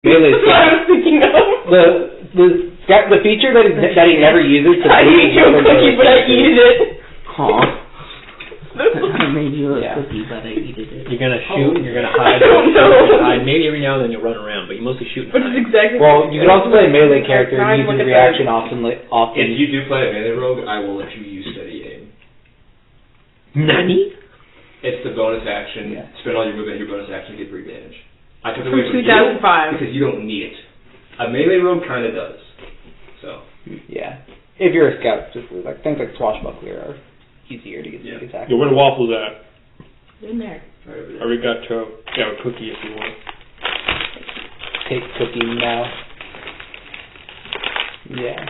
Melee That's what I was thinking of. The feature that he never uses. I ate you a cookie, but I eated it. Aw. I made you a cookie, but I eated it. You're gonna shoot and you're gonna hide. I don't know. Hide. Maybe every now and then you'll run around, but you mostly shoot and But hide. it's exactly. Well, you can also play a melee character and use his reaction often. If you do play a melee rogue, I will let you use steady aim. Nani? It's the bonus action. Yeah. Spend all your movement, your bonus action, get 3 advantage. I took it away From from 2005. because you don't need it. A melee rogue kind of does. So. Yeah. If you're a scout, just like things like swashbuckler are easier to get the attack. Yo, where the waffles at? In there. Arigato. Yeah, a cookie if you want. Take cookie now. Yeah.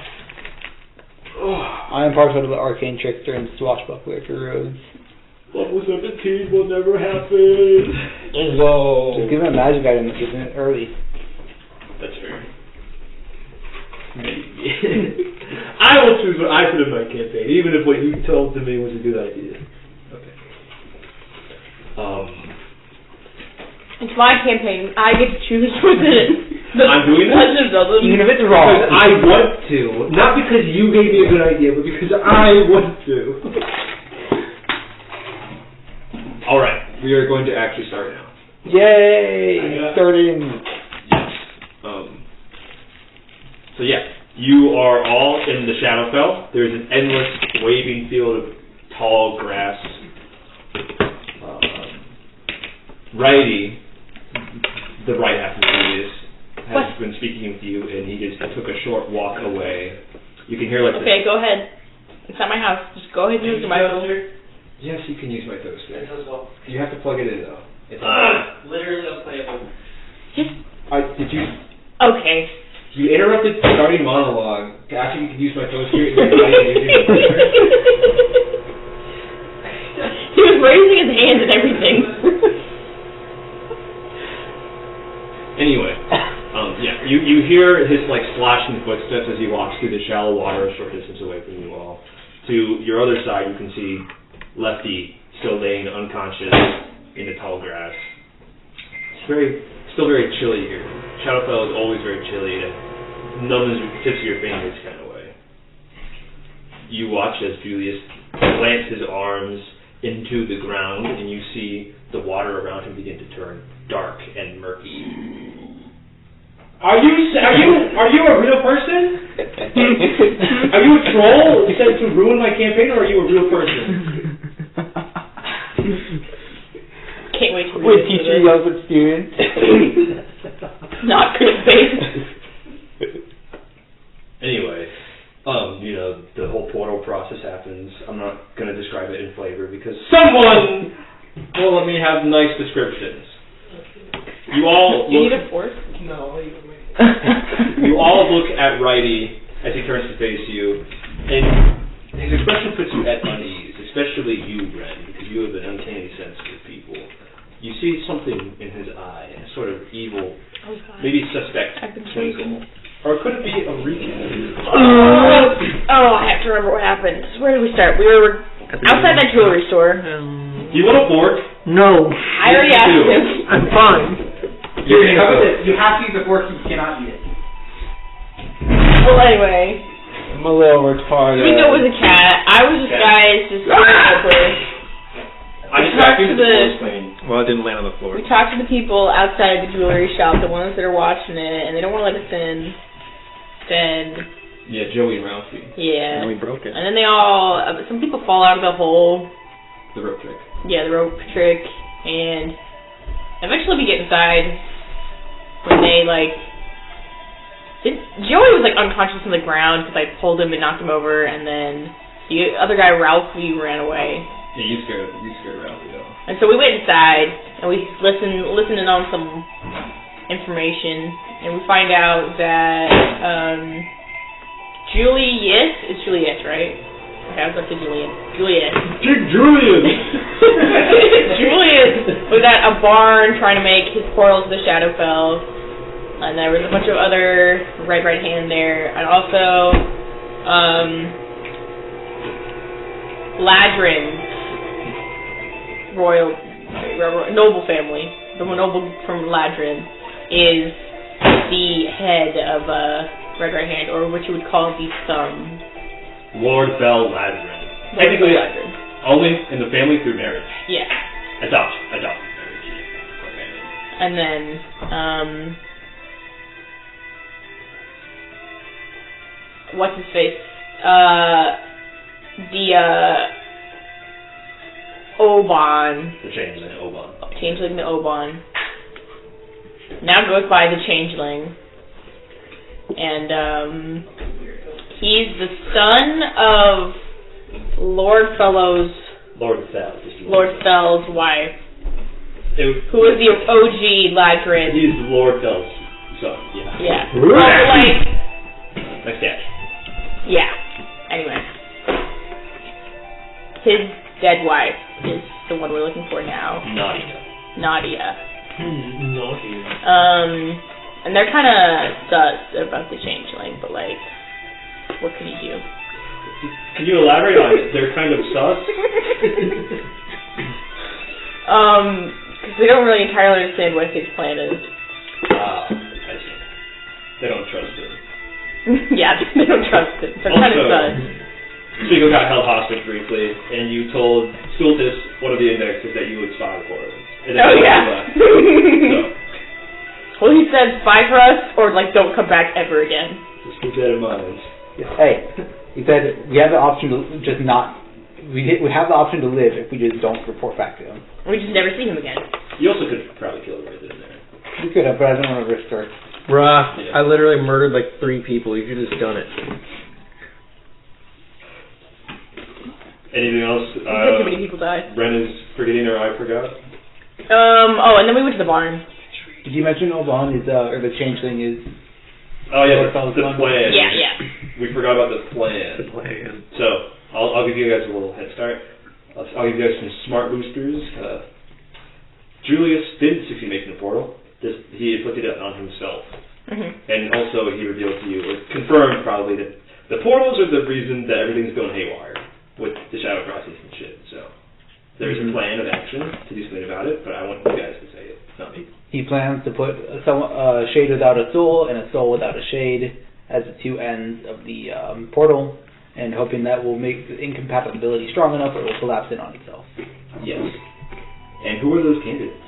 I am partial to the arcane trickster and swashbuckler for rogues. Level 17 will never happen. Whoa. Just give him a magic item that gives it early. That's fair. I will choose what I put in my campaign, even if what you told to me was a good idea. Okay. It's my campaign. I get to choose what's in it. I'm doing this? Even if it's wrong. Because I want to. Not because you gave me a good idea, but because I want to. Alright, we are going to actually start now. Yay! Starting. So yeah, you are all in the Shadowfell. There's an endless waving field of tall grass. Righty, the right half of Julius, has been speaking with you, and he just took a short walk away. You can hear like Okay, go ahead. It's not my house. Just go ahead and use my toaster. Yes, you can use my toaster. You have to plug it in though. It's Literally unplayable. Just. Did you? Okay. You interrupted starting monologue. Actually, you can use my toaster. And you're not even using my toaster. He was raising his hands and everything. Anyway, you hear his like sloshing footsteps as he walks through the shallow water a short distance away from you all. To your other side, you can see Lefty still laying unconscious in the tall grass. It's still very chilly here. Shadowfell is always very chilly and numbs the tips of your fingers kind of way. You watch as Julius plants his arms into the ground and you see the water around him begin to turn dark and murky. Are you a real person? Are you a troll sent to ruin my campaign, or are you a real person? Can't wait to read With teacher yells at students. Not good face. Anyway, the whole portal process happens. I'm not going to describe it in flavor because someone will let me have nice descriptions. You all You look, need a fork? No, you all look at Righty as he turns to face you, and his expression puts you at unease, especially you, Ren, because you have an uncanny sense with people. You see something in his eye, a sort of evil, maybe suspect twinkle. Or could it be a reason? I have to remember what happened. Where did we start? We were outside that jewelry store. Do you want a fork? No. I already asked him. I'm fine. You have to use the fork, you cannot eat it. Well, anyway. I'm a little retarded. We know it was a cat. I was disguised as helpless. I just talked to the. Well, it didn't land on the floor. We talked to the people outside the jewelry shop, the ones that are watching it, and they don't want to let us in. Then. Yeah, Joey and Ralphie. Yeah. And we broke it. And then they all. Some people fall out of the hole. The rope trick. Yeah, the rope trick, and eventually we get inside. When they Joey was unconscious on the ground because I pulled him and knocked him over, and then the other guy, Ralphie, ran away. Yeah, you scared Ralphie though. And so we went inside and we listened in on some information, and we find out that Juliet, right? Okay, I was going to say Juliet. King Julian! Julius was at a barn trying to make his portal to the Shadowfell, and there was a bunch of other right hand there, and also Ladron's noble family, the noble from Ladron, is the head of Red Right Hand, or what you would call the thumb. Lord Bell Ladron. Technically, only in the family through marriage. Yeah. Adopted marriage. And then, what's his face? Obann. The changeling, Obann. Changeling the Obann. Now goes by the changeling. And, he's the son of Lord Fell's wife. Who is the OG Ladron. He's Lord Fell's son, yeah. Yeah. Like... Nice catch. Yeah. Anyway. His dead wife is the one we're looking for now. Nadia. And they're kind of sus about the changeling, but like, what can you do? Can you elaborate on it? They're kind of sus? Because they don't really entirely understand what his plan is. I see. They don't trust him. Yeah, they don't trust him. They're kind of sus. Spiegel got held hostage briefly, and you told Stultus, one of the indexes, that you would spy for him. Oh, yeah. Well, he said spy for us, or like don't come back ever again. Just keep that in mind. Hey, he said we have the option to just not. We have the option to live if we just don't report back to him. We just never see him again. You also could probably kill him right then and there. We could have, but I don't want to risk her. Bruh, Yeah. I literally murdered like 3 people. You could have just done it. Anything else? Too many people died. Ren is forgetting, or I forgot. Oh, and then we went to the barn. Did you mention Obann is or the changeling is? Oh yeah, Lord Fell's the son? plan. Yeah. We forgot about the plan. So I'll give you guys a little head start. I'll give you guys some smart boosters. Julius did succeed making the portal. He inflicted it on himself. And also he revealed to you, or confirmed probably, that the portals are the reason that everything's going haywire with the shadow crossings and shit. So there's a plan of action to do something about it, but I want you guys to say it, not me. He plans to put a shade without a soul and a soul without a shade as the two ends of the portal, and hoping that will make the incompatibility strong enough or it will collapse in on itself. Yes. And who are those candidates?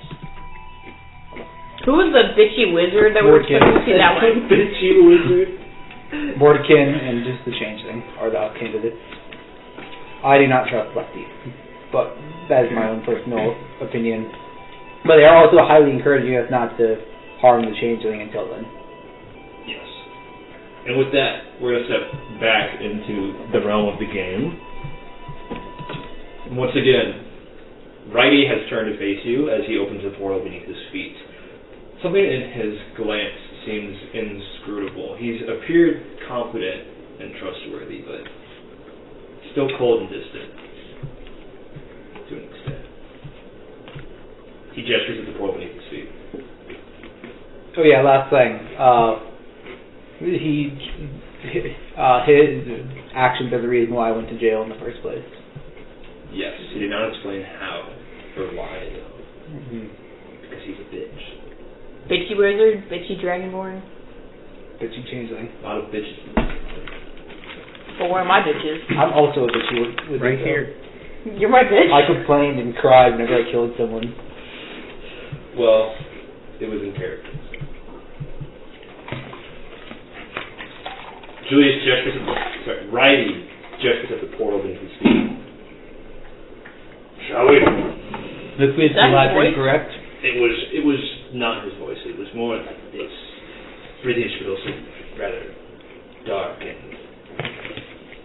Who was the bitchy wizard that we were supposed to see that one? Bitchy wizard. Mordken and just the changeling are the candidates. I do not trust Lefty, but that is my own personal opinion. But they are also highly encouraging us not to harm the changeling until then. Yes. And with that, we're going to step back into the realm of the game. And once again, Righty has turned to face you as he opens the portal beneath his feet. Something in his glance seems inscrutable. He's appeared confident and trustworthy, but still cold and distant to an extent. He gestures at the portal beneath his feet. Oh yeah, last thing. His actions are the reason why I went to jail in the first place. Yes, he did not explain how or why, though. Because he's a bitch. Bitchy wizard, bitchy dragonborn. Bitchy changeling. A lot of bitches. Well, one of my bitches. I'm also a bitchy wizard. Right here. You're my bitch. I complained and cried whenever I killed someone. Well, it was in character. Righty gestures at the portal beneath his feet. Shall we? This is the Ladron, correct? It was not his voice. It was more like this. British, but also rather dark and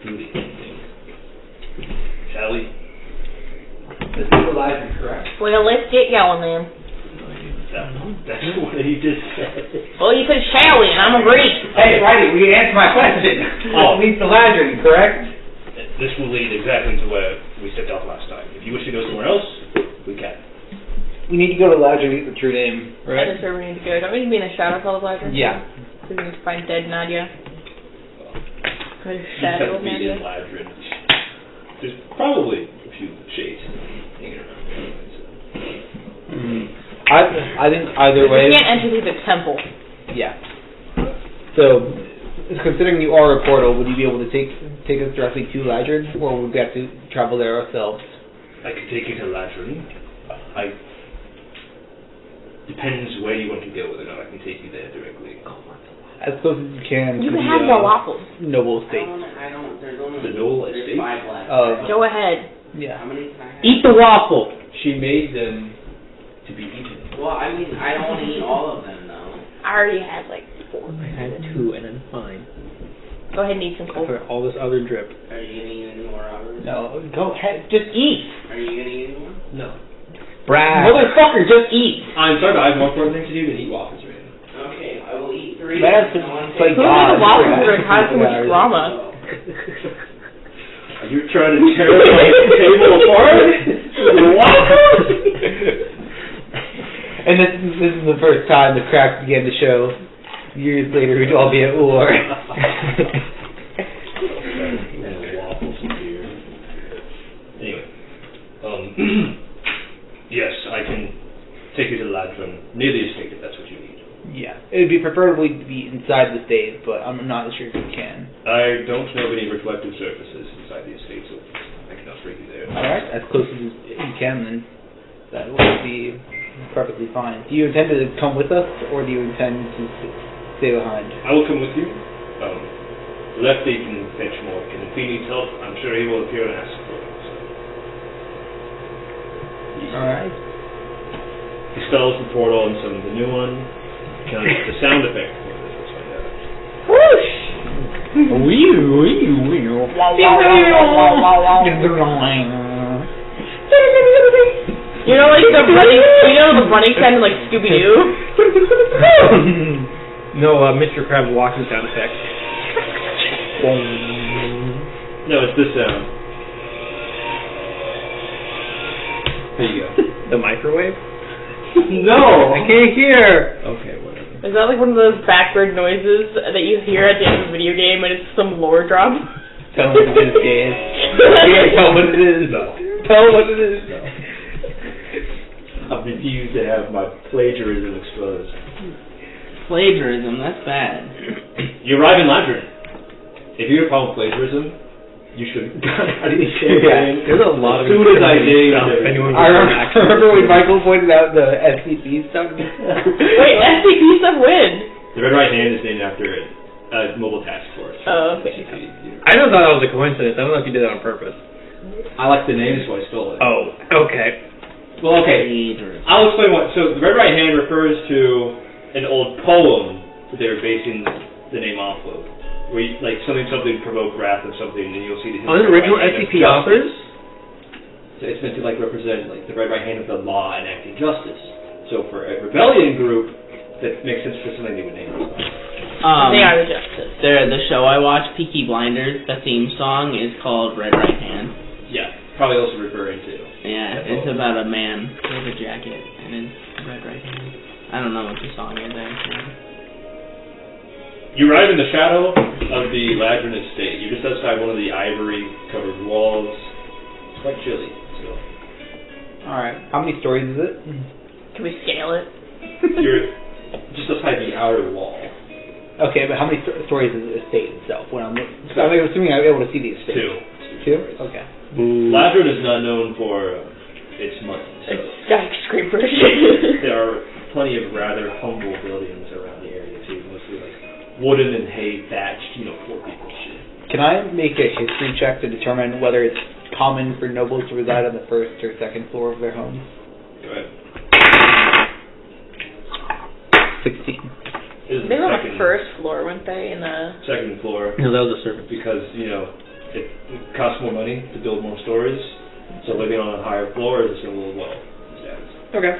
moody. Shall we? This is the Ladron, correct? Well, let's get going then. That's what he just said. Well, you said shall we, and I'm agreeing. Hey, Righty, we answer my question. Oh. Leads to Ladron, correct? This will lead exactly to where we stepped off last time. If you wish to go somewhere else, we can. We need to go to Ladron to get the true name, right? That's where we need to go. Don't we need to be in the shadow of Ladron? Yeah. So we need to find dead Nadia. Go to You shadow have to of be Nadia. in Ladron. There's probably a few shades hanging around. I think either way. We can't enter through the temple. Yeah. So, considering you are a portal, would you be able to take us directly to Ladron, or would we have to travel there ourselves? I could take you to Ladron. Depends where you want to go, whether or not I can take you there directly. As close as you can You to can the have more waffles. noble estate. There's only The Noble there's Estate? 5 left. Go ahead. Yeah. How many times? Eat the waffle. She made them to be eaten. Well, I mean, I don't want to eat all of them, though. I already had like 4. I had 2 and I'm fine. Go ahead and eat some cold. After all this other drip. Are you going to eat any more, Robert? No, go ahead. Just eat. Are you going to eat any more? No. Brad. Motherfucker, just eat. I'm sorry, but I have more important things to do than eat waffles right now. Okay, I will eat 3. Brad has to play Who God. made the waffles were going to cause so much drama? Are you trying to tear my table apart? Waffles? And this is the first time the cracks began to show. Years later, we'd all be at war. And waffles and beer. Anyway, yes, I can take you to Ladron, near the estate, if that's what you need. Yeah, it'd be preferably to be inside the state, but I'm not sure if you can. I don't know of any reflective surfaces inside the estate, so I cannot bring you there. Alright, as close as you can, then that would be perfectly fine. Do you intend to come with us, or do you intend to stay behind? I will come with you. Lefty can fetch Mordken. If he needs help, I'm sure he will appear and ask for it. Alright. He spells the portal and summons a new one. Can I get the sound effect for this? Let's find out. Whoosh! You know, like the running, the running sound in like Scooby Doo. No, Mr. Krabs walking sound effect. No, it's this sound. There you go. The microwave? No! I can't hear! Okay, whatever. Is that like one of those backward noises that you hear at the end of a video game and it's some lore drop? Tell me what it is, guys. Tell what it is. No. Tell what it is. No. I've refused to have my plagiarism exposed. Plagiarism, that's bad. You arrive in Ladron. If you have a problem with plagiarism, you should out of the Yeah, there's a lot of as soon as I did. anyone I remember when Michael pointed out the SCP stuff. Wait, SCP stuff when? The Red Right Hand is named after a mobile task force. Oh, okay. I just thought that was a coincidence. I don't know if you did that on purpose. I like the name, so I stole it. Oh, okay. Well, okay. I'll explain what. So the Red Right Hand refers to an old poem that they were basing the name off of. Where you, like something provoke wrath of something, and you'll see the Are the original SCP authors? So it's meant to like represent like the Red Right Hand of the law enacting justice. So for a rebellion group, that makes sense for something they would name themselves. They are the justice. The show I watched, Peaky Blinders, the theme song is called Red Right Hand. Yeah, probably also referring to. Yeah, it's about a man with a jacket and his red right hand. I don't know what the song is actually. You arrive in the shadow of the Ladron estate. You're just outside one of the ivory-covered walls. It's quite chilly. So. Alright, how many stories is it? Can we scale it? You're just outside the outer wall. Okay, but how many stories is the estate itself? I'm assuming I'll be able to see the estate. Two? Okay. Ladron is not known for its money. So Skyscrapers. there are plenty of rather humble buildings around the area too, mostly like wooden and hay thatched, poor people shit. Can I make a history check to determine whether it's common for nobles to reside on the first or second floor of their homes? Go ahead. 16. They were on the first floor, weren't they? In the second floor. No, that was a servant. Because, it costs more money to build more stories, so living on a higher floor is a symbol of wealth status. Okay.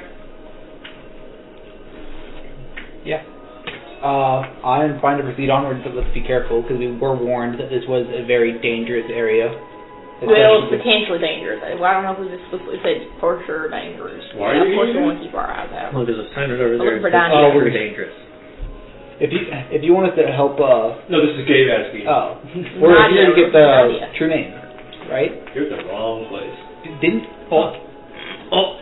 Yeah. I am fine to proceed onward, but let's be careful, because we were warned that this was a very dangerous area. Well, it's potentially dangerous. I don't know if we explicitly said for sure dangerous. Why are you Of course, we here? want to keep our eyes out. Well, there's a sign right over I'm there. looking for Nadia. We're dangerous. If you want us to help, No, this is Gabe asking. we're Nadia, here to get the Nadia. true name, right? You're at the wrong place. Didn't Oh.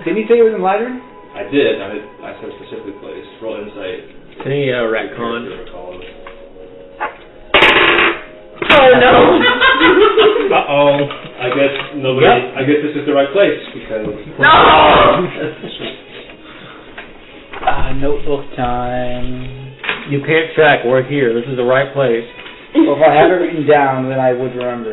didn't he say it was in Ladron? I did. I said a specific place. Roll insight. Any retcon? Oh no! Uh-oh. I guess nobody. Yep. I guess this is the right place because. No! Notebook time. You can't check. We're here. This is the right place. Well, if I have it written down, then I would remember.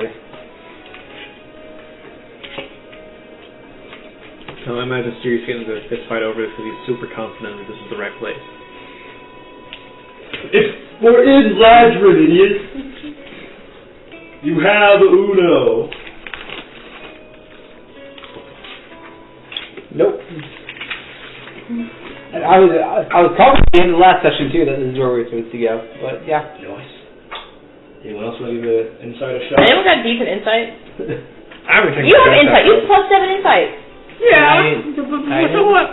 So I imagine Sirius getting into a fist fight over this because he's super confident that this is the right place. We're in Ladron, idiot. You have Uno. Nope. I was probably in the last session too that this is where we were supposed to go, but yeah. Nice. Anyone else want to give an insight a shot? Anyone got decent insight? You You have insight. You have +7 insight. Yeah.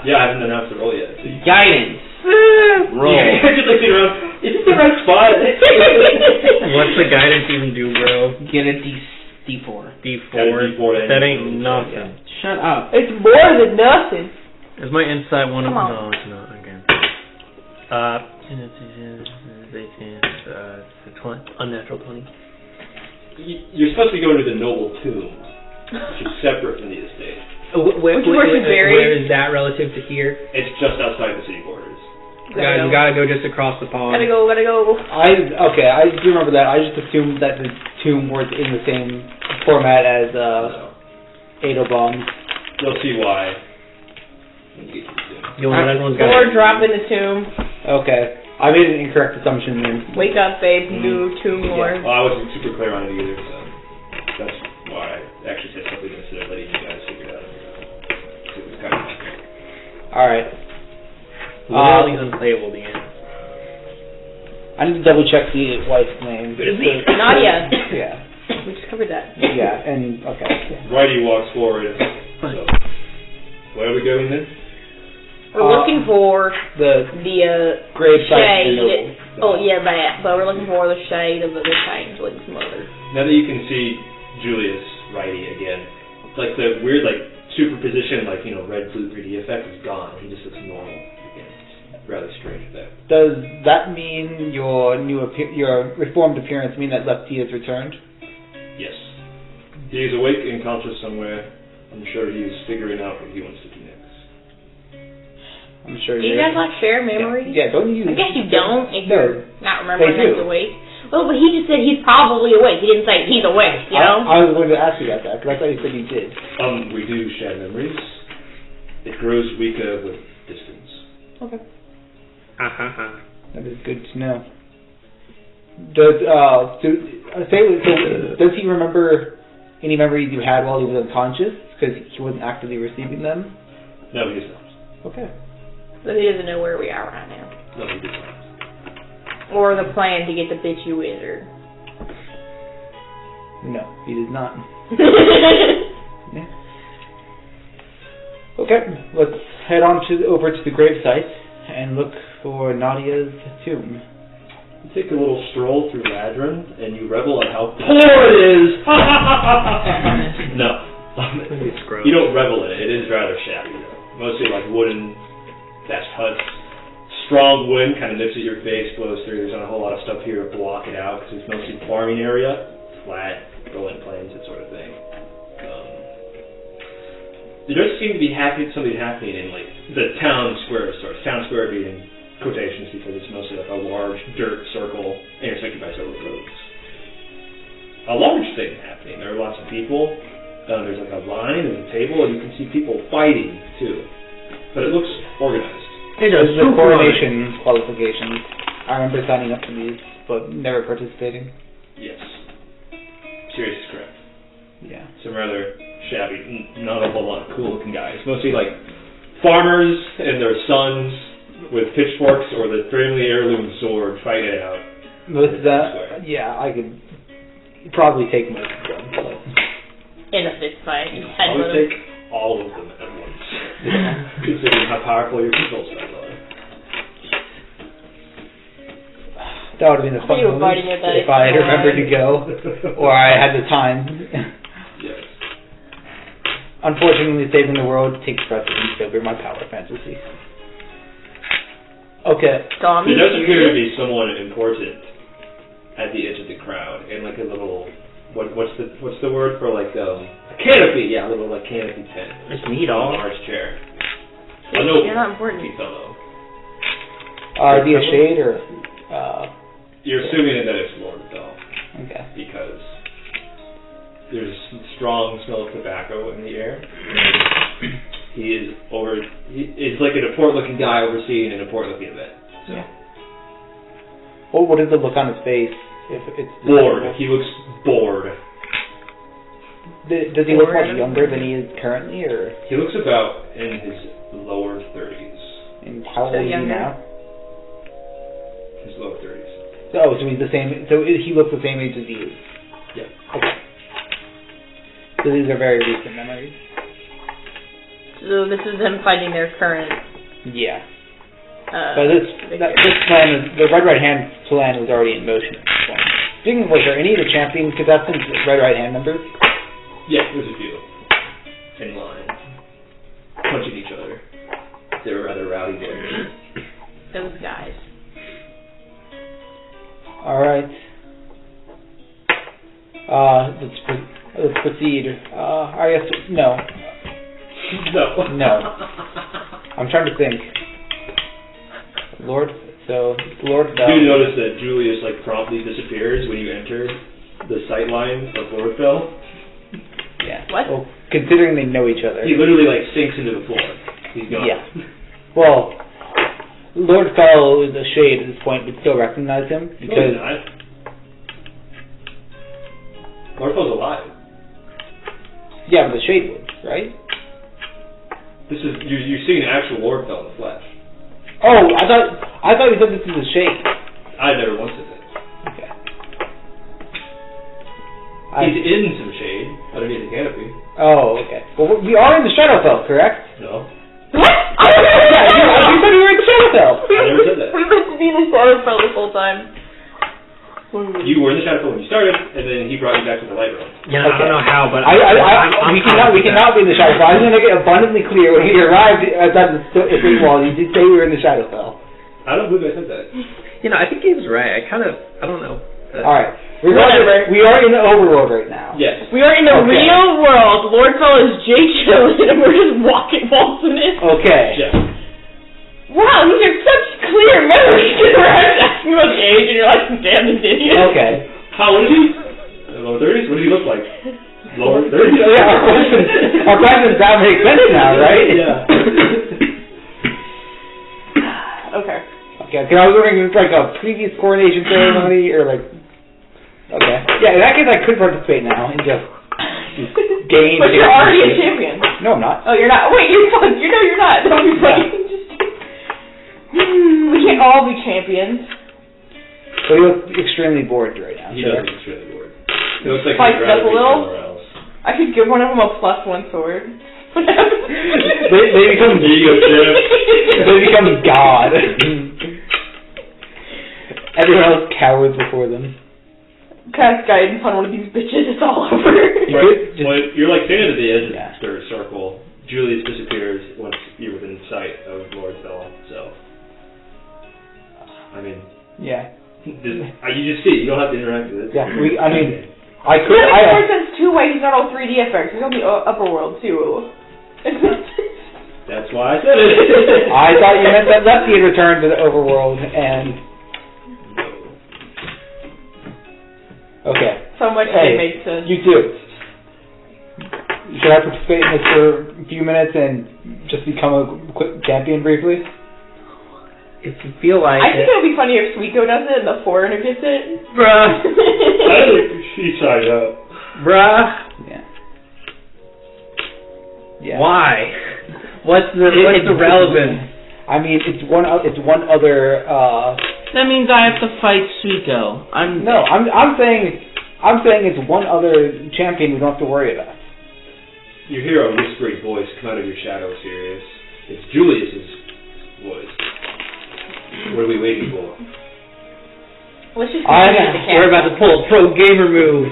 Yeah, I haven't announced the roll yet. So you Guidance. Roll. Yeah, just like sitting around. Is this the right spot? What's the guidance even do, bro? Get a D4. D4. Add a D4 to That any ain't roll, nothing. Shut up. It's more than nothing. Is my insight one of... Come on. No, it's not. Okay. It's 20. Unnatural 20. You're supposed to be going to the noble tomb, which is separate from the estate. Which is where she's buried? Where is that relative to here? It's just outside the city borders. You gotta go just across the pond. Gotta go. I do remember that. I just assumed that the tomb was in the same format as Obann. You'll see why when you get to the tomb. You'll know everyone's got Or drop in the tomb. Okay. I made an incorrect assumption then. Wake up, babe. Do tomb more. Well, I wasn't super clear on it either, so that's why I actually said something instead of letting you guys figure it out. It was kind of Alright. Literally unplayable the end. I need to double check the wife's name. Nadia. Yeah. We just covered that. Yeah, and okay. Righty walks forward. So, where are we going then? We're looking for the grave site. shade. Oh yeah, that. But we're looking for the shade of the changeling's mother. Now that you can see Julius Righty again, like the weird superposition, red blue 3D effect is gone. He just looks normal again. It's rather strange that. Does that mean your your reformed appearance mean that Lefty has returned? Yes. He is awake and conscious somewhere. I'm sure he is figuring out what he wants to do next. I'm sure Do you guys share memories? Yeah, don't you? I guess you don't if you're not remembering they do. he's awake. Well, but he just said he's probably awake. He didn't say he's awake, you know? I was going to ask you about that, because I thought you said you did. We do share memories. It grows weaker with distance. Okay. That is good to know. Does does he remember any memories you had while he was unconscious? Because he wasn't actively receiving them? No, he does not. Okay. But he doesn't know where we are right now. No, he does not. Or the plan to get the bitchy wizard. No, he does not. Yeah. Okay, let's head on over to the gravesite and look for Nadia's tomb. You take a little stroll through Ladron, and you revel at how poor it is! No. You don't revel in it. It is rather shabby, though. Mostly wooden thatched huts. Strong wind kind of nips at your face, blows through. There's not a whole lot of stuff here to block it out, because it's mostly farming area. Flat, rolling plains, that sort of thing. There does seem to be something happening in the town square being quotations because it's mostly a large dirt circle intersected by several roads. A large thing happening. There are lots of people. There's a line, there's a table, and you can see people fighting too. But it looks organized. This is the coronation qualifications. I remember signing up for these, but never participating. Yes. Sirius is correct. Yeah. Some rather shabby, not a whole lot of cool looking guys. Mostly farmers and their sons with pitchforks or the family heirloom sword fight it out. Most of that, yeah, I could probably take most of them. But. In a fist fight. I would take all of them at once, considering how powerful your control spells are. That would have been a fun moment if I had remembered to go, or I had the time. Yes. Unfortunately, saving the world takes precedence over my power fantasy. Okay. Tommy. There does appear to be someone important at the edge of the crowd, and like a little what's the word for like a canopy? Yeah, a little like canopy tent. It's neat, A all. large chair. You're not important. fellow. Are they a shade or? You're assuming that it's Lord Bell. Okay. Because there's a strong smell of tobacco in the air. He's like an important-looking guy overseeing an important-looking event. So. Yeah. Well, what is the look on his face? If it's Bored. He looks bored. Does he look much younger than he is currently, or? He looks about in his lower 30s. And how old is he now? His lower 30s. Oh, so he's the same. So he looks the same age as you. Yeah. Okay. So these are very recent memories. So this is them fighting their current. Yeah. But this plan, the Red Right Hand plan, was already in motion at this point. Speaking of which, are any of the champion contestants Red Right Hand members? Yeah, there's a few. In line. Punching each other. They were rather rowdy boys. Those guys. Alright. Let's proceed. I guess, no. No. I'm trying to think. Lord Bell. You notice that Julius promptly disappears when you enter the sight line of Lord Bell? Yeah. What? Well, considering they know each other. He literally sinks into the floor. He's gone. Yeah. Well, Lord Bell is a shade at this point, but still recognize him because. No, he's not. Lord Bell's alive. Yeah, but the shade would, right? You're seeing an actual Lord Bell in the flesh. Oh, I thought you said this is a shade. I never once said that. Okay. He's in some shade underneath the canopy. Oh, okay. Well, we are in the Shadowfell, correct? No. What? Yeah, you said we were in the Shadowfell. I never said that. We meant to be in the Shadowfell this whole time. You were in the Shadowfell when you started, and then he brought you back to the light room. Yeah, I don't know how, but we cannot be in the Shadowfell. I was going to make it abundantly clear when he arrived at the Great Wall. You did say we were in the Shadowfell. I don't believe I said that. I think Gabe's right. I don't know. Alright. We are in the overworld right now. Yes. We are in the real world. Lord Bell is Jake Chillin, and we're just walking waltzing in. Okay. Yes. Wow, these are such clear memories. We're asking about the age, and you're like, damn, this idiot. Okay. How old is he? Lower 30s? What does he look like? Lower 30s? Yeah, our questions now make sense now, right? Yeah. Okay. Okay, I was wondering if it's like a previous coronation ceremony, or Okay. Yeah, in that case I could participate now and just gain... But you're already a champion. No, I'm not. Oh, you're not. Wait, you're not. Don't be funny. We can't all be champions. So he looks extremely bored right now. He does look extremely bored. He looks like Spice he'd it up rather a be little? somewhere else. I could give one of them a +1 sword. they become... There you go, Chip. They become God. Everyone else cowers before them. Cast guidance on one of these bitches, it's all over. Right. When you're standing at the edge of Yeah. the circle, Julius disappears once you're within sight of Lord Bell himself. Yeah. You just see, you don't have to interact with it. Yeah, I It makes more sense too why he's not all 3D effects. He's on the upper world too. That's why I said it. I thought you meant that Lefty had returned to the overworld and... Okay. So much it makes sense. You too. Should I participate in this for a few minutes and just become a quick champion briefly? if you feel like I think it would be funny if Suiko does it and the foreigner gets it. Bruh. I think she signed up. Bruh. Yeah. Yeah. Why? What's the relevance? I mean, it's one other. That means I have to fight Suiko. I'm saying it's one other champion we don't have to worry about. You hear a whispering voice come out of your shadow, Sirius. It's Julius's voice. What are we waiting for? Let's just continue with the camp. We're about to pull a pro gamer move.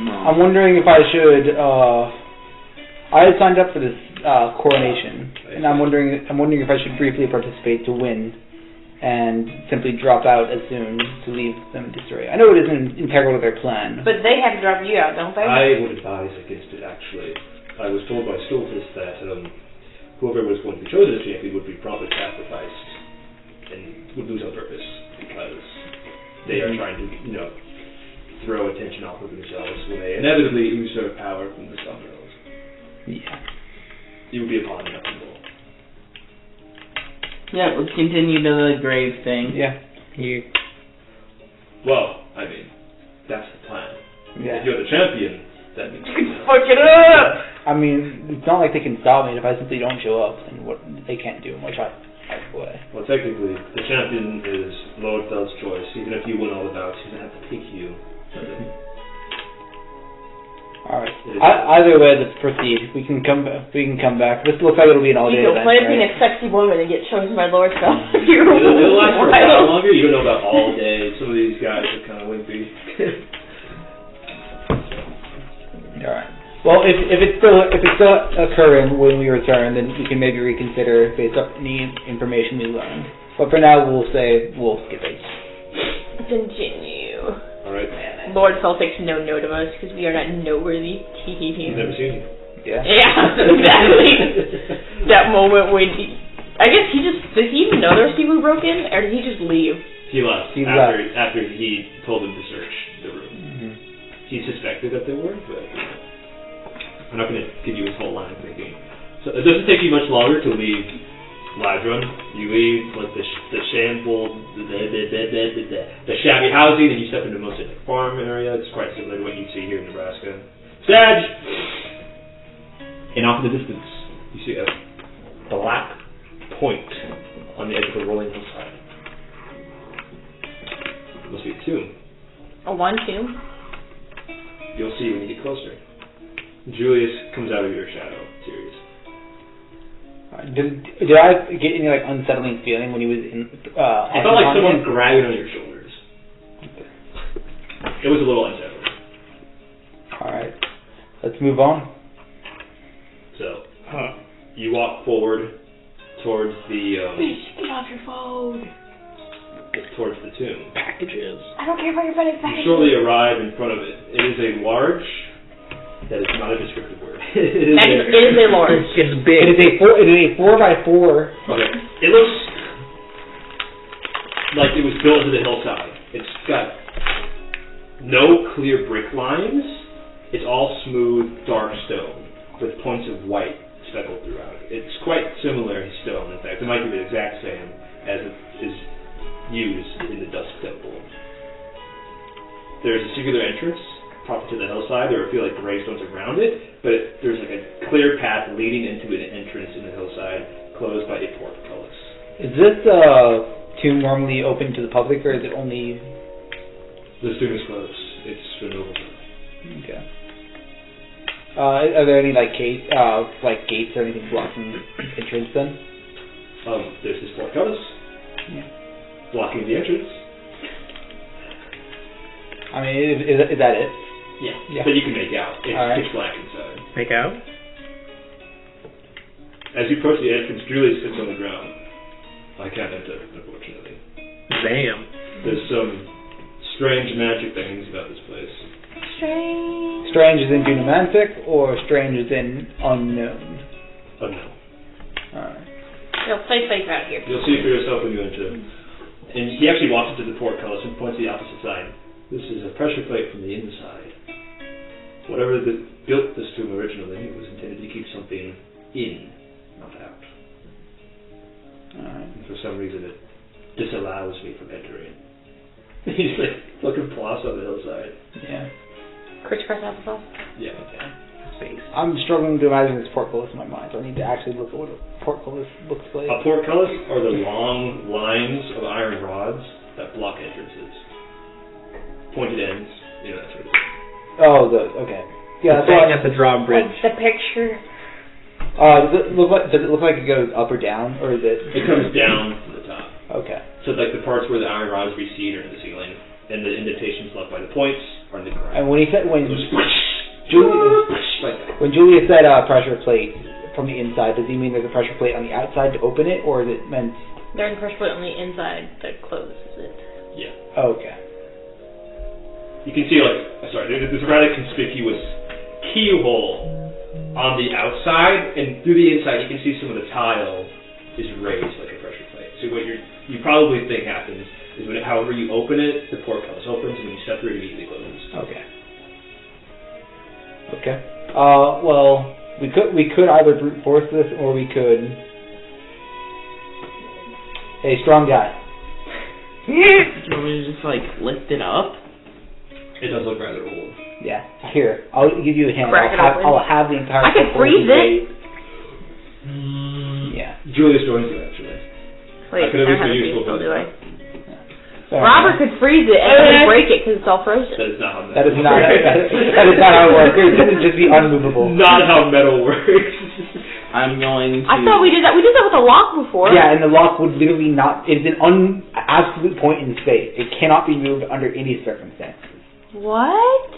No. I'm wondering if I should. I had signed up for this coronation, and I'm wondering if I should briefly participate to win and simply drop out as soon to leave them in disarray. I know it isn't integral to their plan. But they have to drop you out, don't they? I would advise against it, actually. I was told by Stultus that whoever was going to be chosen as champion would be promptly sacrificed and would lose on purpose because they are trying to, throw attention off of themselves when they inevitably usurp power from the Summerals. Yeah. You would be upon nothing more. Yeah, let's continue to the grave thing. Yeah. Well, I mean, that's the plan. Yeah. If you're the champion, that means Fuck it up! I mean, it's not like they can stop me. If I simply don't show up, then what they can't do much either way. Well, technically, the champion is Lord Feld's choice. Even if you win all the bouts, he's going to have to pick you. Alright. Either way, let's proceed. We can come back. This looks like it'll be an all-day You event, play being right? a sexy woman and get chosen by Lord Feld. It'll last for a while longer. You don't know about all day. Some of these guys are kind of wimpy. Alright. Well, if it's still occurring when we return, then we can maybe reconsider based on any information we learn. But for now, we'll skip it. Continue. Alright. Lord Feld takes no note of us because we are not noteworthy. He's never seen you. Yeah. Yeah, exactly. That moment when I guess did he even know there was people who broke in, or did he just leave? He left. After he told them to search the room. Mm-hmm. He suspected that there were, but I'm not going to give you his whole line of thinking. So it doesn't take you much longer to leave Ladron. You leave like the shameful, the shabby housing, and you step into mostly the farm area. It's quite similar to what you see here in Nebraska. Sag! And off in the distance, you see a black point on the edge of a rolling hillside. It must be a tomb. A one tomb? You'll see when you get closer. Julius comes out of your shadow, serious. Did I get any unsettling feeling when he was in? It felt like someone grabbing on your shoulders. It was a little unsettling. All right, let's move on. So, you walk forward towards the Get off your phone. towards the tomb. Packages. I don't care about your packages. You shortly arrive in front of it. It is a large. That is not a descriptive word. It is a large. It's big. It is a 4x4. Okay. It looks like it was built into the hillside. It's got no clear brick lines. It's all smooth, dark stone with points of white speckled throughout it. It's quite similar to stone, in fact. It might be the exact same as it is used in the Dusk Temple. There's a singular entrance proper to the hillside. There are a few gravestones around it, but there's a clear path leading into an entrance in the hillside, closed by a portcullis. Is this tomb normally open to the public, or is it only? The tomb is closed. It's for noble. Okay. Are there any gates or anything blocking entrance then? There's this portcullis blocking the entrance. I mean, is that it? Yeah. But you can make out. It's pitch black inside. Make out? As you approach the entrance, Julius sits on the ground. I can't enter, unfortunately. Damn. There's some strange magic things about this place. Strange. Strange as in Dunamancy, or strange as in unknown? Unknown. Alright. You'll stay safe out here. You'll see for yourself when you enter. And he actually walks into the portcullis and points to the opposite side. This is a pressure plate from the inside. Whatever built this tomb originally, it was intended to keep something in, not out. Alright. And for some reason it disallows me from entering. He's looking floss on the hillside. Yeah. Crisscross applesauce? Yeah. Space. I'm struggling to imagine this portcullis in my mind, so I need to actually look at what a portcullis looks like. A portcullis are the long lines of iron rods that block entrances. Pointed ends, that sort of thing. Oh, okay. Yeah, that's Staying at the drawbridge. What's the picture? Does it look like it goes up or down, or is it? It comes down from the top. Okay. So the parts where the iron rods recede are in the ceiling, and the indentations left by the points are in the ground. And when When Julius said pressure plate from the inside, does he mean there's a pressure plate on the outside to open it, or is it meant There's a pressure plate on the inside that closes it. Yeah. Okay. You can see, there's a rather conspicuous keyhole on the outside, and through the inside you can see some of the tile is raised like a pressure plate. So what you probably think happens is however you open it, the portcullis opens, and when you separate it, immediately closes. Okay. Okay. Well, we could either brute force this, or we could. Hey, strong guy. Do you want me to just lift it up? It does look rather old. Yeah. Here, I'll give you a hand. Crack it open. I'll have the entire. I can freeze it. Yeah. Julius joins you actually. Wait, I could at least have be a useful freeze, for do I? Fair Robert enough. could freeze it and then break it because it's all frozen. That is not how That is not. That is not how it works. It would just be unmovable. Not how metal works. I'm going to... I thought we did that. We did that with a lock before. Yeah, and the lock would literally not. It's an absolute point in space. It cannot be moved under any circumstances. What?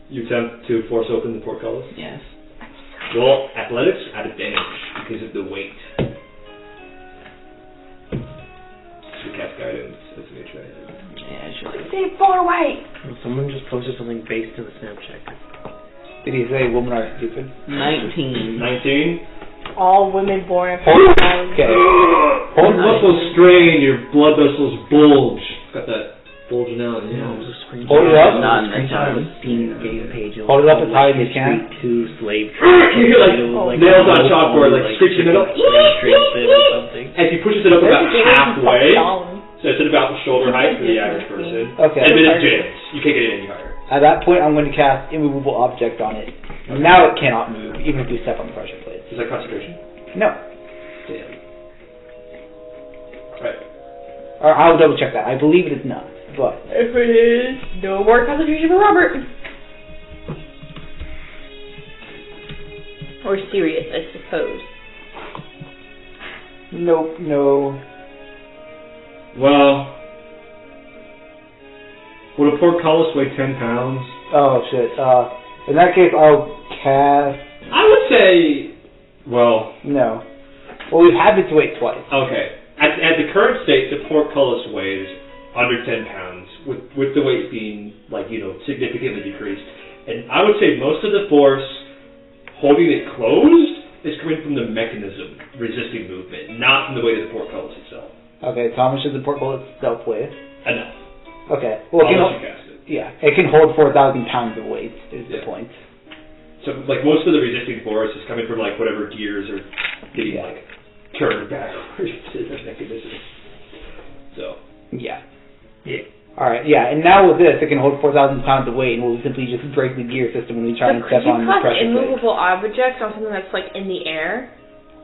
You attempt to force open the portcullis? Yes. Roll athletics at advantage because of the weight. You cast guidance. That's me try it. Yeah, sure. Say far away. Well, someone just posted something based in the Snapchat. Did he say women are stupid? 19. 19. All women born of Okay. Hold muscles strain, your blood vessels bulge. Got that bulging out. Yeah, Yeah. it was a screenshot. Hold it up. Not in the Screenshot of a time. Steam game page. Hold it up as high as you can. To slave You hear like nails on chalkboard, like screech in the middle. As he pushes it up about halfway, so it's at about the shoulder height for the average person. Okay. And then it jams. You can't get it any higher. At that point, I'm going to cast immovable object on it. Now it cannot move, even if you step on the pressure plate. Is that concentration? No. Damn. Right. Or I'll double check that. I believe it is not, but If it is, no more concentration for Robert. Or serious, I suppose. nope, no. Well, would a portcullis weigh 10 pounds? Oh shit. In that case, I'll cast. I would say, well, No. Well, we've had it to wait twice. okay. At the current state, the portcullis weighs under 10 pounds, with the weight being, significantly decreased. And I would say most of the force holding it closed is coming from the mechanism resisting movement, not from the weight of the portcullis itself. Okay, so how much does the portcullis itself weigh? Enough. Okay. Well, Unless you cast it. yeah, it can hold 4,000 pounds of weight, is the point. So, most of the resisting force is coming from, whatever gears are getting, turned backwards to the mechanism. So. Yeah. Yeah. Alright, yeah, and now with this, it can hold 4,000 pounds of weight, and we'll simply just break the gear system when we try and step on the pressure plate. Immovable objects on something that's, in the air?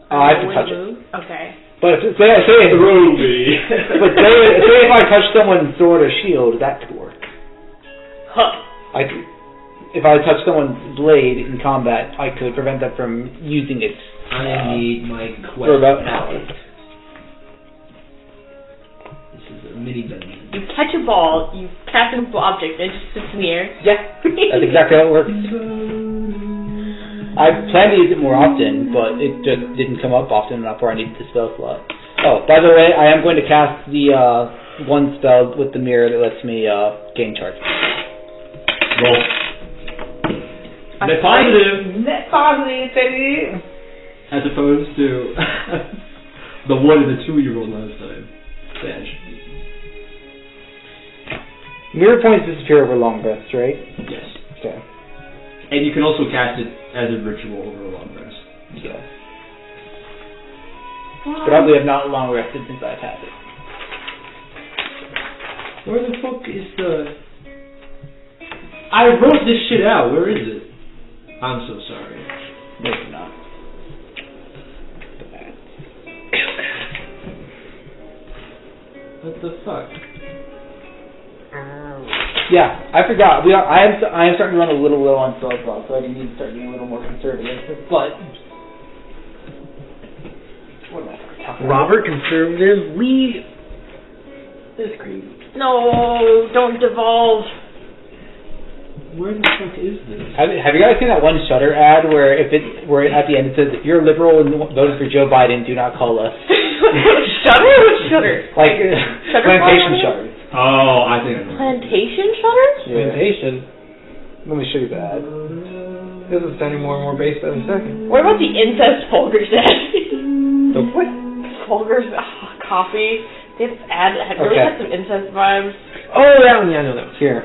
I have to touch it. Okay. But say Through me. But say if I touch someone's sword or shield, that could work. Huh. If I touch someone's blade in combat, I could prevent them from using it. I need my for quest about- palette. This is a mini dungeon. You catch a ball, you cast an immovable object, and it just sits in the air. Yeah, that's exactly how it works. I plan to use it more often, but it just didn't come up often enough where I needed the spell slot. Oh, by the way, I am going to cast the one spell with the mirror that lets me gain charge. Roll. Net positive. Net positive, baby! As opposed to the 1 and the 2 you rolled last time. Dash. Mirror points disappear over long rests, right? Yes. Okay. And you can also cast it as a ritual over a long rest. Yes. But I have not long rested since I've had it. Where the fuck is the... I wrote this shit out. Where is it? I'm so sorry. No, you're not. What the fuck? Yeah, I forgot. I am starting to run a little low on spell slots, so I need to start being a little more conservative. But what am I talking about? Robert, conservative, lead. This creep. No, don't devolve. Where the fuck is this? Have you guys seen that one Shudder ad where at the end it says, if you're liberal and voted for Joe Biden, do not call us? Shutter? What's shutter? Like plantation Shutterfly? shutters. Oh, I think I know. Plantation shutter? Plantation. Let me show you that. This is sounding more and more based by the second. What about the incest Folgers ad? The what? Folgers coffee. This ad really Okay. had some incest vibes. Oh, that one. Yeah, I know that one. Here.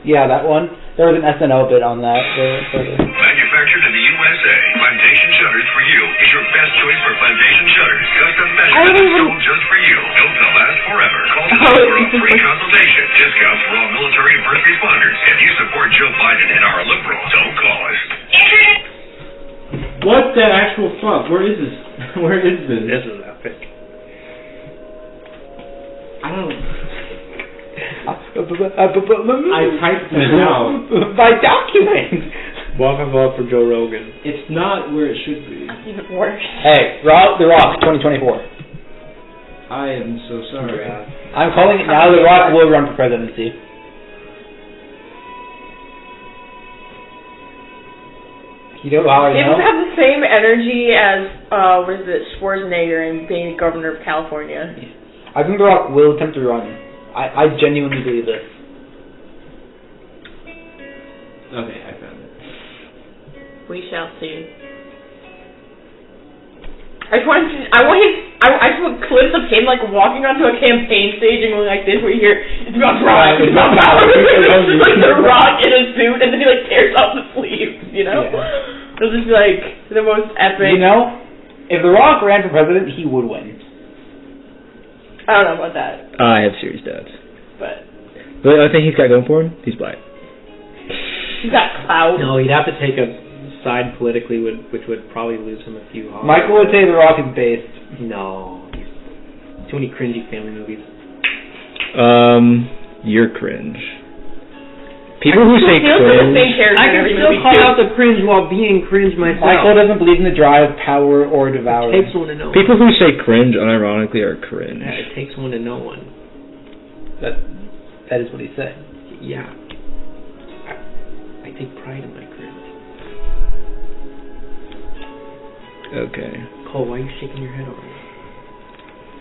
Yeah, that one. There was an SNL bit on that. Manufactured in the USA, Plantation Shutters for You is your best choice for plantation shutters. Custom measurements sold just for you. Built to last forever. Call today for a free consultation. Discounts for all military and first responders. If you support Joe Biden and our liberals, don't call us. What the actual fuck? Where is this? Where is this? This is epic. I don't. I typed this out. By document. Welcome vote for Joe Rogan. It's not where it should be. That's even worse. Hey, The Rock, 2024. I am so sorry. I'm calling it now. The Rock will run for presidency. You know how I It know? would have the same energy as what is it, Schwarzenegger in being governor of California. I think The Rock will attempt to run. I genuinely believe this. Okay, I found it. We shall see. I just want clips of him like walking onto a campaign stage and going like this, where you hear it's about power, it's about power. Like The Rock in a suit, and then he like tears off the sleeves. You know, it'll just be like the most epic. You know, if The Rock ran for president, he would win. I don't know about that, I have serious doubts. but The only thing he's got going for him, he's black. he's got clout. No, he'd have to take a side politically, which would probably lose him a few hogs. Michael would say The Rock is based. No. Too many cringy family movies. You're cringe. People who say He looks like the cringe. same character I in can every still movie, call too. out the cringe while being cringe myself. Michael doesn't believe in the drive, power, or devouring. It takes one to know People one. who say cringe unironically are cringe. Yeah, it takes one to know one. That is what he said. Yeah. I take pride in my cringe. Okay. Cole, why are you shaking your head over me?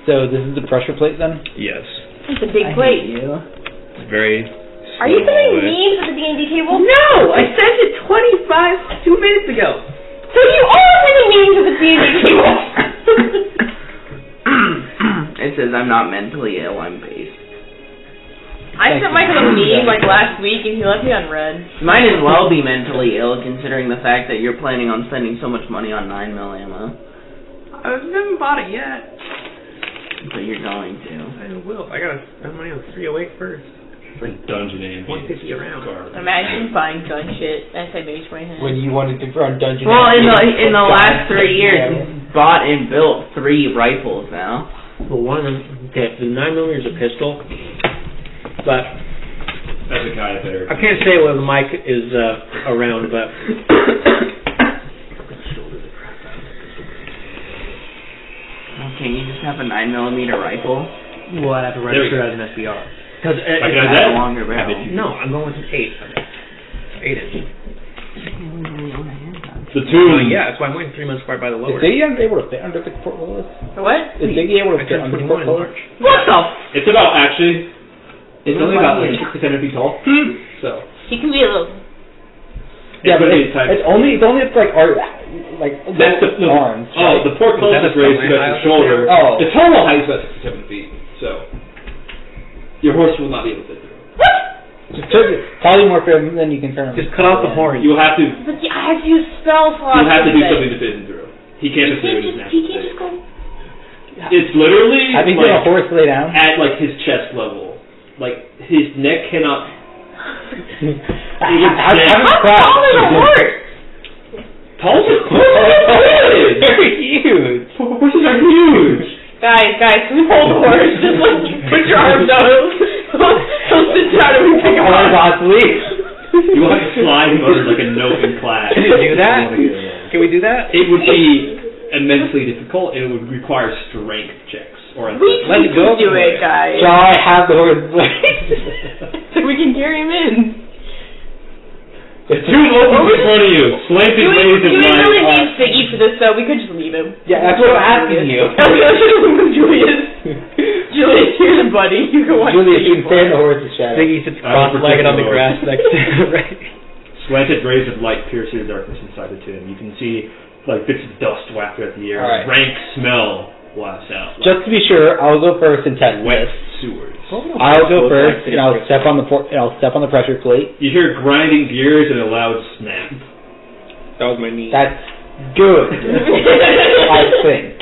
So this is the pressure plate then? Yes. It's a big plate. It's very. Are you sending memes at the D&D table? No! I sent it 2 minutes ago. So you are sending memes at the D&D table. It says I'm not mentally ill, I'm based. I sent Michael a meme like last week and he left me unread. Might as well be mentally ill considering the fact that you're planning on spending so much money on 9mm ammo. I haven't bought it yet. But you're going to. I will. I gotta spend money on 308 first. It's like dungeon aim. 150 around. Imagine buying gun shit as I made my hand. When you wanted to run dungeon. Well, in the last 3 years, he's bought and built 3 rifles now. Well, one of them, okay, the 9mm is a pistol, but That's a guy better. I can't say whether Mike is around, but Can't you just have a 9mm rifle? well, I'd have to register as an SBR. Because Like It an has Azet? a longer barrel. no, I'm going with an 8. 8 inch. The two. Yeah, that's why I'm waiting 3 months before I buy the Is lower. Diggy able to fit under the portfolio? What? Is Diggy able to I fit turned under the 21 in portfolio? March. What the? It's about actually. It's only about like 6 to 7 feet tall. So. He can be a little. Yeah, but really tight. it's only it's like art, like That's the arms. Oh, the port Is that closest a raised semi about your high? shoulder. Oh. The total height is about 6 to 7 feet. So. Your horse will not be able to fit through. Just polymorph him, then you can turn him. Just cut off the horn. You will have to. But I have to use spell slots. You have to do for something this. to fit him through. He can't just do his natural He can't state. just go. It's literally Have you like, seen a horse lay down? at like his chest level. Like his neck cannot. How tall is a horse? Tall as a horse. Very huge. Horses are huge. Guys, can we hold the horse? Just like put your arms out. He'll sit down and we pick him Horse up. on sleep. You want to slide him under like a note in class. Can you do that? Can we do that? It would be immensely difficult. It would require strength checks or. We Let's can go do for it, it. guys. Shall I have the horse? So we can carry him in. The tomb opens in front of you. Slanted Do rays of we light. really need Ziggy for this, though? We could just leave him. Yeah, that's what I'm asking you. I was going to leave him, Julius. Julius, here's a buddy. You can watch Julius, you Ziggy can stay in the horse's shadow. Ziggy sits cross-legged on the grass next to right. Slanted rays of light pierce through the darkness inside the tomb. You can see like bits of dust wafted at the air. All right. Rank smell wafts out. Just to be sure, I'll go first and test wet this. sewers. I'll go first, and I'll step on the pressure plate. You hear grinding gears and a loud snap. That was my knee. That's good, I think.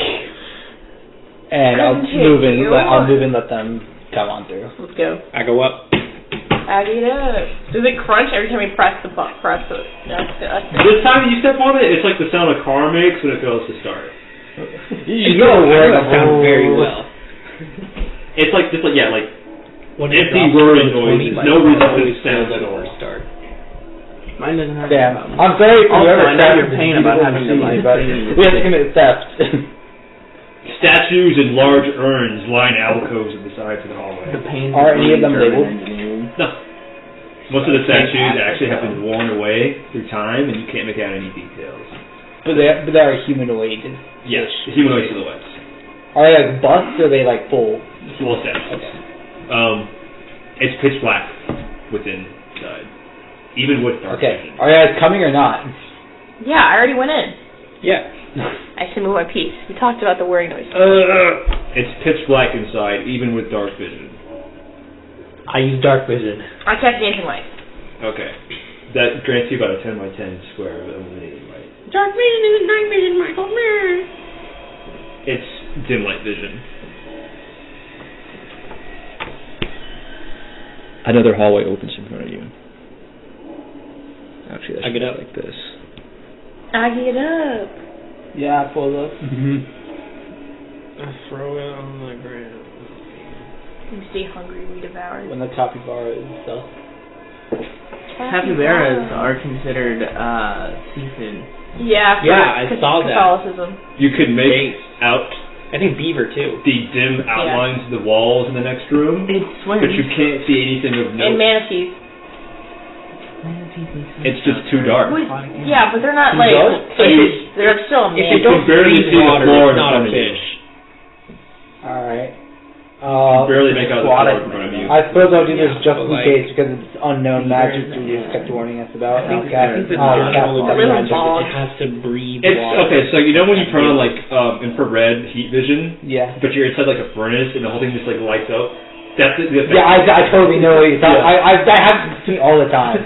And I'll move in. I'll move and let them come on through. Let's go. I go up. Add it up. Does it crunch every time you press the button? This time you step on it, it's like the sound a car makes when it fails to start. You know where that sounds very well. It's like like When it empty drops whirring to 20, noise. my No reason phone for always the sound feels at like all. a start. Mine doesn't have Damn. that problem. I'm sorry for Also, whoever I know your pain about having to buy but things. we have to commit theft. Statues in large urns line alcoves at the sides of the hallway. The pain Are any of them labeled? No. Most of the statues actually have been worn away through time, and you can't make out any details. But they are humanoid. Yes, humanoid silhouettes. Are they like busts or are they like full? Full statues. Okay. It's pitch black within inside, even with dark Okay. vision. Are you guys coming or not? Yeah, I already went in. Yeah. I should move my piece. We talked about the whirring noise. It's pitch black inside, even with dark vision. I use dark vision. I cast dancing light. Okay. That grants you about a 10 by 10 square of illuminated light. Dark vision isn't dark vision, Michael. It's dim light vision. Another hallway opens in front of you. Actually, I get up like this. I get up. Yeah, pull up. I throw it on the ground. You stay hungry, we devour it. When the capybara is stuff. Capybaras are considered seafood. Yeah, Yeah, I saw that. Catholicism. You could make out I think beaver too. the dim outlines of the walls in the next room, It swims. but you can't see anything of note. And manatees. It's just too dark. Wait, yeah, but they're not Too like dark? fish. They're still a If You you manatee. can don't barely freeze see the water, floor it's in not front a of you. fish. Alright. You can barely make out the Squat floor it. in front of you. I suppose I'll do this just in but, like, case because it's unknown magic beavers, you just kept warning us about. I think the I'll natural cast little magic. ball. It has to breathe It's water. okay. So you know when you turn on like infrared heat vision, Yeah. but you're inside like a furnace and the whole thing just like lights up. That's the effect. Yeah, I totally know what you're talking Yeah. that happens to me all the time.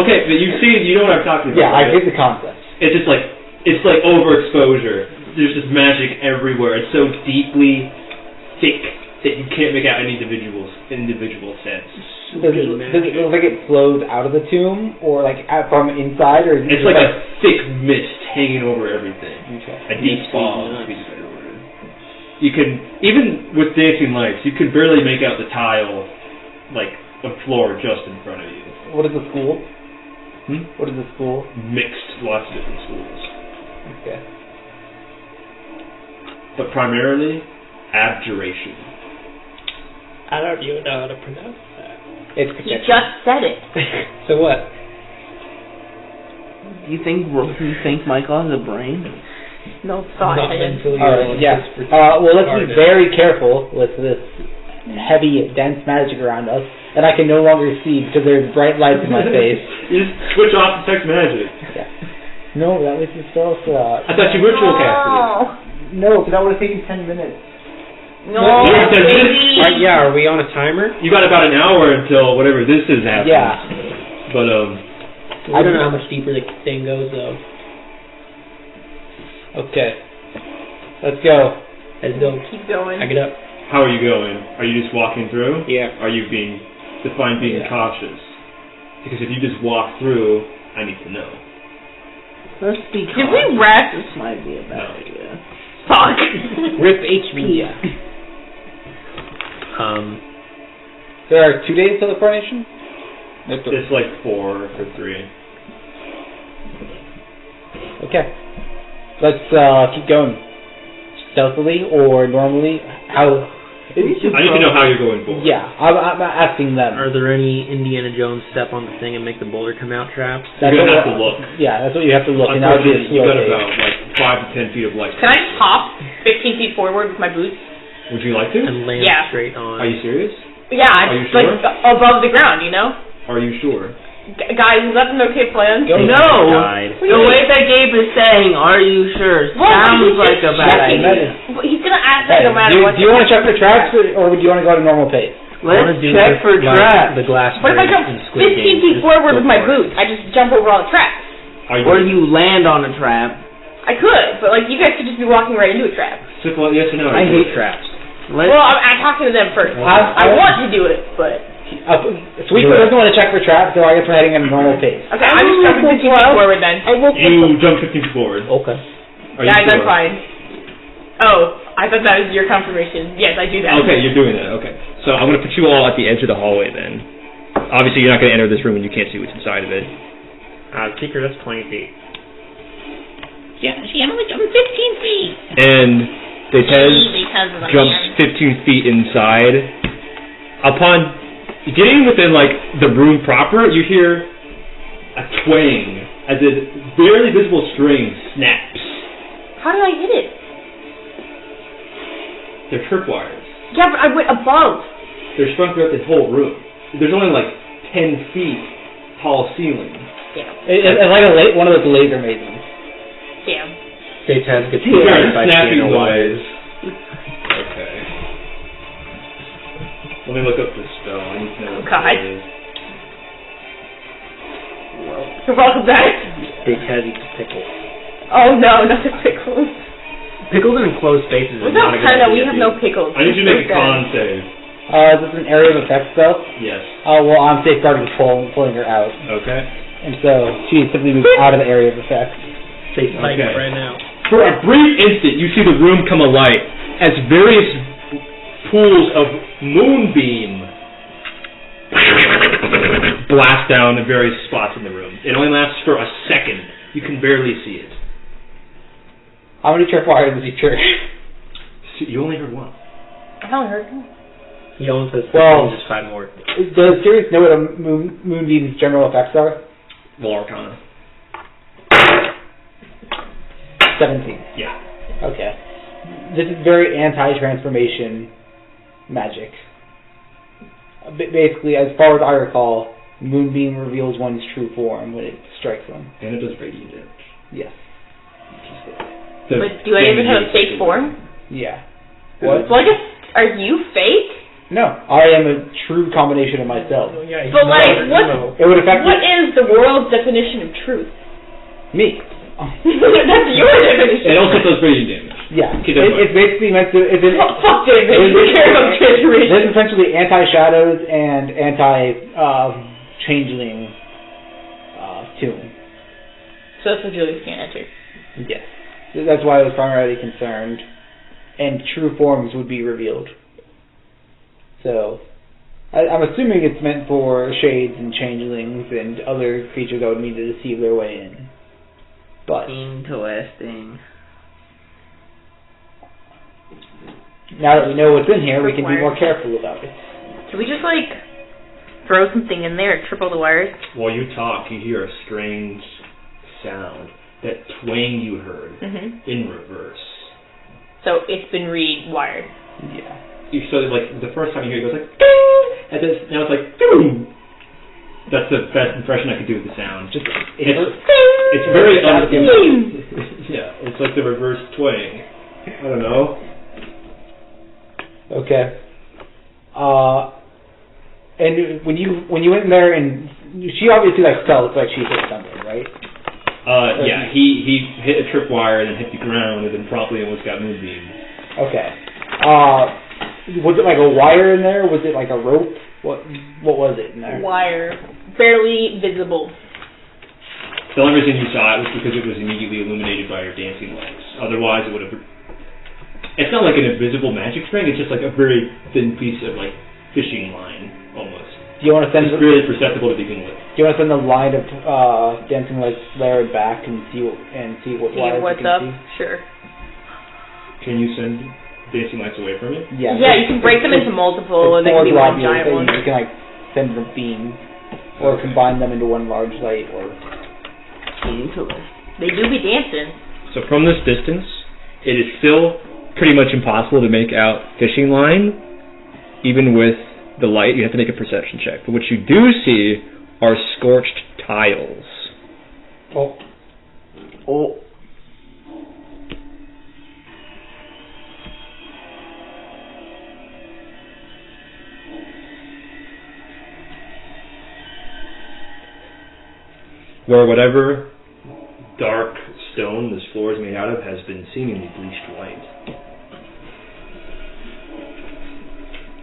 Okay, but you know what I'm talking about. Yeah, I right? get the concept. It's just like overexposure. There's just magic everywhere. It's so deeply thick that you can't make out any individual sense. Does it look like it flows out of the tomb, or like from inside, or is it It's just like a thick mist hanging over everything. Okay. A deep fog. would be the better word. You can, even with dancing lights, you could barely make out the tile, like the floor just in front of you. What is the school? Hmm? What is the school? Mixed, lots of different schools. Okay. But primarily, abjuration. I don't even know how to pronounce that. It's You protection. just said it. So what? You think Michael has a brain? No thought. Not I didn't. until Alright, yeah. Well, let's be very careful with this heavy, dense magic around us, and I can no longer see because there's bright lights in my face. You just switch off detect magic. Yeah. No, that was the spell slot. I thought you ritual casted No, because that would have taken 10 minutes. No, Yeah, because baby. Yeah, are we on a timer? it. You got about an hour until whatever this is happens. Yeah. But I don't know how much deeper the thing goes though. Okay. Let's go. Let's go. Keep going. I get up. how are you going? Are you just walking through? Yeah. Are you being cautious? Because if you just walk through, I need to know. Let's be Did we rest? This might be a bad idea. Fuck. Rip HP. There are 2 days till the coronation? It's like 4 or 3. Okay. Let's keep going. Stealthily or normally? How I need to know how you're going forward. Yeah, I'm asking them. Are there any Indiana Jones step on the thing and make the boulder come out traps? You're going to have to look. Yeah, that's what you have to look. And that would be a You've got skill about like 5 to 10 feet of light. Can I just hop 15 feet forward with my boots? Would you like to? And land Yeah. straight on. Are you serious? Yeah, Are you it's like above the ground, you know? Are you sure? Guys, is that an okay plan? No! Died. The way that Gabe is saying, "Are you sure?" sounds like a bad idea. He's gonna ask that no matter what. Do you want to check for traps, or do you want to go at a normal pace? Let's check for traps. The glass. What if I jump 15 feet forward with my boots? I just jump over all the traps. Or you land on a trap. I could, but like you guys could just be walking right into a trap. Simple yes or no. I hate traps. Well, I'm talking to them first. I want to do it, but... Sweetfoot doesn't want to check for traps, so I guess we're heading at a normal pace. Okay, I'm just jumping 15 feet forward then. You jump 15 feet forward. Okay. Guys, I'm fine. Oh, I thought that was your confirmation. Yes, I do that. Okay, you're doing that. Okay. So I'm going to put you all at the edge of the hallway then. Obviously, you're not going to enter this room and you can't see what's inside of it. Secret, that's 20 feet. Yeah, see, I'm only jumping 15 feet. And Detez Because of the jumps man. 15 feet inside. Upon getting within, like, the room proper, you hear a twang as a barely visible string snaps. How did I hit it? They're tripwires. Yeah, but I went above. They're strung throughout the whole room. There's only, like, 10 feet tall ceiling. Yeah. It's like one of those laser mazes. Yeah. Detez gets Very by snappy seeing a wire. noise. Okay. Let me look up this spell. I need to know what God. it is. You're welcome back. Detez eats pickles. Oh no, not the pickles. Pickles in enclosed spaces is Without not a good China, we idea, have dude. no pickles. I need you to make a con save. Is this an area of effect spell? Yes. Well, I'm safeguarding pulling her out. Okay. And so she simply moves out of the area of effect. Face like Okay. right now. For a brief instant, you see the room come alight as various pools of moonbeam blast down in various spots in the room. It only lasts for a second. You can barely see it. How many tripwires does he trigger? You only heard one. I only heard one. He only says Well- just 5 more. Does Sirius know what a moonbeam's general effects are? Roll Arcana. 17. Yeah. Okay. This is very anti-transformation magic. Basically, as far as I recall, moonbeam reveals one's true form when it strikes them. And it does radiant damage. Yes. But do I even have a fake form? Yeah. What? Like, are you fake? No, I am a true combination of myself. But like, what? It would affect What is the world's definition of truth? me. That's your definition. It also does radiant damage. Yeah. Okay, that's It's basically meant to. Fuck David. You care about transformation. This is essentially anti-shadows and anti-changeling tune. So that's what Julius can't enter. Yes. That's why I was primarily concerned. And true forms would be revealed. So, I'm assuming it's meant for shades and changelings and other creatures that would need to deceive their way in. But Interesting. now that we know what's in here, we can be more careful about it. Can we just, like, throw something in there and triple the wires? While you talk, you hear a strange sound. That twang you heard in reverse. So it's been rewired. Yeah. So, like, the first time you hear it, it goes like, ding! And then now it's like, boom! That's the best impression I could do with the sound. It's very yeah, it's like the reverse twang. I don't know. Okay. And when you went in there, and she obviously felt like she hit something, right? Yeah, he hit a tripwire and then hit the ground and then promptly almost got moonbeamed. Okay. Was it like a wire in there? Was it like a rope? What was it in there? Wire. Barely visible. The only reason you saw it was because it was immediately illuminated by your dancing lights. Otherwise, it would have... It's not like an invisible magic string, it's just like a very thin piece of, like, fishing line, almost. Do you want to send It's really perceptible to begin with. Do you want to send the line of dancing lights Larry back and see what wires What's you can up? see? Sure. Can you send dancing lights away from you? Yeah. Yeah, you can break them into multiple, and they can be one giant one. You can like send them beams, or combine them into one large light, or. They do be dancing. So from this distance, it is still pretty much impossible to make out fishing line, even with the light. You have to make a perception check. But what you do see are scorched tiles. Oh. Where whatever dark stone this floor is made out of has been seemingly bleached white.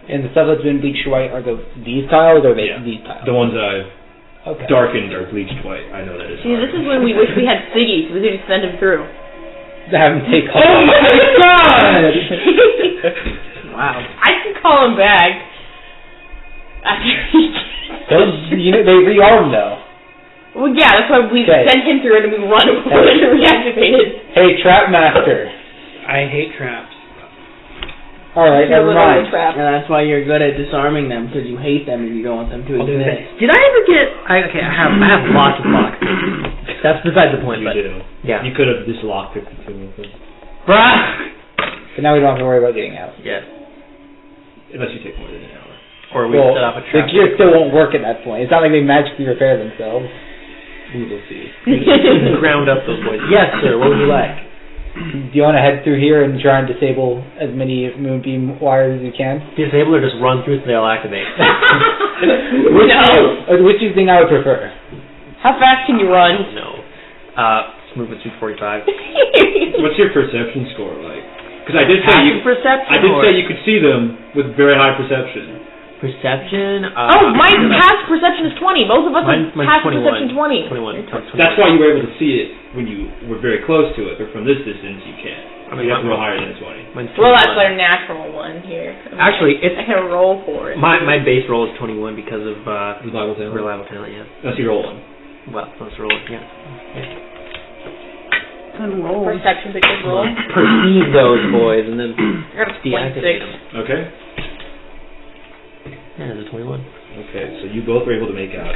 And the stuff that's been bleached white are these tiles, or these tiles? The ones that I've darkened are bleached white. I know that is. See, this is when we wish we had Siggy, so we could just send him through. Have him take. Oh my god! Wow. I can call him back. After he they rearm though. Well, yeah, that's why we send him through and then we run away and reactivate it. Hey, Trap Master. I hate traps. Alright, never mind. And that's why you're good at disarming them, because you hate them and you don't want them to exist. Did I ever get... I have lots of blocks. That's beside the point, You but... do. Yeah. You could have just locked it between them. But now we don't have to worry about getting out. Yeah. Unless you take more than an hour. Or we set up a trap. The gear still won't work at that point. It's not like they magically repair themselves. We will see. Ground up those boys. Yes, sir. What would you like? Do you want to head through here and try and disable as many moonbeam wires as you can? Disable or just run through so they'll activate? Which do you think I would prefer? How fast can you run? No. Move at 245. What's your perception score like? Because I did say perception. I did say you could see them with very high perception. Perception. Mine's past perception is 20. Both of us have past 21. perception 20. 21. That's why you were able to see it when you were very close to it, but from this distance you can't. I mean, you have to roll higher than a 20. Well, that's our natural one here. Actually, it's... I can roll for it. My base roll is 21 because of... Reliable talent? Reliable talent, yeah. Let's see, roll one. Well, let's roll it, yeah. Roll. Perception's a good roll. Perceive those boys and then I got a 26. Okay. Yeah, there's a 21. Okay, so you both were able to make out.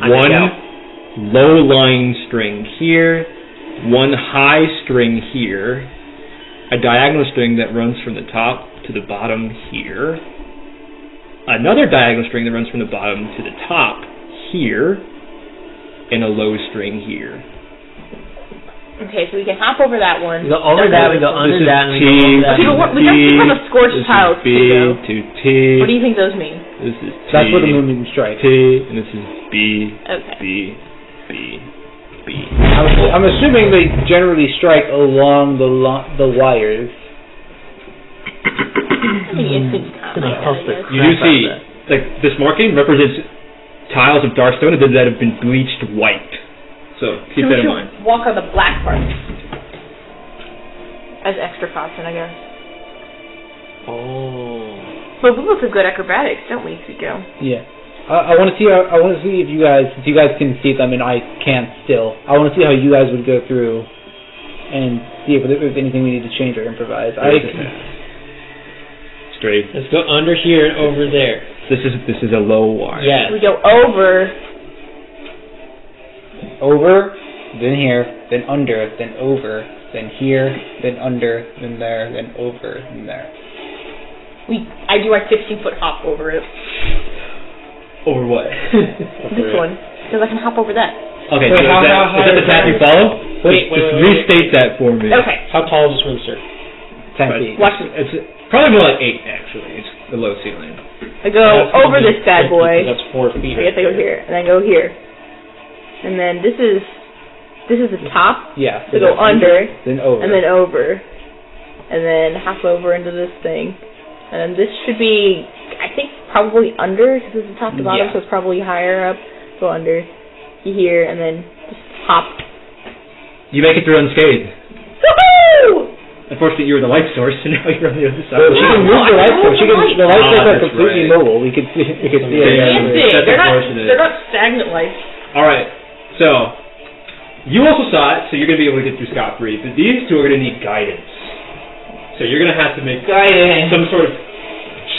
One low-lying string here, one high string here, a diagonal string that runs from the top to the bottom here, another diagonal string that runs from the bottom to the top here, and a low string here. Okay, so we can hop over that one. We go over that, we go under that, and we go over that. We got some kind of scorched tiles B to T. What do you think those mean? This is T. That's where the moonbeam strike. T, and this is B. Okay. B. B. I'm assuming they generally strike along the wires. You do see, like, this marking represents tiles of dark stone that have been bleached white. So keep that in mind. Walk on the black part as extra caution, I guess. Oh. But we look good acrobatics, don't we, Zico? Yeah. I want to see. I want to see if you guys, since you guys can see them and I can't still. I want to see how you guys would go through and see if there's anything we need to change or improvise. Straight. Let's go under here and over there. This is a low wire. Yeah. We go over, then here, then under, then over, then here, then under, then there, then over, then there. I do my 15-foot hop over it. Over what? This one, because I can hop over that. Okay, Wait, so how is that the path you follow? Wait, restate that for me. Okay. How tall is the swim circle? 10 feet. Watch me. It's probably more like 8, actually. It's the low ceiling. I go over this bad boy. That's 4 feet. I guess I go here, and I go here. And then this is the top. Yeah. So go under, then over, and then over, and then hop over into this thing. And then this should be, I think, probably under, because this is top to bottom, so it's probably higher up. Go under, here, and then just hop. You make it through unscathed. Woohoo! Unfortunately, you were the light source, and now you're on the other side. Well, she can move the light source. The light source are completely mobile. We could see it. They're not stagnant lights. All right. So you also saw it, so you're going to be able to get through scot-free. But these two are going to need guidance. So you're gonna have to make Guiding. some sort of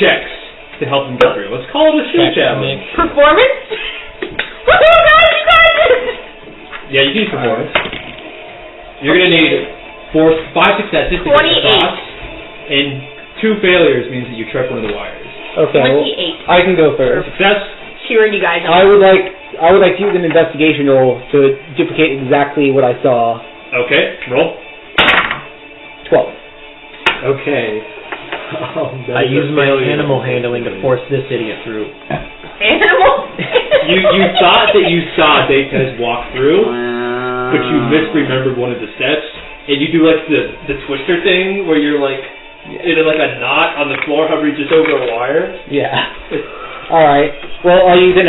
checks to help them get through. Let's call it a skill challenge. Performance? Woohoo, guys, you got it! Yeah, you can use performance. You're gonna need 5 successes to get 28. across, and 2 failures means that you trip one of the wires. Okay, well, 28. I can go first. Success. Cheering you guys on. I would like to use an investigation roll to duplicate exactly what I saw. Okay, roll. 12. Okay. I use my animal handling to force this idiot through. Animal? You thought that you saw Daytez walk through, but you misremembered one of the steps, and you do like the twister thing where you're like in like a knot on the floor hovering just over a wire. Yeah. Alright. Well, I'll use an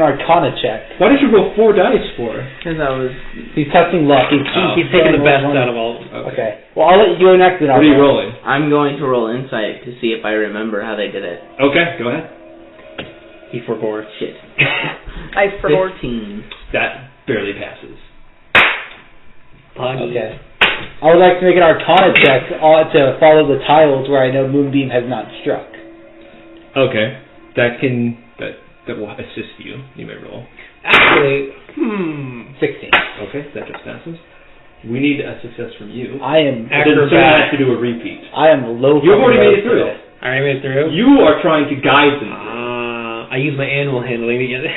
Arcana check. Why did you roll 4 dice for? Because I was... He's testing luck. He's taking the best out of all. Okay. Well, I'll let you go next then. What are you rolling? I'm going to roll insight to see if I remember how they did it. Okay, go ahead. He forgot. Shit. I forgot. 15. That barely passes. Okay. I would like to make an Arcana check to follow the tiles where I know Moonbeam has not struck. Okay. That will assist you. You may roll. Actually, 16. Okay, that just passes. We need a success from you. I am Then someone has to do a repeat. I am low. You've already made it through. I already made it through? You are trying to guide them through. I use my animal handling to get it.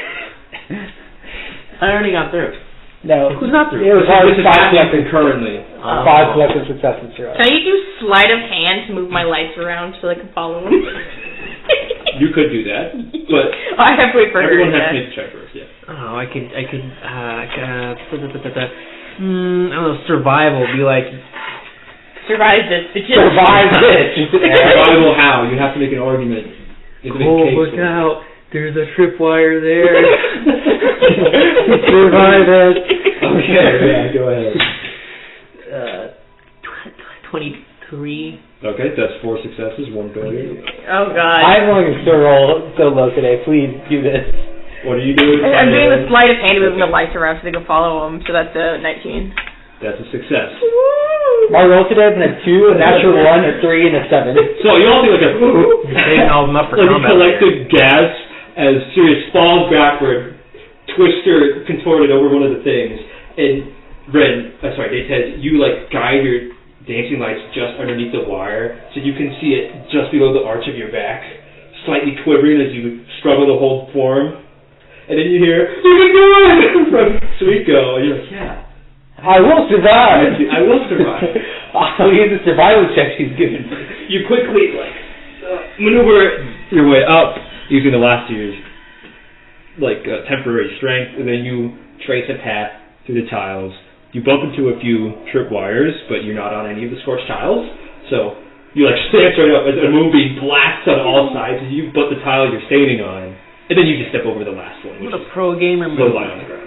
I already got through. No. Who's not through? It was hard This is 5 happening seconds. concurrently. 5 collective successes for us. Can I do sleight of hand to move my lights around so I can follow them? You could do that, but I have to wait for everyone her. has to make a check first, yeah. Oh, I don't know, survival, be like... Survive this, bitches. Survive this. Survival how? You have to make an argument. You have to make a case look for it. out, there's a tripwire there. Survive it. Okay, yeah, go ahead. 23. Okay, that's 4 successes, 1 failure. Oh god. I'm going to roll so low today. Please do this. What are you doing? I'm doing the sleight of hand, moving the lights around so they can follow them. So that's a 19. That's a success. My roll today has been a 2, a natural 1, a 3, and a 7. So you all do like a You're saving all of them up for like a combat. collective gasp as Sirius falls backward, Twister contorted over one of the things, and Daytez, you like guide your dancing lights just underneath the wire so you can see it just below the arch of your back, slightly quivering as you struggle to hold form. And then you hear, "You can do it!" from Suiko, and you're like, yeah. I will survive. I will survive. I'll use the survival check she's given. You quickly maneuver your way up using the last year's temporary strength, and then you trace a path through the tiles. You bump into a few tripwires, but you're not on any of the scorched tiles. So you stand straight up as a moonbeam blasts on all sides, and you butt the tile you're standing on, and then you just step over the last one, which What is a pro gamer low move. light on the ground.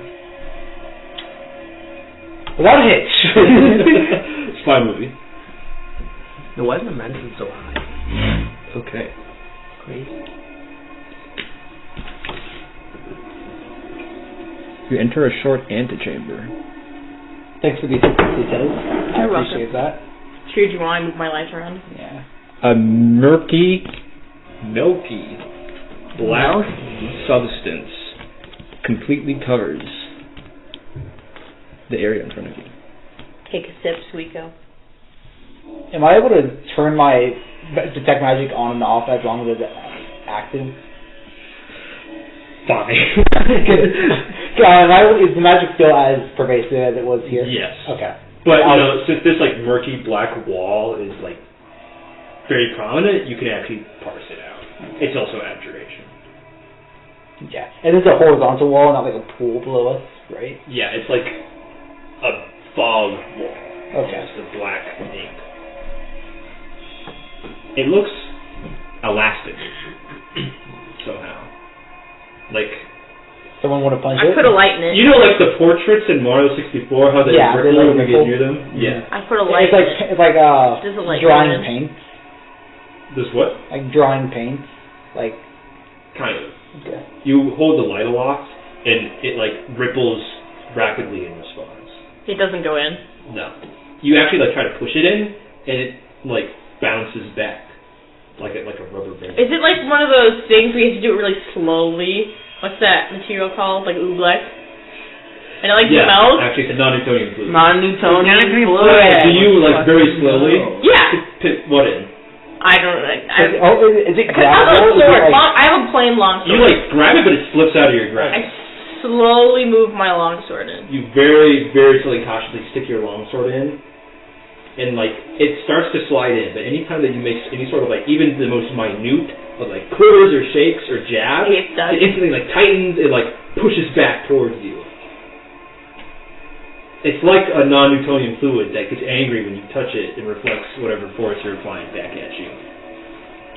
Without a hitch. It's a fine movie. No, why is the medicine so high? Okay. Crazy. You enter a short antechamber. Thanks for the assistance, details. I You're appreciate that. Cheered you on, move my lights around. Yeah. A milky black substance completely covers the area in front of you. Take a sip, Suiko. Am I able to turn my detect magic on and off as long as it's active? Fine. Is the magic still as pervasive as it was here? Yes. Okay. But since this murky black wall is very prominent, you can actually parse it out. It's also abjuration. Yeah. And it's a horizontal wall, not like a pool below us, right? Yeah, it's like a fog wall. Okay. It's the black ink. It looks elastic somehow. Someone want to punch I it? put a light in it. You know, the portraits in Mario 64, how they ripple when you get near them? Yeah. I put a light It's in it. like Does it light drawing go in? paint. This what? Like drawing paint. Kind of. Okay. You hold the light aloft, and it ripples rapidly in response. It doesn't go in. No. You actually try to push it in, and it bounces back like a rubber band. Is it like one of those things where you have to do it really slowly? What's that material called? Like oobleck? And it like smells? Actually it's a non-Newtonian fluid. Non-Newtonian fluid. Do you like very slowly? Yeah. Put what in? I don't know. Is it I have a gravel? sword. I have a plain long You sword. like grab it, but it slips out of your grasp. I slowly move my long sword in. You very, very slowly, cautiously stick your longsword in, and like it starts to slide in. But anytime that you make any sort of like even the most minute of like quivers or shakes or jabs, It does. it instantly like tightens. It like pushes back towards you. It's like a non-Newtonian fluid that gets angry when you touch it and reflects whatever force you're applying back at you.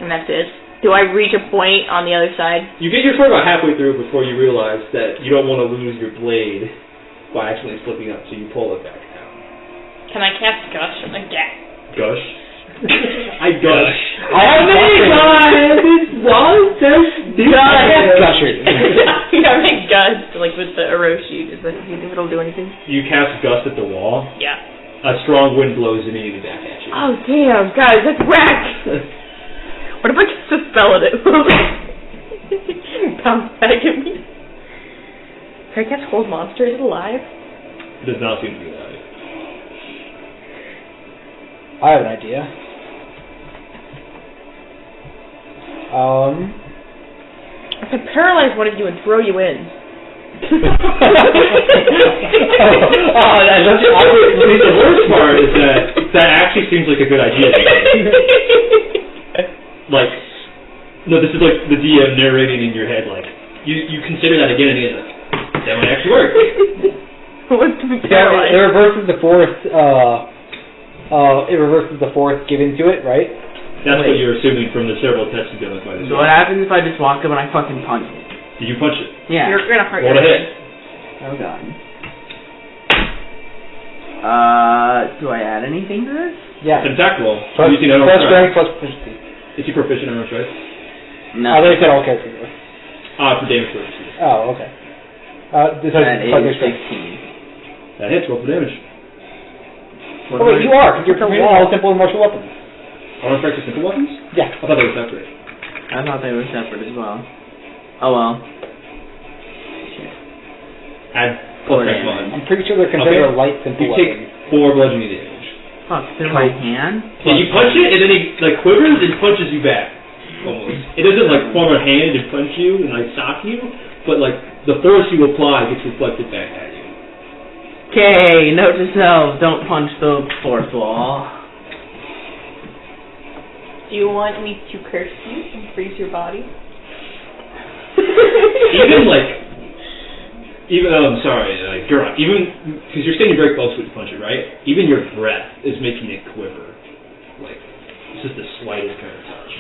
And that's it. Do I reach a point on the other side? You get your sword about halfway through before you realize that you don't want to lose your blade by accidentally slipping up, so you pull it back down. Can I cast Gush? Like, Gush? I gush. I Gushers. Yeah, make Gust, like with the Orochi. Do you think it'll do anything? You cast Gust at the wall. Yeah. A strong wind blows immediately back at you. Oh, damn, guys, that's whack! What if I just spell it? Bounce back at me. Can I catch Hold Monster? Is it alive? It does not seem to be alive. I have an idea. I could paralyze one of you and throw you in. The worst part is that actually seems like a good idea to me. Like, no, this is like the DM narrating in your head, like, you consider that again and again, like, that might actually work. What's to be It paralyzed? reverses the force, given to it, right? That's what you're assuming from the several tests you've done with my So what happens if I just walk up and I fucking punch it? Did you punch it? Yeah. You're gonna hurt Roll a hit. Oh god. Do I add anything to this? Yeah. It's an attack roll. Plus Using unarmed strike. strength, plus proficiency. Is he proficient in unarmed strike? No. I thought you said all characters were. For damage purposes. Oh, okay. This That has is plus 16. That hits, roll for damage. Oh wait, you are, because you're proficient in all simple and martial weapons. Unarmed strike to simple weapons? Yeah. I thought they were separate. I thought they were separate as well. Oh well. Add plus next one. I'm pretty sure they're considered a light simple You weapon. take 4 bludgeoning damage. Fuck, through my hand? Yeah, you punch it, and then he like quivers and punches you back. Almost. It doesn't like form a hand and punch you and like sock you, but like the force you apply gets reflected back at you. Okay, note to self, don't punch the fourth wall. Do you want me to curse you and freeze your body? Duran, even because you're standing very close to it to punch it, right? Even your breath is making it quiver. Like it's just the slightest kind of touch.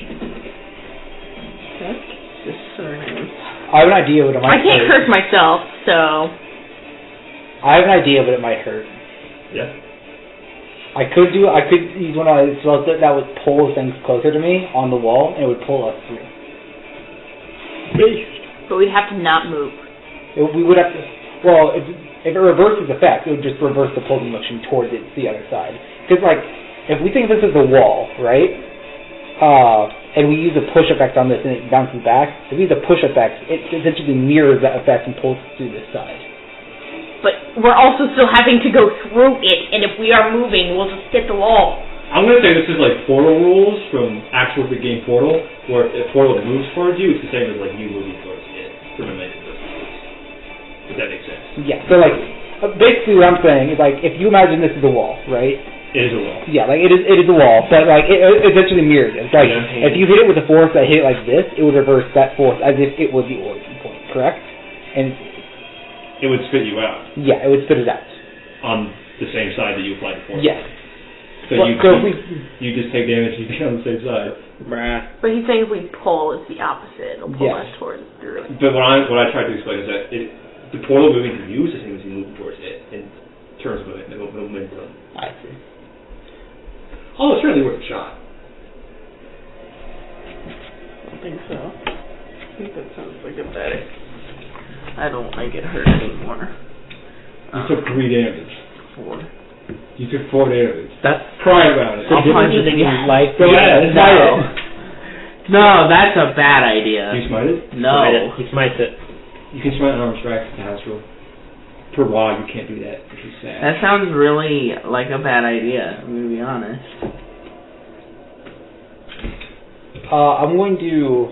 That's discerning. I have an idea, but it might I can't hurt. curse myself, so... I have an idea, but it might hurt. Yeah. I could use one of my spells that would pull things closer to me on the wall, and it would pull us through. But we'd have to not move. We would have to... Well, if it reverses the effect, it would just reverse the pulling motion towards it, the other side. Because, like, if we think this is a wall, right? And we use a push effect on this and it bounces back, if we use a push effect, it essentially mirrors that effect and pulls through this side. But we're also still having to go through it, and if we are moving, we'll just hit the wall. I'm going to say this is like Portal rules from actual big game Portal, where if Portal moves towards you, it's the same as like you moving towards it from a momentum perspective. If that makes sense. Yeah, so like, basically what I'm saying is like, if you imagine this is a wall, right? It is a wall. Yeah, like it is a wall, but like it essentially mirrors it. It's like, if you hit it with a force that hit it like this, it would reverse that force as if it was the origin point, correct? And it would spit you out. Yeah, it would spit it out. On the same side that you applied the force. Yes. So well, you just take damage, you be on the same side. But he's saying if we pull, it's the opposite. It'll pull us towards through it. But what I tried to explain is that the portal moving to you is the same as you moving towards it in terms of momentum. I see. Oh, it's certainly worth a shot. I don't think so. I think that sounds like a better. I don't get hurt anymore. You took 3 damage. 4. You took 4 damage. That's Cry about it. the difference between life. Go ahead. No, that's a bad idea. Do you smite it? No. He smites it. You can smite unarmed strikes with the house rule. Per law, you can't do that, which is sad. That sounds really like a bad idea, I'm going to be honest. I'm going to...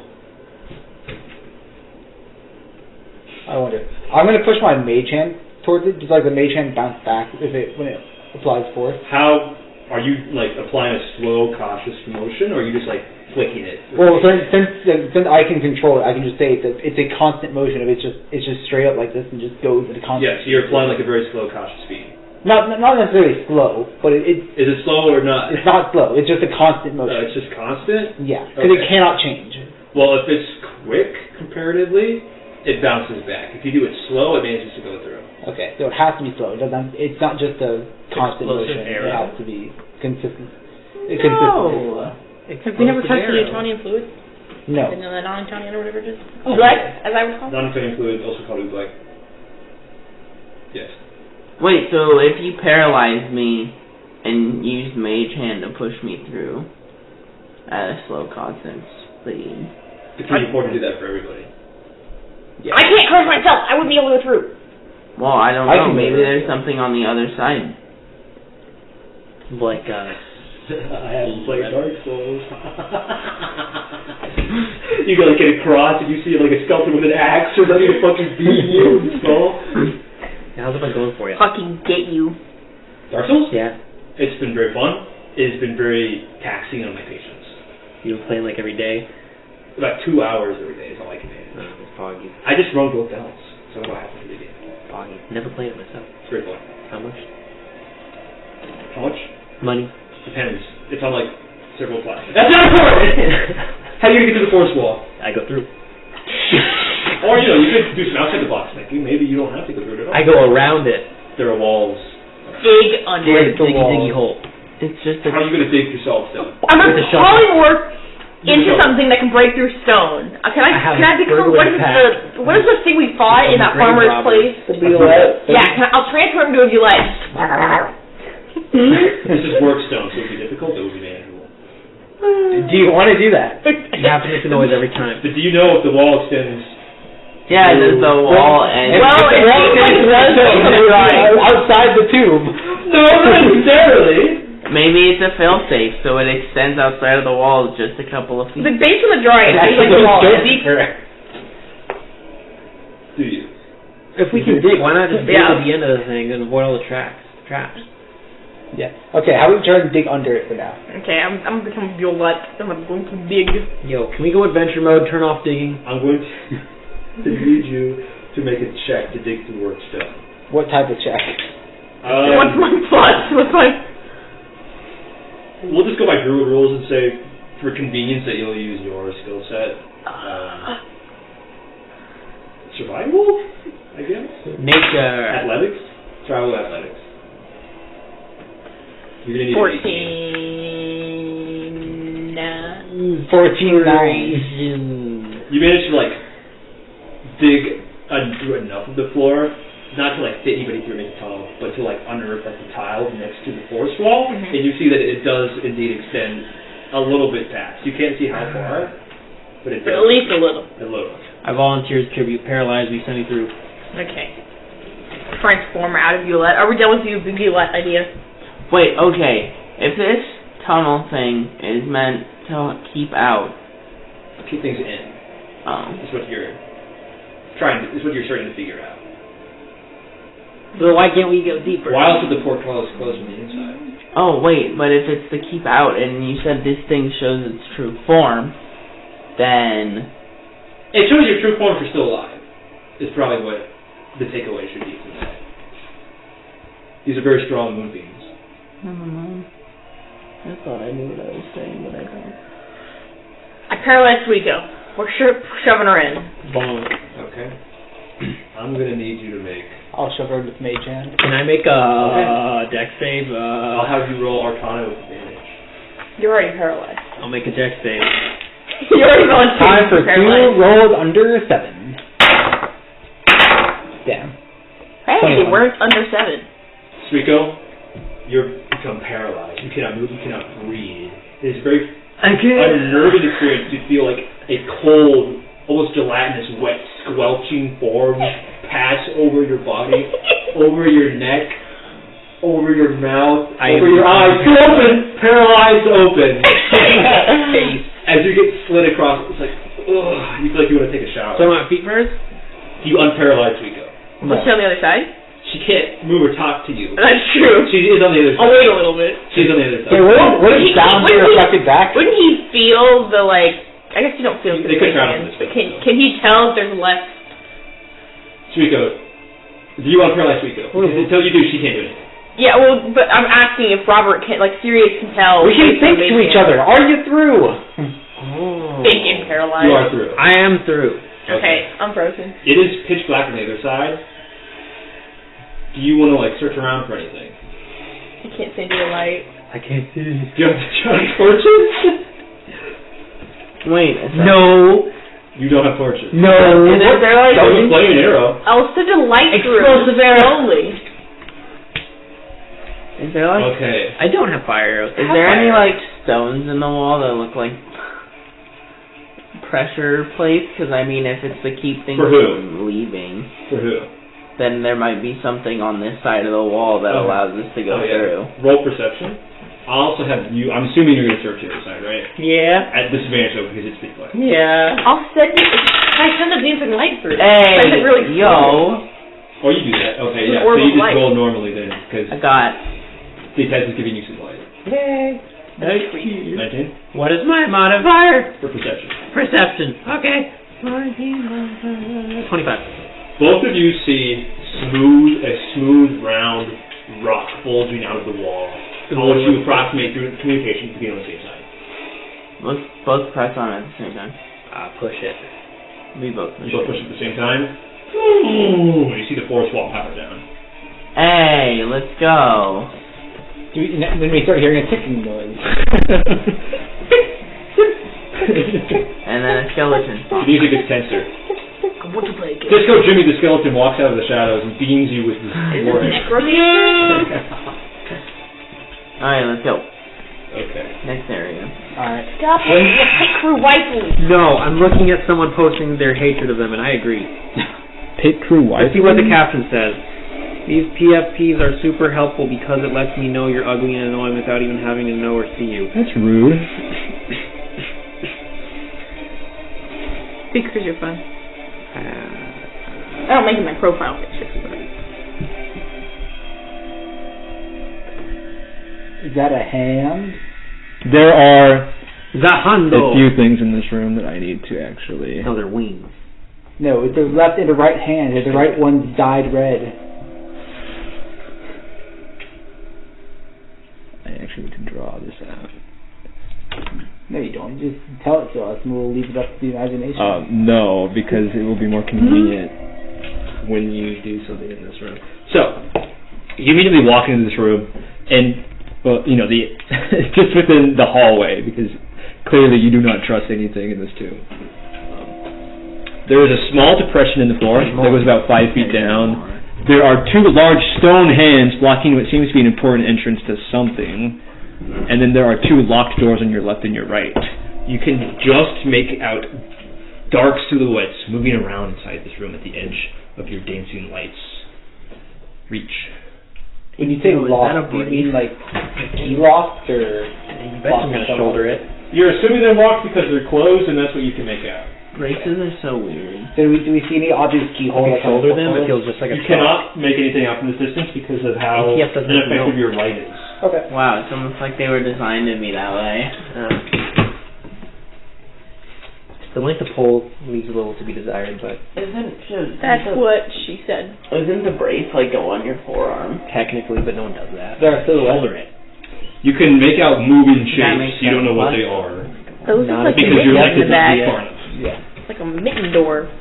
I'm going to push my mage hand towards it, just like the mage hand bounce back when it applies force. How are you like applying a slow, cautious motion, or are you just like flicking it? Well, since I can control it, I can just say that it's a constant motion. If it's just straight up like this and just goes at a constant. Yeah, so you're applying like a very slow, cautious speed. Not necessarily slow, but it is it slow or not? It's not slow. It's just a constant motion. It's just constant. Yeah, because it cannot change. Well, if it's quick comparatively, it bounces back. If you do it slow, it manages to go through. Okay, so it has to be slow. It's not just a constant Explosive motion. arrow. It has to be consistent. No. Have we never touched the Utonian fluid? No. The non-Utonian or whatever it is? Oblak, as I recall? Non-Utonian fluid, also called Oblak. Yes. Wait, so if you paralyze me and use Mage Hand to push me through at a slow constant speed... It's pretty important to do that for everybody. Yeah. I can't crush myself! I wouldn't be able to go through! Well, I don't know. Maybe there's something on the other side. Like, I haven't played Dark Souls. You go like get across and you see like a skeleton with an axe or ready to fucking beat you in the skull. How's it been going for you? Fucking get you. Dark Souls? Yeah. It's been very fun. It's been very taxing on my patience. You've been playing like every day? About 2 hours every day is all I can do. It's foggy. I just run both bells, so I don't have to do the game. Foggy. Never played it myself. It's very fun. How much? How much? Money. Depends. It's on like several platforms. That's not important! How do you get to the force wall? I go through. Or, you know, you could do some outside the box thinking. Maybe you don't have to go through it at all. I go around it. There are walls. Dig under the diggy hole. It's just How are you going to dig through solid stone? I'm a polymorph into something that can break through stone. Can I become what is the thing we fought in that farmer's place? The Violette. Yeah, I'll transform into a Violette. This is work stone, so it would be difficult, it would be manageable. Do you want to do that? You have to make the noise every time. But do you know if the wall extends? Yeah, there's the wall and... Well, if the wall extends outside the tube. No, not necessarily. Maybe it's a failsafe, so it extends outside of the wall just a couple of feet. The base of the drawing is like the wall. Do you? If we can dig, why not just dig to the end of the thing and avoid all the traps? Yeah. Okay, how about we try to dig under it for now? Okay, I'm gonna become Violette, and I'm going to dig. Yo, can we go adventure mode, turn off digging? I'm going to need you to make a check to dig through work stone. What type of check? What's my plus? What's my... We'll just go by Druid rules and say, for convenience, that you'll use your skill set. Survival, I guess? Nature. Athletics? Survival athletics. You're going to need 14. 14. You managed to, like, dig through enough of the floor, not to, like, fit anybody through and make a tunnel, but to, like, unearth, like, the tiles next to the forest wall, and you see that it does indeed extend a little bit past. You can't see how far, but it does. At least a little. A little. I volunteer as tribute. Paralyze me, send me through. Okay. Transform out of Violette. Are we done with the Violette idea? Wait, okay. If this tunnel thing is meant to keep out... Keep things in. Oh. Is what you're starting to figure out. So why can't we go deeper? Why else would the portcullis close from the inside? Oh, wait, but if it's to keep out, and you said this thing shows its true form, then... It shows your true form if you're still alive, is probably what the takeaway should be from that. These are very strong moonbeams. Never mind. I thought I knew what I was saying, but I don't. I paralyzed Rico. We're shoving her in. Boom. Okay. I'm going to need you to make... I'll shove her with Mage Hand. Can I make a dex save? I'll have you roll Arcana with advantage. You're already paralyzed. I'll make a dex save. You're already going to Time for 2 rolls under 7. Damn. Hey, 21. we're under 7. Suiko, you're become paralyzed. You cannot move. You cannot breathe. It's a very unnerving experience to feel like a cold, almost gelatinous, wet, squelching form pass over your body, over your neck, over your mouth, over your eyes. Open, paralyzed open. As you get slid across, it's like, ugh, you feel like you want to take a shower. So my feet first? You unparalyzed Rico. What's she on the other side? She can't move or talk to you. That's true. She is on the other side. I'll wait a little bit. She's on the other side. Hey, what if sound be reflected back? Wouldn't he feel the, like, I guess you don't feel They could travel hands, this but way, can he tell if there's less? Rico, do you unparalyze Rico? Until you do, she can't do anything. Yeah, well, but I'm asking if Robert can, like, Sirius can tell. We can think to each other. Are you through? Think and paralyzed. You are through. I am through. Okay, I'm frozen. It is pitch black on the other side. Do you want to, like, search around for anything? I can't see the light. I can't see. Do you have torches? Wait. No. You don't have torches. No. Is there like That was a flaming arrow. I'll send a light through Explosive arrow. slowly. Is there like? Okay. I don't have fire arrows. Is there any like stones in the wall that look like pressure plates? Because I mean, if it's to keep things For who? from leaving, For who? then there might be something on this side of the wall that allows this to go through. Roll perception. I'll also have you. I'm assuming you're going to search the other side, right? Yeah. At disadvantage though, because it's pitch black. Yeah. I'll send it. I send a dancing light through. Hey, Send it really yo. slow. Oh, you do that. Okay, An yeah. So orb you of just light. roll normally then, because I got. the test is giving you some light. Yay. 19 What is my modifier? for perception. Perception. Okay. 25. Both of you see a smooth, round rock bulging out of the wall. All which you approximate through communication to be on the same side. Let's both press on it at the same time. Push it. We both push You both it. push at the same time. Ooh, you see the forest wall power down. Hey, let's go. Then we start hearing a ticking noise. And then a skeleton. The music gets tenser. I want to play a game. Disco Jimmy the skeleton walks out of the shadows and beams you with his warhead. Alright, let's go. Okay. Next area. Alright. Stop it. You pit crew rifles. No, I'm looking at someone posting their hatred of them, and I agree. Pit crew Let's wife. see what the caption says. These PFPs are super helpful because it lets me know you're ugly and annoying without even having to know or see you. That's rude. Pictures are fun. I don't make it my profile picture. Is that a hand? There are Zahando. a few things in this room that I need to actually. No, they're wings. No, it's the left and the right hand. The right one's dyed red. I actually need to draw this out. No, you don't. Just tell it to us, and we'll leave it up to the imagination. No, because it will be more convenient when you do something in this room. So, you immediately walk into this room, and well, you know, just within the hallway, because clearly you do not trust anything in this tomb. There is a small depression in the floor that goes about 5 feet down. There are two large stone hands blocking what seems to be an important entrance to something, and then there are two locked doors on your left and your right. You can just make out dark silhouettes moving around inside this room at the edge of your dancing lights reach. When you say Oh, is locked, that a do you break? mean like key locked or? You bet I'm going to shoulder it. You're assuming they're locked because they're closed, and that's what you can make out. Braces are so weird. Do we see any obvious keyhole? I can shoulder them. It feels just like a You cannot make anything out from this distance because of how ETF doesn't ineffective know. your light is. Okay. Wow, it's almost like they were designed to be that way. The length of pole leaves a little to be desired, but That's what she said. Isn't the brace like go on your forearm? technically, but no one does that. There are silhouettes. Shoulder it. You can make out moving That makes shapes. You don't know what sense. they are Those Not look like because your light mittens in isn't the back. far enough. Yeah. It's like a mitten door.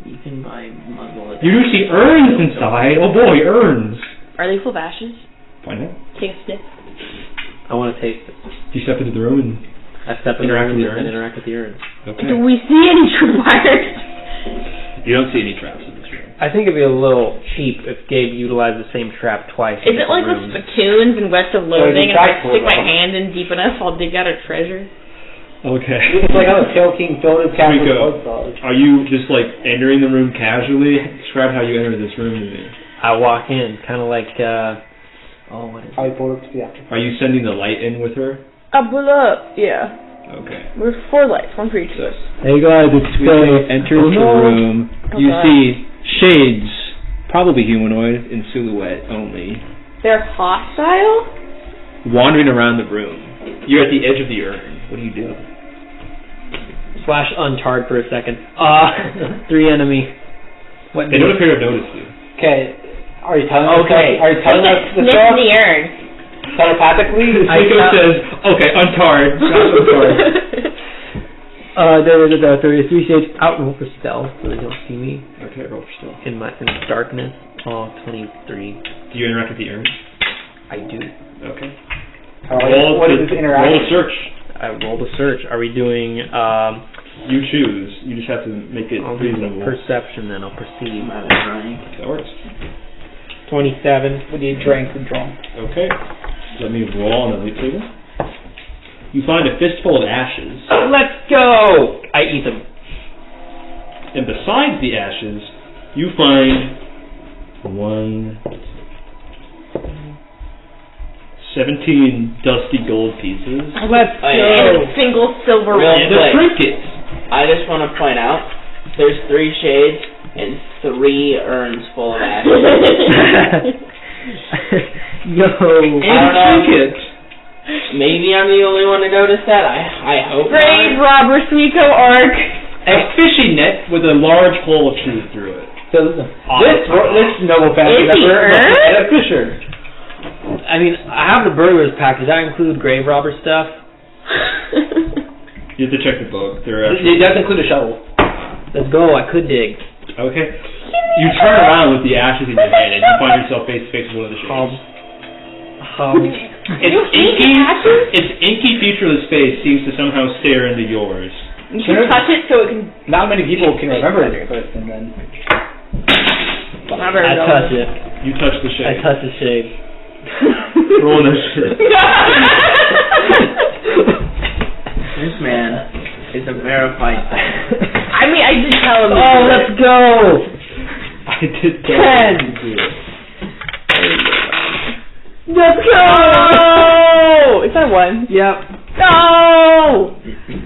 You can buy muzzle it. You do see urns inside. Oh boy, urns. Are they full of ashes? Find out. Take a sniff. I want to taste it. You step into the room and I step in the Interact room with the and urns? interact with the urns. okay. Do we see any tripwires? You don't see any traps in this room. I think it'd be a little cheap if Gabe utilized the same trap twice. Is it like the spittoons in West of Loathing, and if I stick my hand in deep enough, I'll dig out a treasure? Okay. It's like how the Tail King filled his cap with blood sauce. Are you just like entering the room casually? Describe how you enter this room to me. I walk in, kind of like, what is it? How he pulled up, yeah. Are you sending the light in with her? I'll pull up, yeah. Okay. We're 4 lights, one for each of us. Hey guys, it's Phil. Enters the room. You see shades, probably humanoid, in silhouette only, They're hostile? wandering around the room. You're at the edge of the urn. What do you do? Slash untard for a second. 3 enemy. What? They don't appear to have noticed you. Okay. Are you telling us? Are you telling us the Sniff stuff the urn. telepathically? Psycho says, okay, untard. There are 3 shades. Outroll for stealth, so they don't see me. Okay, roll for stealth. In the darkness. 23. Do you interact with the urn? I do. Okay. What is this interaction? Roll a search. I rolled a search. Are we doing, You choose. You just have to make it I'll do reasonable. perception then. I'll perceive. That works. 27. What do you drink and drunk? Okay. Let me roll on the loot table. You find a fistful of ashes. Let's go! I eat them. And besides the ashes, you find 17 dusty gold pieces. Let's And a single silver Real one. And a trinket. I just want to point out, there's 3 shades and 3 urns full of ashes. Yo. And a trinket. Maybe I'm the only one to notice that. I hope Grave not. robber Suiko arc. A fishing net with a large hole of truth through it. So this noble family Is he member must earned? be a fisher. I mean, I have the burglars pack. Does that include grave robber stuff? You have to check the book. It does include a shovel. Let's go. I could dig. Okay. You turn around with the ashes in your hand and you find yourself face to face with one of the shades. Its inky, featureless face seems to somehow stare into yours. You should touch it so it can... Not many people can remember this person then. I touch it. You touch the shade. I touch the shade. Roll initiative. This man is a verified thing. I mean, I did tell him. Oh, let's go! I did 10. Let's go! Is that 1? Yep. No!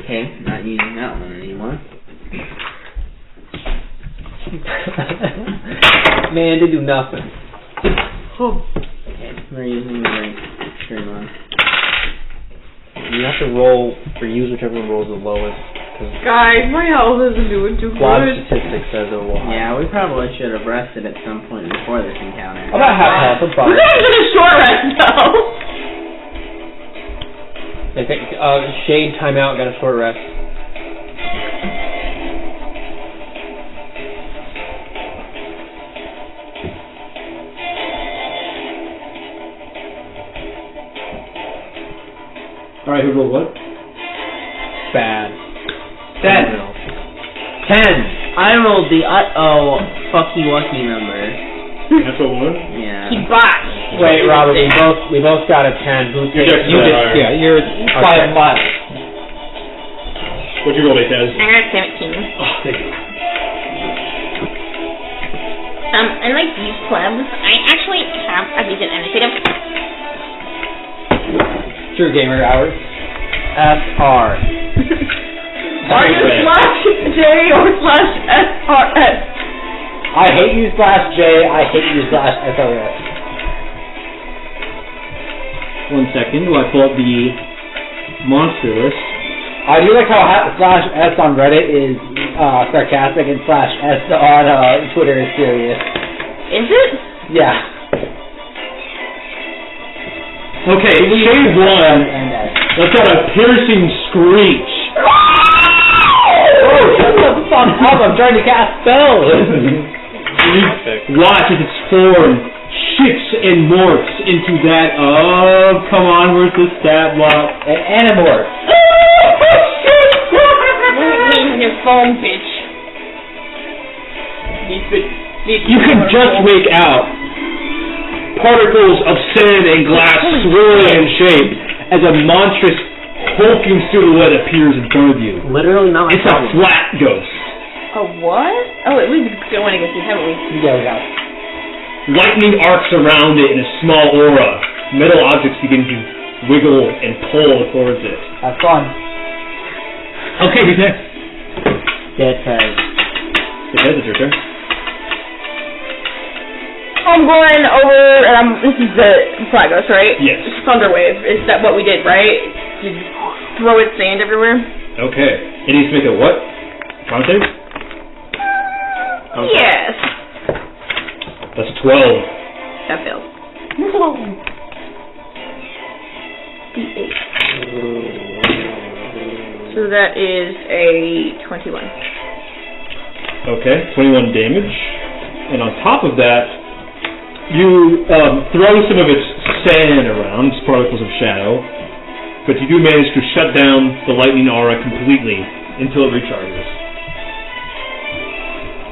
Okay, not using that one anymore. Man, they do nothing. Okay, we're using the right string one. You have to roll, or use whichever one rolls the lowest. Guys, my health isn't doing too Squad good. statistics says it will. Yeah, we probably should have rested at some point before this encounter. About half health, I'm We're fine. going to a short rest now. Shade timeout, got a short rest. Alright, who rolled what? Bad. 10. 10. I rolled the fucky wucky number. Natural 1? Yeah. He botched. Wait, Robert, we both got a 10. You're By a lot. What'd you roll, Taz? I got 17. Oh, thank you. Unlike these clubs, I actually have a decent initiative. True gamer hours. SR. Are you /J or /SRS? I hate you /J, I hate you /SRS. 1 second while I pull up the monster list. I do like how /S on Reddit is sarcastic and /S on Twitter is serious. Is it? Yeah. Okay, shade 1. Let's have a piercing screech. Oh, shut the fuck up, I'm trying to cast spells! You watch as its form shifts and morphs into that of, come on, where's the stat block? An animorph. Your phone, bitch. You can just make out particles of sand and glass swirling in shape as a monstrous hulking silhouette appears in front of you. Literally not my It's a flat ghost. A what? Oh, we've been going against you, haven't we? Yeah, we have. Lightning arcs around it in a small aura. Metal objects begin to wiggle and pull towards it. Have fun. Okay, who's next? Deadhead. Deadhead, it's your turn. I'm going over, and this is the flat ghost, right? Yes. Thunder wave. Is that what we did, right? Did you throw it sand everywhere? Okay. It needs to make a what? Con save? Okay. Yes. That's a 12. That failed. D8. So that is a 21. Okay, 21 damage. And on top of that, you throw some of its sand around, particles of shadow, but you do manage to shut down the lightning aura completely until it recharges.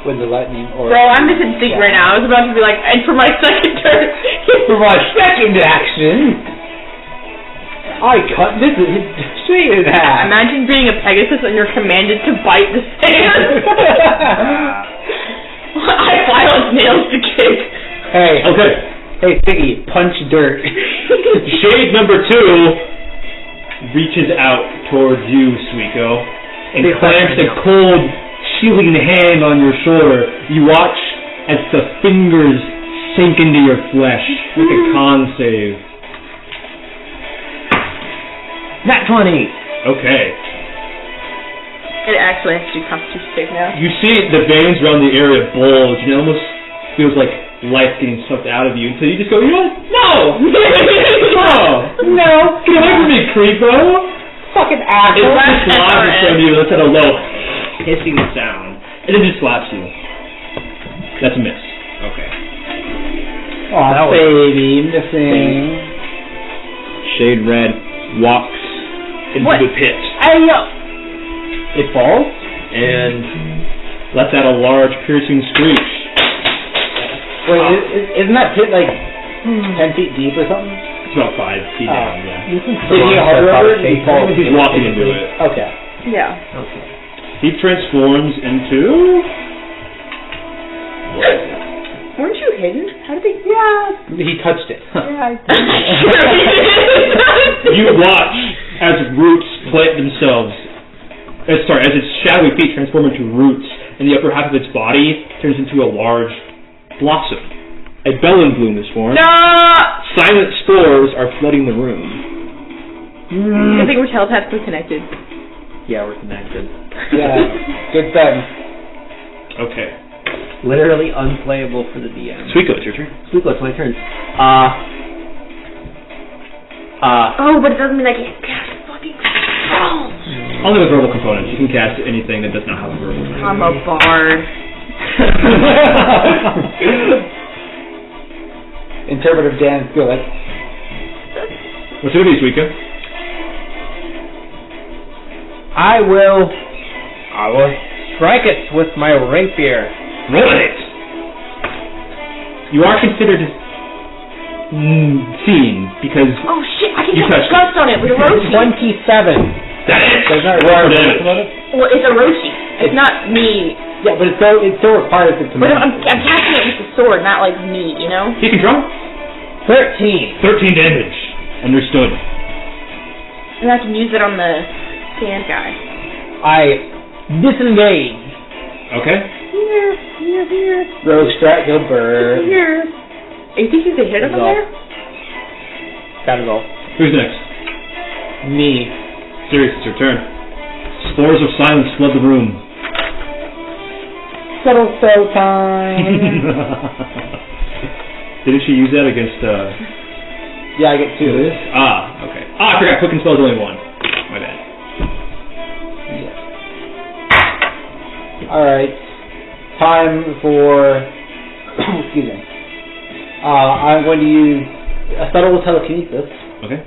With the lightning or... Bro, I'm just in sync right now. I was about to be like, and for my second turn... For my second action, I cut this straight in half. Imagine being a Pegasus and you're commanded to bite the sand. I violence nails to kick. Hey. Okay. Hey, Piggy, punch dirt. Shade number 2 reaches out towards you, Suiko, and clamps a cold, chilling hand on your shoulder. You watch as the fingers sink into your flesh. Make a con save. Nat 20! Okay. It actually has to do Constitution save now. You see the veins around the area bulge, and it almost feels like life getting sucked out of you, until you just go, you know what? No! No! Get away from me, creepo! Fucking It asshole. just slaps in front of you, and it's at a low hissing sound, and it just slaps you. That's a miss. Okay. Aw, baby, missing. Shade Red walks into What? the pit. It falls? And lets out a large piercing screech. Wait, isn't that pit like 10 feet deep or something? It's about 5 feet down, yeah. Did he hover over it? He falls. He's walking into it. Okay. Yeah. Okay. He transforms into... Weren't you hidden? How did they... Yeah. He touched it. Yeah, I You watch as roots plant themselves. As its shadowy feet transform into roots, and the upper half of its body turns into a large blossom. A bellin bloom is formed. No! Silent spores are flooding the room. I think we're telepathically connected. Yeah, we're connected. Yeah. Good thing. Okay. Literally unplayable for the DM. Suiko, it's your turn. Suiko, it's my turn. Oh, but it doesn't mean I can't cast fucking spells. Only with verbal components. You can cast anything that does not have a verbal component. I'm a bard. Interpretive dance, good. What's it going to be, Suiko? I will strike it with my rapier. Roll it! You are considered seen because Oh shit, I can You cast touched gust on it with a roshi. 27. that is There's not roll required damage. Well, it's a roshi. It's not me. Yeah, but it still requires it to But I'm casting it with the sword, not like me, you know? You can draw 13. 13 damage. Understood. And I can use it on the sand guy. I disengage. Okay. Here. Rogue strike, go bird. Here. You think you could hit him That's in all. there? That is all. Who's next? Me. Sirius, it's your turn. Spores of silence flood the room. Subtle spell time. Didn't she use that against, Yeah, I get 2. okay. I forgot cooking spell's only 1. My bad. Alright. Time for... excuse me. I'm going to use a subtle telekinesis. Okay.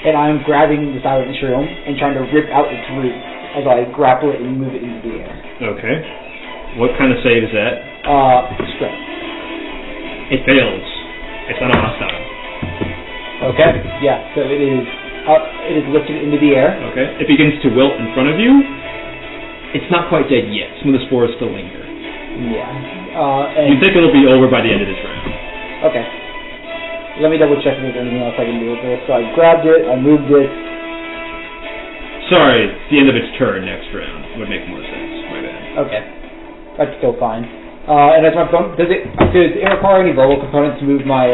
And I'm grabbing the silent shroom and trying to rip out its roots as I grapple it and move it into the air. Okay. What kind of save is that? Strength. It fails. It's not a hostile. Okay. Yeah. So it is lifted into the air. Okay. It begins to wilt in front of you. It's not quite dead yet. Some of the spores still linger. Yeah. You think it'll be over by the end of this round. Okay. Let me double check if there's anything else I can do with this. So I grabbed it. I moved it. Sorry, it's the end of its turn next round. Would make more sense. My bad. Okay. That's still fine. And as my phone, does it require any verbal components to move my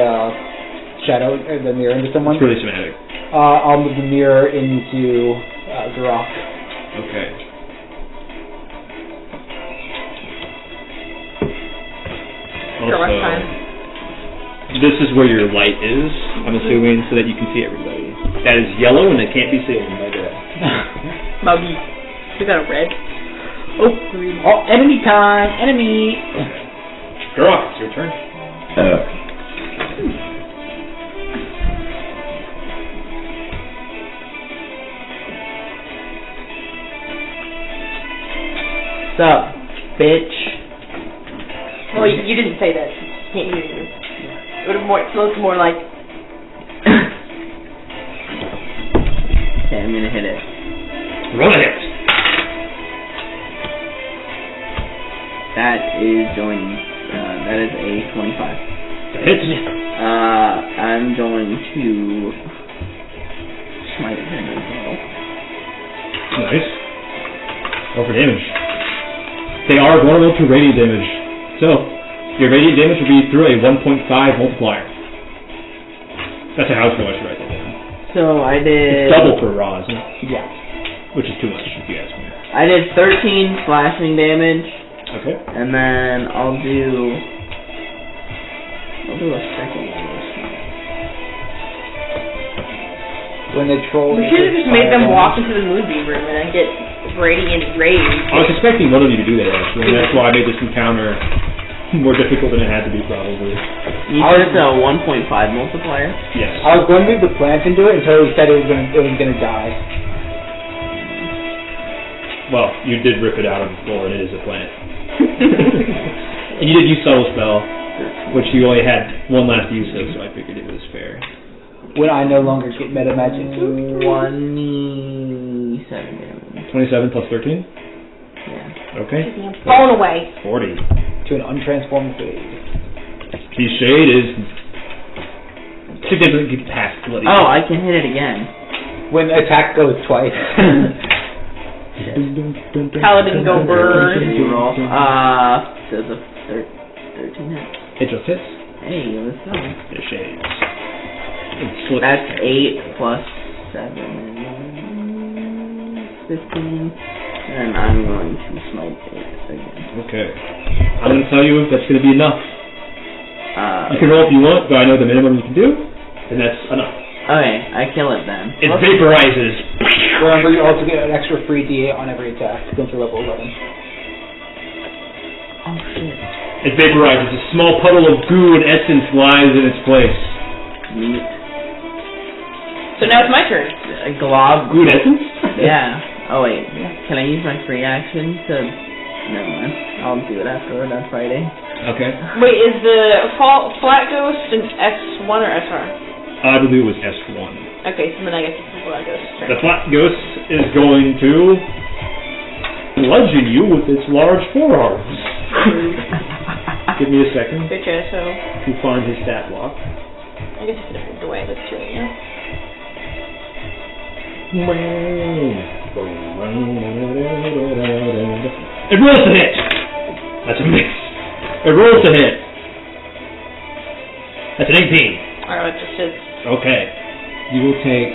shadow, the mirror into someone? It's really semantic. I'll move the mirror into Grok. Okay. Also, this is where your light is, I'm assuming, so that you can see everybody. That is yellow and it can't be seen by day. Muggy. We got a red. Oh, green. Oh, enemy time! Enemy! Grok, it's your turn. Sup, bitch? Well, you didn't say that. Can't hear you. It would have looked more like. Okay, I'm gonna hit it. Roll a hit. That is going. That is a 25. Hits. I'm going to smite it as well. Nice. Roll for damage. They are vulnerable to radiant damage. So, your radiant damage will be through a 1.5 multiplier. That's a house rush right there. So I did. It's double for raw, isn't it? Yeah. Which is too much, if you ask me. I did 13 slashing damage. Okay. And then I'll do a second one. When they troll. We should have just made them walk into the movie room and then get radiant rage. I was expecting one of you to do that, actually, and that's why I made this encounter more difficult than it had to be, probably. You said it's a 1.5 multiplier? Yes. I was going to move the plant into it until he said it was going to die. Well, you did rip it out of the floor, and it is a plant. And you did use Subtle Spell, which you only had one last use of, so I figured it was fair. When I no longer get meta magic. 27 damage. 27 plus 13? Yeah. Okay. Falling away. 40. To an untransformed blade. The shade is significantly past bloody. Oh, I can hit it again. When attack goes twice. Paladin go burn. You roll. Does a 13 hit? It just hits. Hey, let's go. The shades. That's 8 plus 7. 15. And I'm going to smite 8 again. Okay. I'm going to tell you if that's going to be enough. You can roll if you want, but I know the minimum you can do, and that's enough. Okay, I kill it then. It vaporizes. Remember, you also get an extra free D8 on every attack since you're level 11. Oh shit. It vaporizes. A small puddle of goo and essence lies in its place. Neat. So now it's my turn. A glob. Goo and essence? Yeah. Oh wait, can I use my free action to... Never mind. I'll do it afterward on Friday. Okay. Wait, is the flat ghost an S1 or SR? I believe it was S1. Okay, so then I guess it's the flat ghost turn. The flat ghost is going to bludgeon you with its large forearms. Give me a second Gotcha, so... to find his stat block. I guess I could have moved away, but still, yeah. It rolls to hit! That's a miss. It rolls to hit. That's an 18. Alright, that just hits. Okay. You will take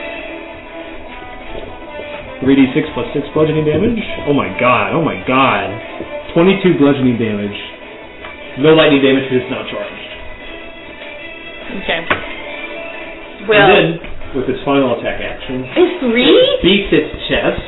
3d6 plus 6 bludgeoning damage. Oh my god, 22 bludgeoning damage. No lightning damage because it's not charged. Okay. Well... And then, with its final attack action, It's 3? beats its chest,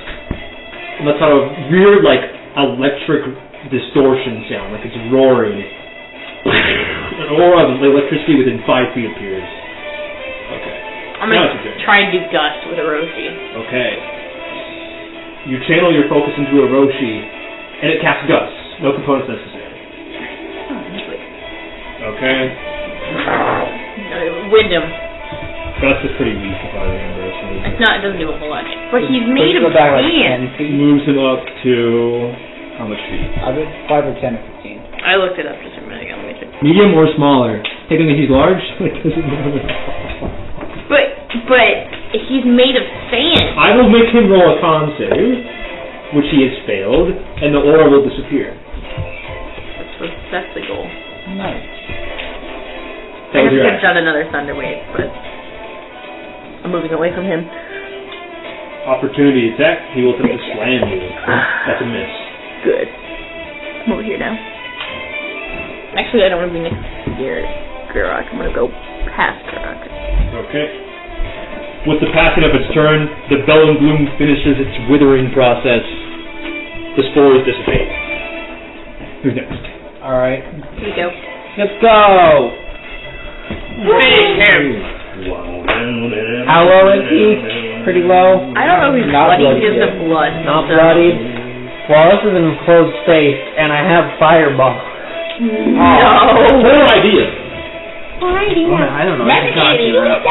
and lets out a weird, like, electric distortion sound, like it's roaring. An aura of electricity within 5 feet appears. Okay. I'm going to try and do Gust with Orochi. Okay. You channel your focus into Orochi, and it casts Gust. No components necessary. Oh, lovely. Okay. Wyndham. Gust is pretty weak if I remember. So It's not. It doesn't do a whole lot. But he's made Go of back like sand. 10 feet. moves him up to how much feet? I bet 5 or 10 or 15. I looked it up just a minute ago. Let me check. Medium or smaller? Technically he's large. It doesn't matter. But he's made of sand. I will make him roll a con save, which he has failed, and the aura will disappear. That's the goal. Nice. I guess I could have done another Thunder Wave, but I'm moving away from him. Opportunity attack, he will attempt to slam you. That's a miss. Good. I'm over here now. Actually, I don't want to be next to Gurok. I'm going to go past Gurok. Okay. With the passing of its turn, the bellowing gloom finishes its withering process. The spores dissipate. Who's next? Alright. Here we go. Let's go! Finish him! How low is he? Pretty low? I don't know if he's Not bloody. bloody He has yet. the blood. Not bloodied? Well, this is an enclosed space, and I have fireball. No! Poor idea. I don't know what you're talking about.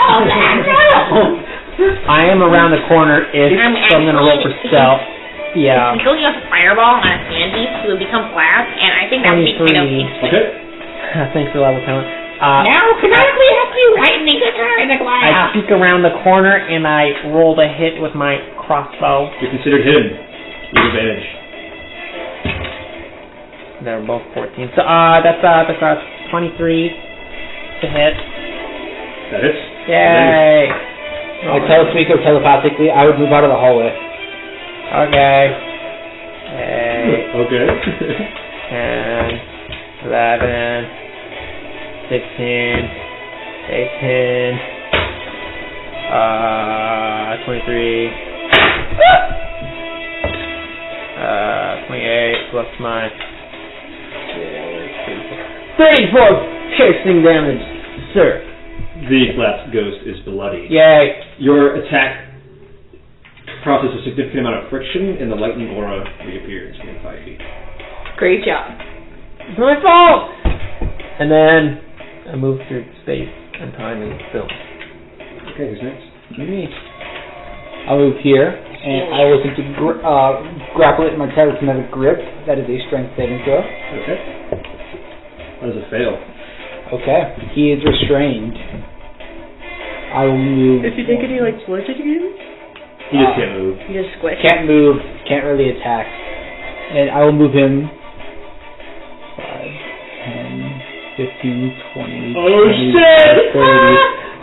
I am around the corner-ish, so I'm going to roll for stealth. Yeah. Until you have a fireball on a sand piece, it will become glass, and I think that would be kind of interesting. Okay. Thanks for level talent. Now, canonically, have to lightning in the glass. I peek around the corner, and I rolled a hit with my crossbow. You're considered hidden. You have advantage. They're both 14. So, that's 23 to hit. That hits. Yay! I telespeak or telepathically, I would move out of the hallway. Okay. Yay. Okay. 10, 11, 16, 18, 23, 28 plus my 34 piercing damage, sir. The collapsed ghost is bloody. Yay. Your attack processes a significant amount of friction, and the lightning aura reappears within 5 feet. Great job. It's my fault! And then I move through space and time and film. Okay, who's next? Me. I'll move here, and I will attempt to grapple it in my telekinetic grip. That is a strength saving throw. Okay. That is a fail. Okay. He is restrained. I will move. If you take any, like, bludgeoning damage? He just can't move. You just squish. Can't move, can't really attack. And I will move him 5, 10, 15, 20, Oh, 20, shit! 30.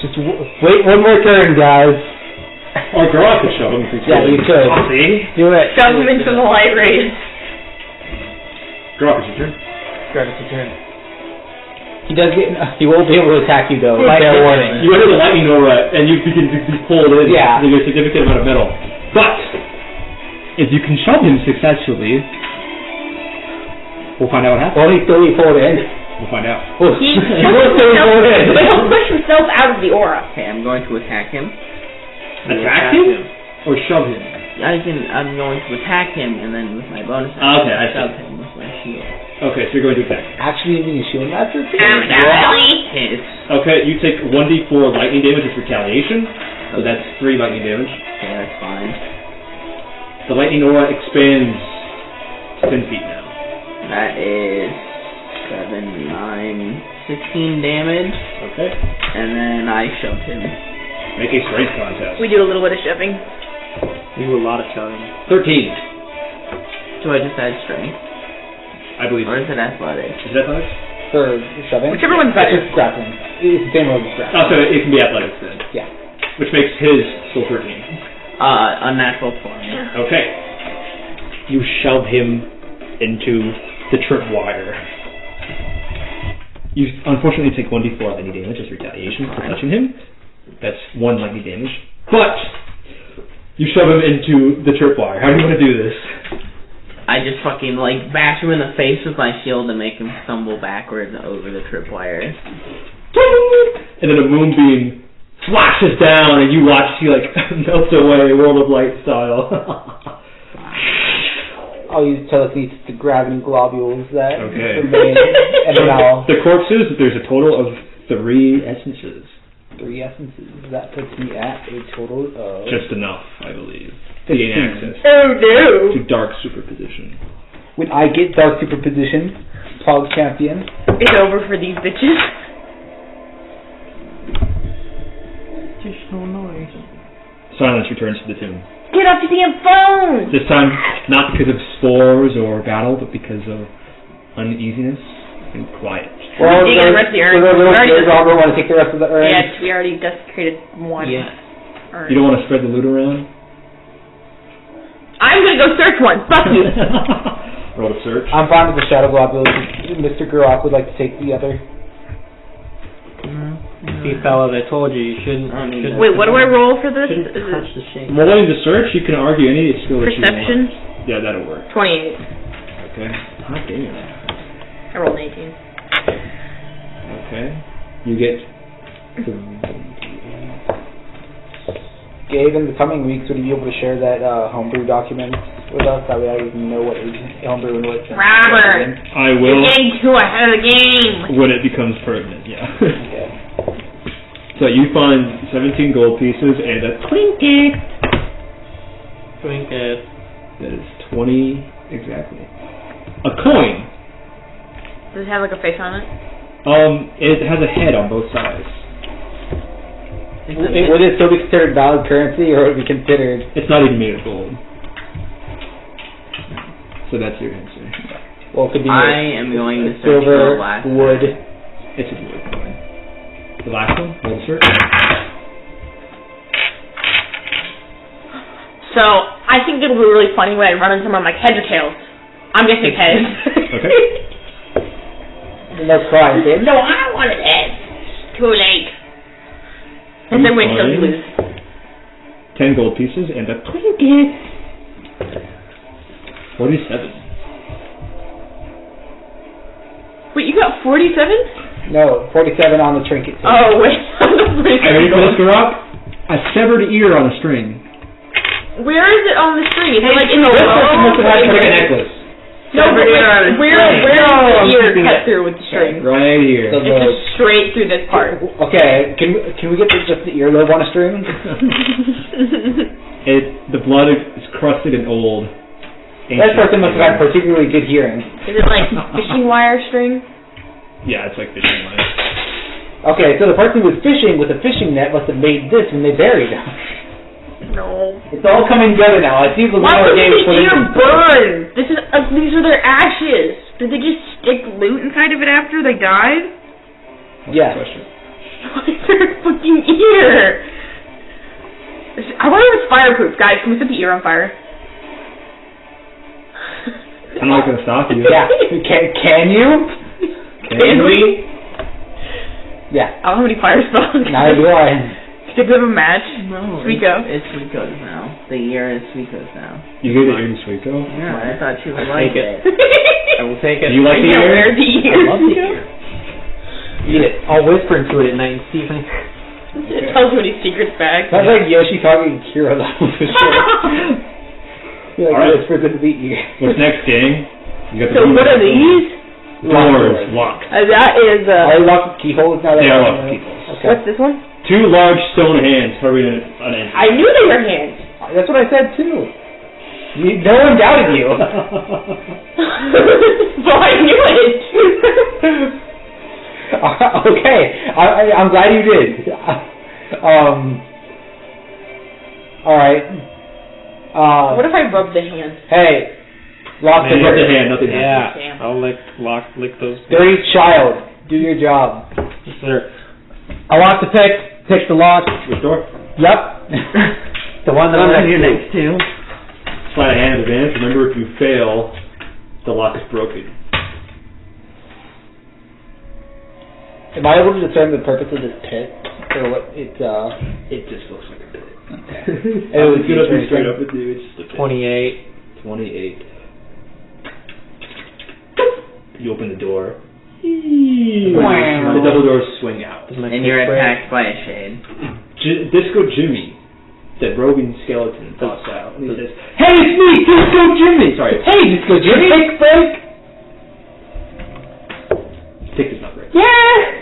Just wait one more turn, guys. Or Grok could shove him if he's Yeah, you could. See? Do it. Shove him into the light rays. Grok, it's your turn. Grab it to turn. He does get. He won't be able to attack you though. Fair warning. You enter the lightning aura, and you begin to be pulled in. Yeah. There's a significant amount of metal. But if you can shove him successfully, we'll find out what happens. Well, he's still pulled in. We'll find out. He will but he'll push himself out of the aura. Okay, I'm going to attack him. Attack him? Or shove him? I'm going to attack him, and then with my bonus Okay, I see. shove him with my shield. Okay, so you're going to attack. Actually, using a shield master. Hits. Okay, you take 1d4 lightning damage as retaliation. So that's 3 lightning damage. Okay, that's fine. The lightning aura expands 10 feet now. That is 7, 9, 16 damage. Okay. And then I shoved him. Make a strength contest. We do a little bit of shoving. We do a lot of shoving. 13. So I just add strength. I believe. Or is it athletics? Is that athletics? For shoving. Whichever one's better. It's grappling. It's the same roll as grappling. Oh, so it can be athletics then. Yeah. Which makes his still 13. Unnatural 20. Okay. You shove him into the tripwire. You unfortunately take 1d4 lightning damage as retaliation for touching him. That's 1 lightning damage. But you shove him into the tripwire. How do you want to do this? I just fucking like bash him in the face with my shield and make him stumble backwards over the tripwire. And then a moonbeam flashes down, and you watch as he like melts away, World of Light style. I'll use telekinesis to grab any globules that Okay. remain. And then I'll. The corpses, there's a total of 3 essences. 3 essences. That puts me at a total of... Just enough, I believe. To gain 15. access Oh no! to dark superposition. When I get dark superposition, Pog champion. It's over for these bitches. Just no noise. Silence returns to the tomb. Get off your damn phone! This time, not because of spores or battle, but because of uneasiness and quiet. Well, Taking the rest of the urn. the little We already robber want to take the rest of the urn. Yes, we already desecrated one. Yeah. Urn. You don't want to spread the loot around? I'm gonna go search one. Fuck you. Roll to search. I'm fine with the shadow globule. Mr. Gurok would like to take the other. See, fellas, I told you, you shouldn't. Wait, what do I roll for this? Shouldn't Is touch it the shade. Rolling to search, you can argue any skill that you perception? want. Yeah, that'll work. 28. Okay. Hot damn. I rolled an 18. Okay. You get... Gabe, in the coming weeks, would you be able to share that homebrew document with us? That way I even know what homebrew and what... Robert! I will... You're getting too ahead of the game! When it becomes permanent, yeah. Okay. So you find 17 gold pieces and a trinket. Trinket. That is 20 exactly. A coin. Does it have like a face on it? It has a head on both sides. Would it still be considered valid currency, or would it be considered... It's not even made of gold. So that's your answer. Well, it could be I am going to search silver, for the last wood. It's a wood coin. The last one? Roll the search. So, I think it'll be really funny when I run into someone like heads or tails. I'm guessing heads. Okay. That's fine, Gabe. No, I wanted heads. Too late. And then win till you lose. 10 gold pieces and a trinket. 47. Wait, you got 47? No, 47 on the trinket. Oh, wait. Are you ready for this, Rock? A severed ear on a string. Where is it on the string? Is it like in the This low? person must have had a necklace. No, but where is the ear cut through with the string? Right here. So It's just straight through this part. Okay, can we get just the earlobe on a string? The blood is crusted and old. That person must have had particularly good hearing. Is it like fishing wire string? Yeah, it's like fishing line. Okay, so the person who was fishing with a fishing net must have made this when they buried him. No. It's all coming together now. I see the Why little would game the ear burn? These are their ashes. Did they just stick loot inside of it after they died? Yeah. Why is there a fucking ear? I wonder if it's fireproof. Guys, can we set the ear on fire? I'm not going to stop you. Yeah. Can you? Can we? Yeah. I don't have any fire spells. Neither do I. Stick with a match. No, Suiko. It's Suiko's now. The ear is Suiko's now. You get the ear in Suiko? Yeah, I thought you would I'll like take it. I will take it. Do you like the Yeah, ear? where's the ear? I love the ear. Eat it. I'll whisper into it at night and see if I... It tells you any secrets back. Sounds like Yoshi talking to Kira level for sure. You're like, Alright. whispers into the ear. What's next, gang? You got the So what are these? Doors. Locked. That is, Are they locked keyholes now? They are locked keyholes. Okay. what's this one? 2 large stone hands covering an entrance. I knew they were hands. That's what I said too. No one doubted you. Well, I knew it. Okay, I'm glad you did. Alright. What if I rub the hand? Hey, lock the Man, door. the hand, nothing Yeah. Damn. I'll lick those... Dirty child, do your job. Yes, sir. I lock the pick the lock. Which door? Yep. The one that I'm You're next next to. Slide a hand advantage. Remember, if you fail, the lock is broken. Am I able to discern the purpose of this pit? Or what it just looks like a pit. Okay. It was good up and straight up with you. It's just a pit. 28. 28. You open the door. Wow. The double doors swing out. And you're attacked by a shade. Disco Jimmy, that roving skeleton, pops out. And he says, "Hey, it's me, Disco Jimmy!" Sorry. Hey, Disco Jimmy! Pick break! Tick does not break. Yeah!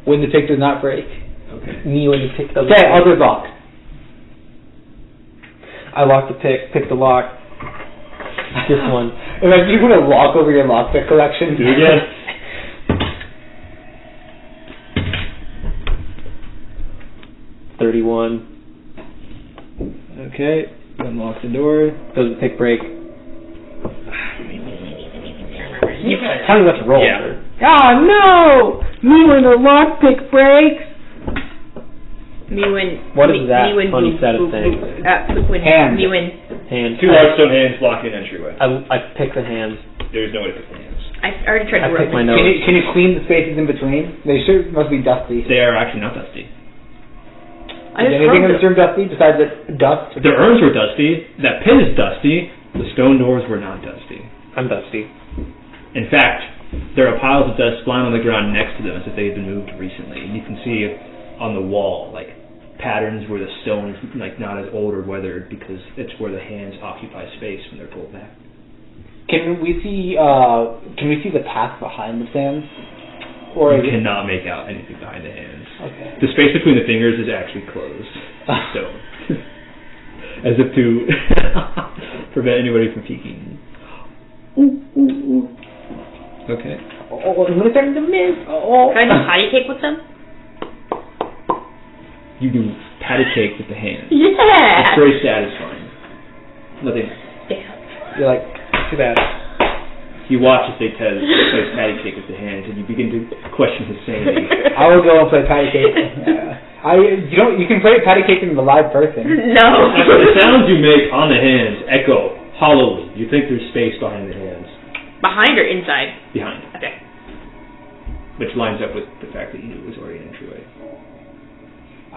When the pick does not break. Okay. Me when the pick doesn't Okay, break. other lock. I lock the pick the lock. This one. Imagine you put a lock over your lockpick collection. Do it again. 31. Okay. Unlock the door. Does the pick break? Tell me what to roll. Yeah. Oh no! Me when the lockpick breaks. Me when. What me, is that me when funny boop, set of boop, things? boop. When Hand. Me when. Hand. 2 large stone hands blocking an entryway. I pick the hands. There's no way to pick the hands. I already tried I to pick my rub nose. Can you clean the spaces in between? They sure must be dusty. They are actually not dusty. I Is just anything in rubbed this room dusty besides the dust? The urns were dusty. That pin is dusty. The stone doors were not dusty. I'm dusty. In fact, there are piles of dust lying on the ground next to them as if they had been moved recently. And you can see on the wall, like, patterns where the stone is, like, not as old or weathered because it's where the hands occupy space when they're pulled back. Can we see the path behind the sands? Or You is it- cannot make out anything behind the hands. Okay. The space between the fingers is actually closed. Stone. As if to prevent anybody from peeking. Okay. Oh, I'm gonna start to miss. Oh. Can I do patty cake with them? You do pattycake with the hands. Yeah! It's very satisfying. Nothing. Damn. You're like, too bad. You watch as they plays pattycake with the hands, and you begin to question his sanity. I will go and play patty cake. You can play patty cake in the live person. No. The sounds you make on the hands echo hollowly. You think there's space behind the hands. Behind or inside? Behind. Okay. Which lines up with the fact that you knew it was already an entryway.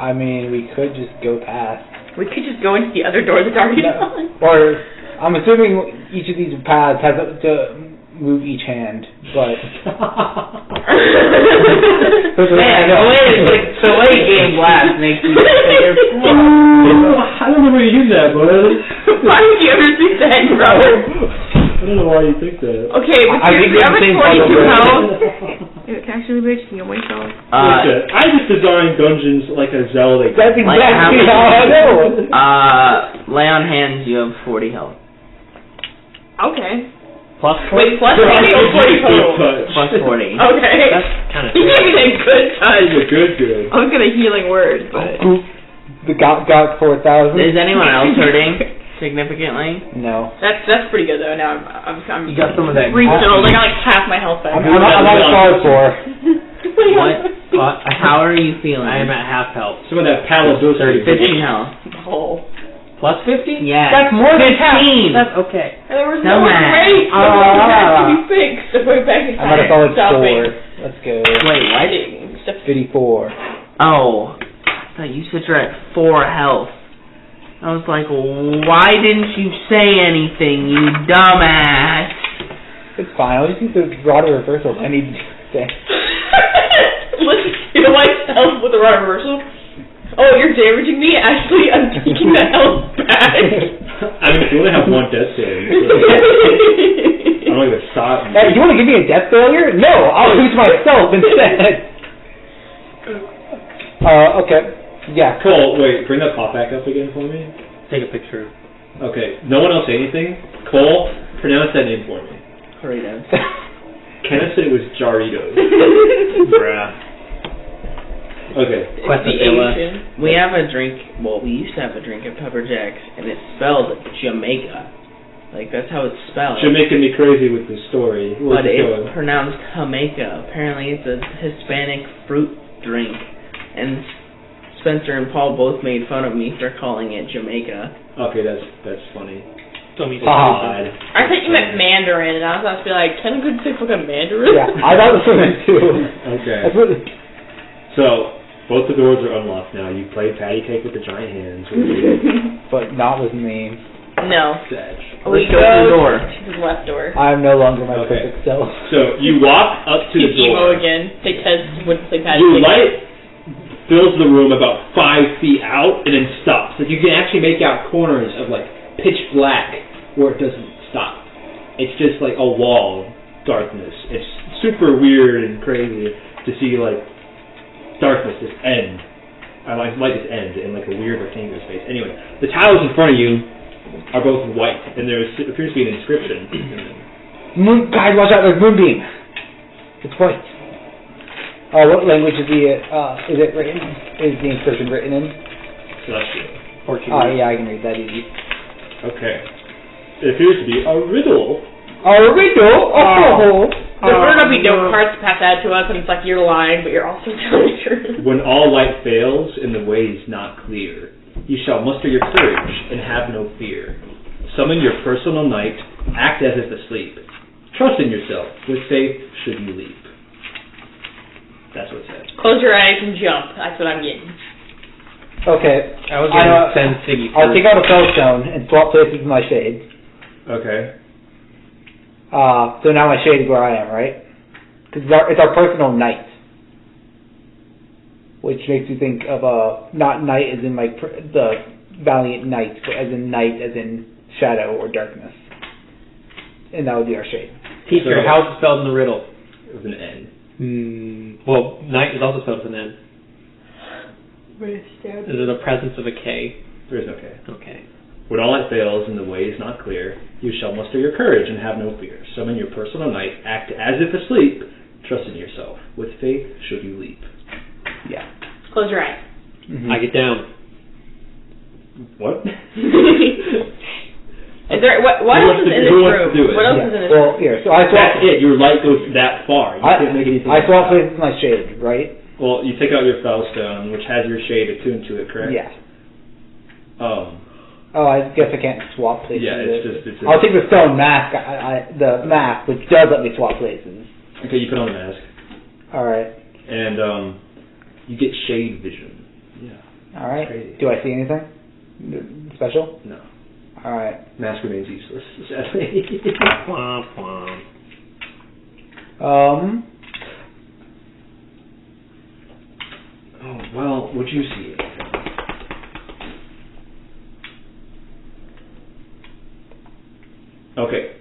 I mean, we could just go past. We could just go into the other door that's already on. Or, I'm assuming each of these paths has to move each hand, but... Man, the way Game Blast makes me I don't know where you use that, bud. Why would you ever think that, bro? I don't know why you think that. Okay, but I think you have a it's the same 22 color. health. Can I actually bitch? Can you myself? I just designed dungeons like a Zelda. That's Like, exactly how I know. lay on hands, you have 40 health. Okay. Plus Wait, plus 40 or 40 total? Plus 40. Okay. That's kind of. He gave me that good touch. Good. I was gonna healing word, but... The got 4,000. Is anyone else hurting significantly? No. That's pretty good though. Now I'm You got some of that. refilled. I got like half my health back. I'm at a solid 4. What? How are you feeling? I am at half health. Some of that paladosity. 15 health. Oh. Plus 50? Yeah. That's more than 15. That's okay. There was No no man. break. So it has to be fixed. So we're back in I'm at a solid 4. stopping. Let's go. Wait, what? 54. Oh. I thought you said you're at 4 health. I was like, why didn't you say anything, you dumbass? It's fine. I'll just use the rod of reversal. I need to say. Listen, you know myself with the rod reversal. Oh, you're damaging me? Actually, I'm taking the health back. I mean, you only have one death save. So I don't even stop. Hey, you want to give me a death failure? No, I'll lose myself instead. Okay. Yeah. Cole, wait, bring that pop back up again for me. Take a picture. Okay, no one else say anything. Cole, pronounce that name for me. Doritos. Kenneth said it was Jaritos. Bruh. Okay. We have a drink, well, we used to have a drink at Pepper Jack's, and it's spelled Jamaica. Like, that's how it's spelled. You're making me crazy with this story. Where's But it it's going? pronounced Jamaica. Apparently it's a Hispanic fruit drink. And Spencer and Paul both made fun of me for calling it Jamaica. Okay, that's funny. Tell me God. I thought you meant Mandarin, and I was about to be like, can a good say fucking Mandarin? Yeah, I thought it was something too. Okay. That's what. So, both the doors are unlocked now. You played patty cake with the giant hands. But not with me. No. Sedge. Let's go to the door. To the left door. I am no longer my Okay. perfect self. So, you walk up to the Emo door. again. They wouldn't play patty Your cake. light fills the room about 5 feet out and then stops. Like, you can actually make out corners of, like, pitch black where it doesn't stop. It's just like a wall of darkness. It's super weird and crazy to see, like, darkness, this end. Light this end in like a weird rectangular space. Anyway, the tiles in front of you are both white, and there appears to be an inscription in them. Guys, watch out! There's moonbeam. It's white. What language is it written? Is the inscription written in? Celestial. Portuguese. Yeah, I can read that easy. Okay. It appears to be a riddle. A riddle? Oh. There's going to be no cards to pass that to us, and it's like you're lying, but you're also telling the truth. When all light fails and the way is not clear, you shall muster your courage and have no fear. Summon your personal knight, act as if asleep. Trust in yourself, with faith should you leap. That's what it says. Close your eyes and jump. That's what I'm getting. Okay. I was going to send Siggy I'll take out a spellstone and swap places with my shade. Okay. So now my shade is where I am, right? Because it's our personal knight. Which makes you think of not knight as in like the valiant knight, but as in night as in shadow or darkness. And that would be our shade. Teacher, how is it spelled in the riddle? With an N. Well, knight is also spelled with an N. Is it a presence of a K? There is no K. Okay. When all light fails and the way is not clear, you shall muster your courage and have no fear. Summon your personal knight, act as if asleep, trust in yourself. With faith should you leap. Yeah. Close your eyes. Mm-hmm. I get down. What? Is there, what else is in this room? What else is in this room? Well, here, so I swap. That's it. Your light goes that far. You can't make anything. I swap places with my shade, right? Well, you take out your Fellstone, which has your shade attuned to it, correct? Yeah. Oh, I guess I can't swap places. Yeah, it's I'll take the stone mask, the mask, which does let me swap places. Okay, you put on the mask. Alright. And, you get shade vision. Yeah. Alright. Crazy. Do I see anything special? No. Alright. Mask remains useless, sadly. Oh, well, would you see it? Okay.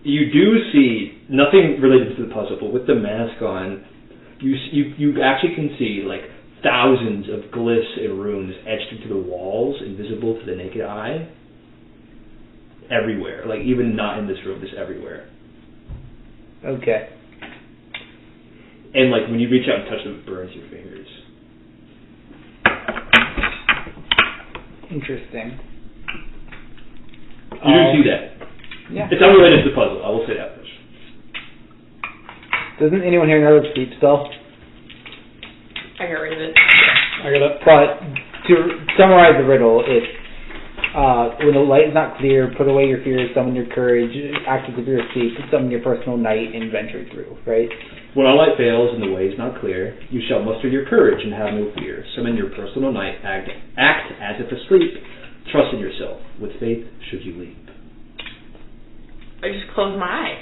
You do see nothing related to the puzzle, but with the mask on, you actually can see like thousands of glyphs and runes etched into the walls, invisible to the naked eye. Everywhere, like even not in this room, just everywhere. Okay. And like when you reach out and touch them, it burns your fingers. Interesting. You do see that. Yeah. It's unrelated to the puzzle, I will say that much. Doesn't anyone here know the sleep spell? I got rid of it. I got it. But to summarize the riddle, it's when the light is not clear, put away your fears, summon your courage, act as if you're asleep, summon your personal knight, and venture through, right? When all light fails and the way is not clear, you shall muster your courage and have no fear. Summon your personal knight, act as if asleep, trust in yourself. With faith should you leap. I just closed my eyes.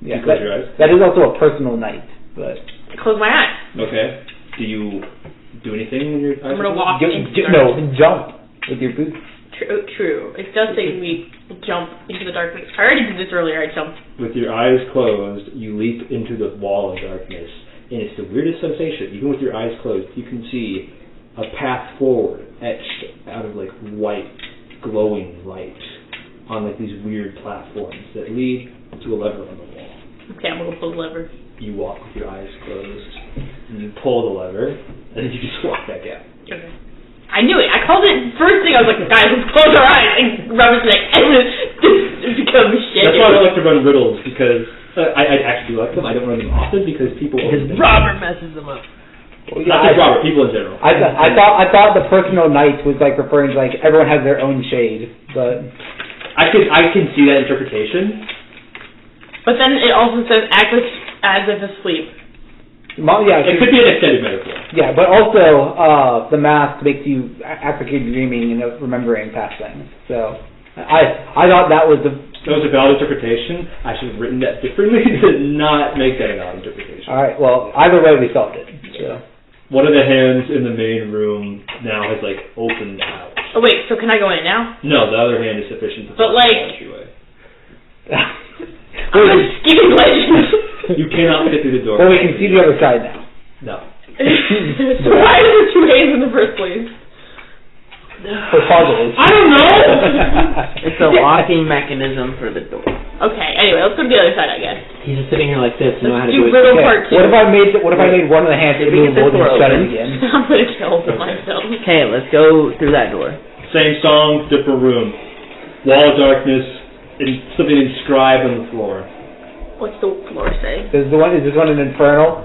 Yeah, you close your eyes? That is also a personal knight, but... I closed my eyes. Okay. Do you do anything when your eyes I'm going to walk into the darkness. No, jump with your boots. True. It does say we jump into the darkness. I already did this earlier. I jumped. With your eyes closed, you leap into the wall of darkness, and it's the weirdest sensation. Even with your eyes closed, you can see a path forward etched out of like white, glowing light on like these weird platforms that lead to a lever on the wall. Okay, I'm gonna pull the lever. You walk with your eyes closed, and you pull the lever, and then you just walk back out. Okay. I knew it. I called it first thing. I was like, guys, let's close our eyes and rub his neck, and this becomes shit. That's why I like to run riddles, because I actually do like them. I don't run them often because people. Because Robert messes them up. Well, not just Robert, people in general. I thought the personal knight was like referring to like everyone has their own shade, but I can see that interpretation. But then it also says act as if asleep. Yeah, it could be an extended metaphor. Yeah, but also the mask makes you act like you're dreaming and remembering past things. So I thought that was a valid interpretation. I should have written that differently to not make that a valid interpretation. All right. Well, either way, we solved it. So. One of the hands in the main room now has like opened out. Oh wait, so can I go in now? No, the other hand is sufficient to but like away. I'm skipping legends. You cannot get through the door. Well, we can see the other side now. No. So why is there 2 hands in the first place? For puzzles. I don't know! It's a locking mechanism for the door. Okay, anyway, let's go to the other side, I guess. He's just sitting here like this. You know how to Do do it. riddle Okay, part 2. What if I made one of the hands immovable and shut it again? I'm gonna kill myself. Okay, let's go through that door. Same song, different room. Wall of darkness, and something inscribed on the floor. What's the floor say? Is this one an infernal?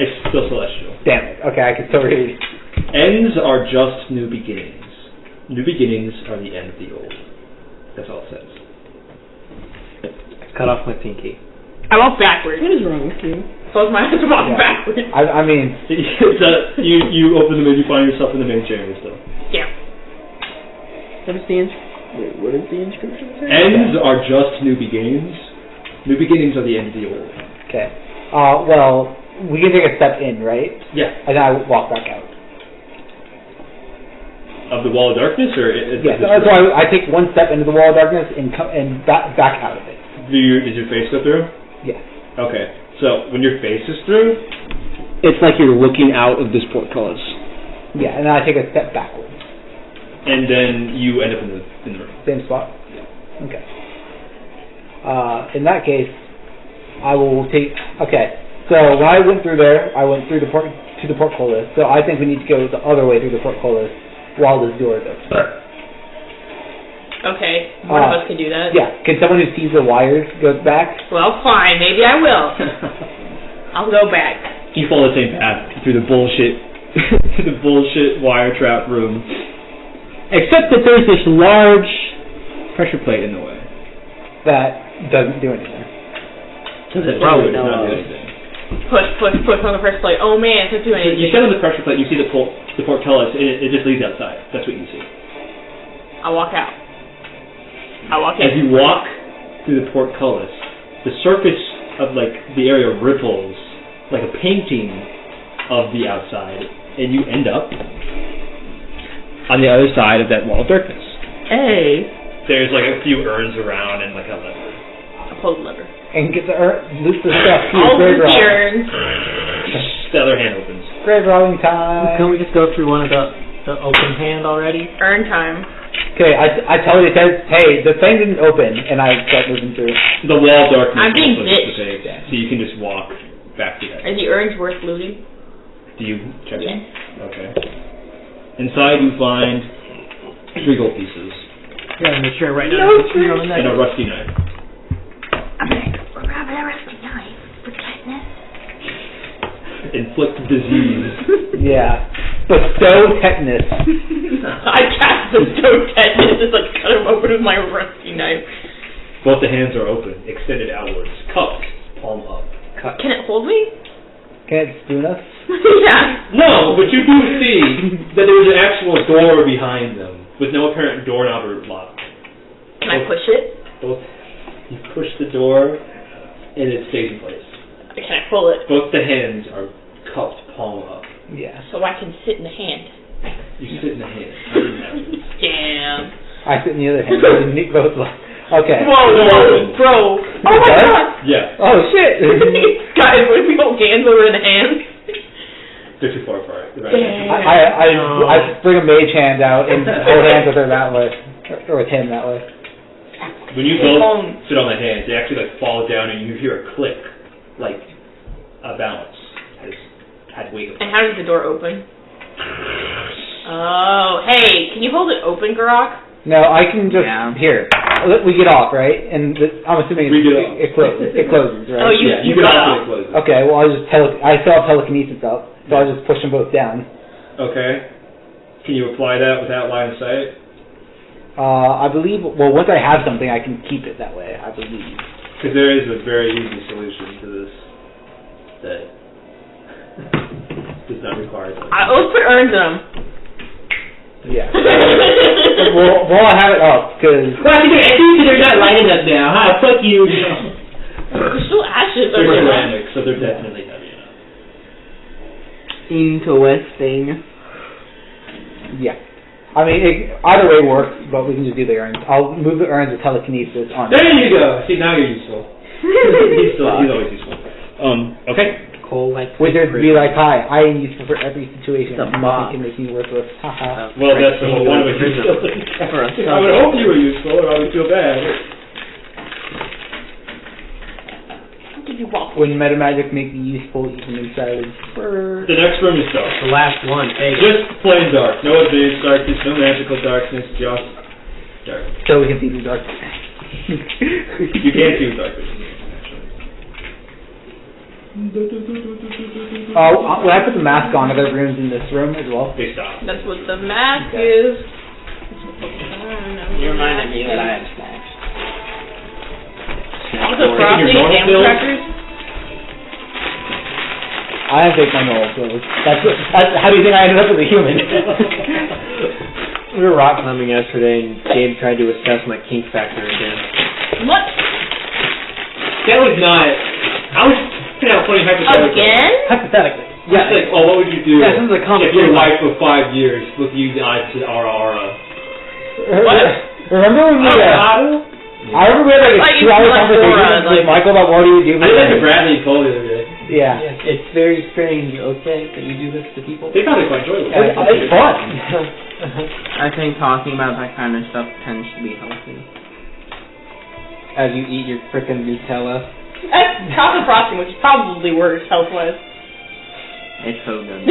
It's still celestial. Damn it. Okay, I can still read. Ends are just new beginnings. New beginnings are the end of the old. That's all it says. Cut off my pinky. I walk backwards. What is wrong with you? Close my eyes and walk Yeah. backwards. I mean, you open them and you find yourself in the main chamber still. Yeah. What is the inscription say? Ends are just new beginnings. New beginnings are the end of the old. okay. Well, we can take a step in, right? Yeah. And then I walk back out. Of the wall of darkness, or Yeah, so I take one step into the wall of darkness and back out of it. Does your face go through? Yeah. Okay. So when your face is through, It's like you're looking out of this portcullis. Yeah, and then I take a step backwards. and then you end up in the room. Same spot? Okay. In that case, I will take... Okay, so when I went through there, I went through to the portcullis, so I think we need to go the other way through the portcullis while this door is open. Okay, one of us can do that. Yeah, can someone who sees the wires go back? Well, fine, maybe I will. I'll go back. You follow the same path through the bullshit wire trap room. Except that there's this large pressure plate in the way. That doesn't do anything. Probably does not do anything. Push on the pressure plate. Oh man, it's not doing anything. You step on the pressure plate, you see the portcullis, and it just leads outside. That's what you see. I walk out. I walk As in. you walk through the portcullis, the surface of the area ripples like a painting of the outside, and you end up on the other side of that wall of darkness. Hey. There's a few urns around and a lever. I pull the lever. And get the loot the stuff. All Grave the robbing. urns. The other hand opens. Grave robbing time. Can we just go through one of the open hand already? Urn time. Okay, I tell you, it says, hey, the thing didn't open, and I start moving through. The wall of darkness I'm being also bitched. dissipates, so you can just walk back to that. Are the urns worth looting? Do you check Yes. them? Okay. Inside you find 3 gold pieces Yeah, make sure right now. and a rusty knife. I'm gonna grab a rusty knife for tetanus. Inflict disease. Yeah. Bestow tetanus. I cast the stone tetanus, just cut him open with my rusty knife. Both the hands are open, extended outwards, cupped, palm up. Can it hold me? Can it spoon us? Yeah. No, but you do see that there's an actual door behind them, with no apparent doorknob or lock. Can I push it? You push the door, and it stays in place. Can I pull it? Both the hands are cupped, palm up. Yeah. So I can sit in the hand. You sit in the hand. Damn. I sit in the other hand. We need both. Okay. Whoa, bro. Oh my god. Yeah. Oh shit. Guys, what if we hold hands over in the hands? They're too far apart. I bring a mage hand out and hold hands with her that way. Or with him that way. When you both sit on the hands, they actually fall down and you hear a click, like a balance had weight. And how does the door open? Oh, hey, can you hold it open, Garok? No, I can just here. We get off, right? And I'm assuming it closes. It closes, right? Oh, you get off. It closes. Okay, well I still have telekinesis up, so I'll just push them both down. Okay. Can you apply that without line of sight? I believe. Well, once I have something, I can keep it that way. I believe. Because there is a very easy solution to this that does not require. Let's put urns in them. Yeah. well, I have it up because. Well, I think they're not lighting up now. Huh? Fuck you. There's still ashes. They're ceramic, so they're definitely heavy enough. Interesting. Yeah. I mean, either way works, but we can just do the urns. I'll move the urns with telekinesis on. There you go. See, now you're useful. He's always useful. Okay, coal like. Wizards be like, hi, I am useful for every situation. The Nothing box. can make me worthless. Haha. Well, that's the whole one of it. For a I would hope you were useful, or I would feel bad. Did you walk? When meta magic make me useful even in silence. The next room is dark. The last one. Hey. Just plain dark. No advanced darkness, no magical darkness, just dark. So we can see through dark. You can't see dark vision, actually. When I put the mask on, are there rooms in this room as well? They stop. That's what the mask is. You reminded me that I have snacks. Also, frosting and animal crackers. I have baked my normal pills. That's how do you think I ended up with a human? We were rock climbing yesterday, and Gabe tried to assess my kink factor again. What? That was not. I was putting out funny hypothetical. Again? Hypothetically. Yeah. Like, oh, what would you do Yeah, this is a if your wife for 5 years looked you in the eyes to Aura? What? Remember when we I remember we had like a 2-hour conversation with Michael about what do you do. I think Bradley told you the other day. Yeah. It's very strange, okay, that you do this to people. They found it quite enjoyable. It's fun. I think talking about that kind of stuff tends to be healthy. As you eat your frickin' Nutella. That's chocolate frosting, which is probably worse health-wise. It's so good.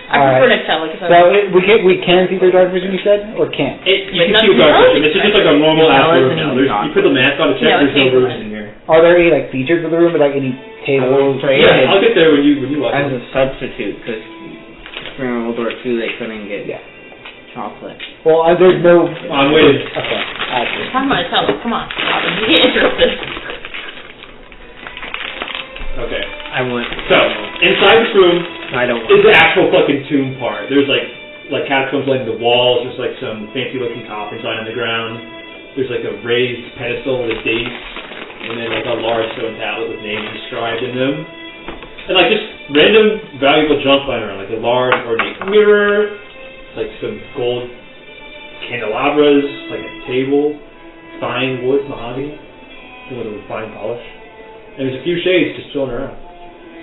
I prefer Nutella because So we can see through dark vision, you said, or can't? You can see dark vision. This is just like a normal ass room now. You put the mask on to check. There's no rooms in here. Are there any like features of the room, or like any tables? Yeah, I'll get there when you watch. As a substitute, because during World War II they couldn't get chocolate. Well, there's no. I'm waiting. Okay. We're talking about Nutella. Come on, you can't interrupt this. Okay. I went. So inside this room. I don't is the actual fucking tomb part. There's like catacombs lining the walls. There's like some fancy looking coffins lying on the ground. There's like a raised pedestal with a dais, and then like a large stone tablet with names inscribed in them, and like just random valuable junk lying around, like a large ornate mirror, like some gold candelabras, like a table, fine wood mahogany, with a fine polish, and there's a few shades just chilling around.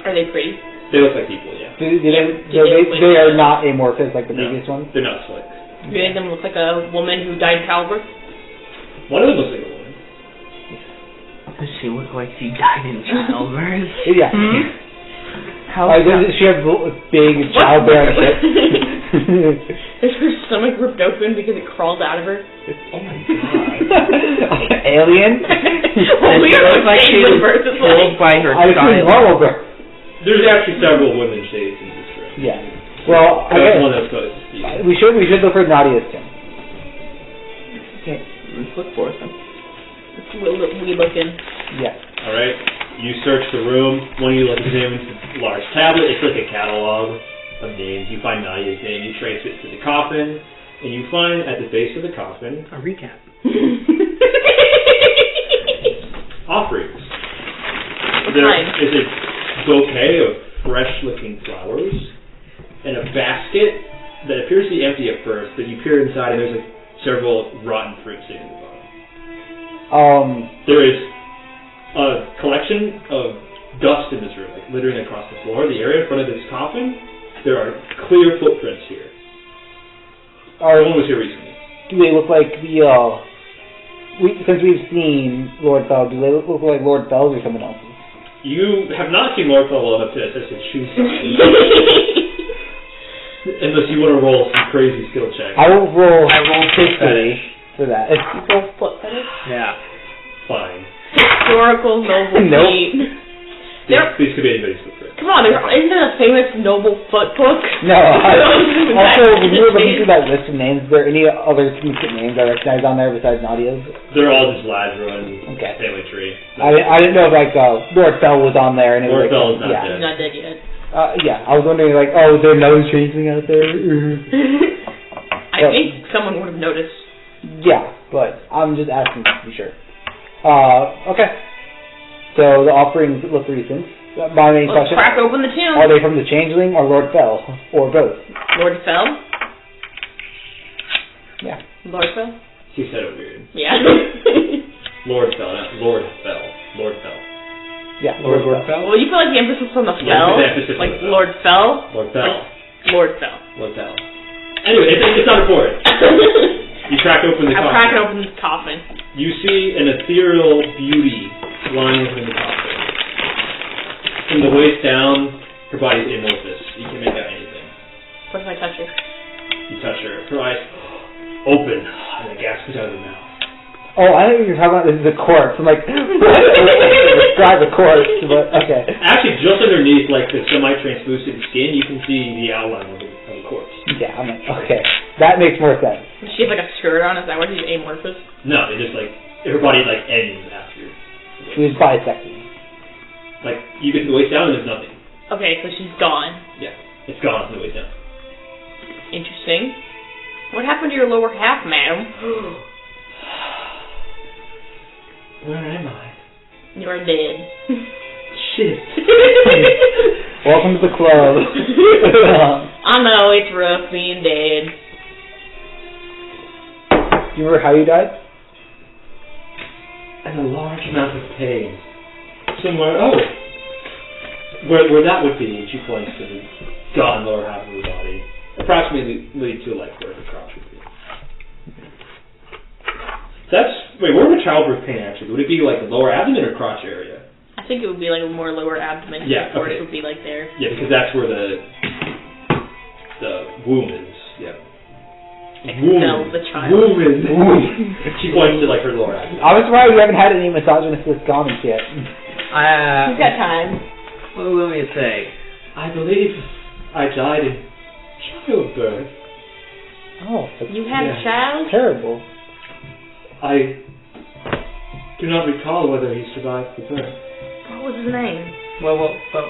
Are they pretty? They look like people, yeah. They are not amorphous like the previous ones? They're not slick. Do any of them look like a woman who died in childbirth? One of them looks like a woman. Does she look like she died in childbirth? Yeah. How does she have big childbearing hips? Is her stomach ripped open because it crawled out of her? Oh my god. Alien? Well, we are like she was killed by her child. There's actually several women shades in this room. Yeah. Well, that's one that's close. We should look for Nadia's tomb. Okay, let's look for them. We look in. Yeah. All right. You search the room. One of you examines the large tablet. It's like a catalog of names. You find Nadia's name. You trace it to the coffin, and you find at the base of the coffin a recap. Offerings. What There kind? is a bouquet of fresh-looking flowers and a basket that appears to be empty at first, but you peer inside and there's like several rotten fruit sitting at the bottom. There is a collection of dust in this room, like littering across the floor. The area in front of this coffin, there are clear footprints here. Someone was here recently. Do they look like the since we've seen Lord Fell, do they look like Lord Fell's or someone else's? You have not seen Lord Fell well enough to assess his shoe size. Unless you want to roll some crazy skill check. I will roll 60 for that. Roll foot fetish? Yeah. Fine. Historical noble feet. These could be anybody's footprint. Come on, isn't there a famous noble foot book? No. Also, when you were looking through that list of names, is there any other significant names I recognize on there besides Nadia's? They're all just Ladron family tree. I didn't know if Lord Fell was on there. And Lord Fell is not dead. He's not dead yet. Yeah, I was wondering is there nose changing out there? I think someone would have noticed. Yeah, but I'm just asking to be sure. Okay. So the offerings look recent. My main question: crack open the tomb. Are they from the changeling or Lord Fell, or both? Lord Fell? Yeah. Lord Fell? She said it weird. Yeah. Lord Fell, not Lord Fell. Lord Fell. Yeah, Lord Fell? Well, you feel like the emphasis was on the Yeah, fell? the emphasis Like on the fell. Lord Fell? Lord Fell. Lord Fell. Lord Fell. Anyway, it's not important. You crack open the I'm coffin. cracking open this coffin. You see an ethereal beauty lying within the coffin. From the waist down, her body's amorphous. You can make out anything. What if I touch her? You touch her. Her eyes open, and a gas comes out of her mouth. Oh, I think you're talking about this is a corpse. I'm like, describe a corpse, but okay. Actually, just underneath, like, the semi-translucent skin, you can see the outline of a corpse. Yeah, I'm like, okay. That makes more sense. Does she have like a skirt on? Is that why she's amorphous? No, it just, like, her body, like, ends after. She was bisected. Like, you get to the waist down, and there's nothing. Okay, so she's gone. Yeah, it's gone from the waist down. Interesting. What happened to your lower half, madam? Where am I? You are dead. Shit. Welcome to the club. I know, it's rough being dead. Do you remember how you died? And a large amount of pain. Somewhere, where that would be, she points to the gone lower half of her body. Approximately to, like, where the crotch would be. Wait, where would childbirth pain actually? Would it be, like, the lower abdomen or crotch area? I think it would be like more lower abdomen. Yeah, of course okay. it would be like there. Yeah, because that's where the womb is. Yeah. Expel the child. Womb is. She points to, like, her lower abdomen. I was surprised we haven't had any misogynist comments yet. He's got time. What do you want me to say? I believe I died in childbirth. Oh, You had a child? terrible. I do not recall whether he survived the birth. What was his name? Well,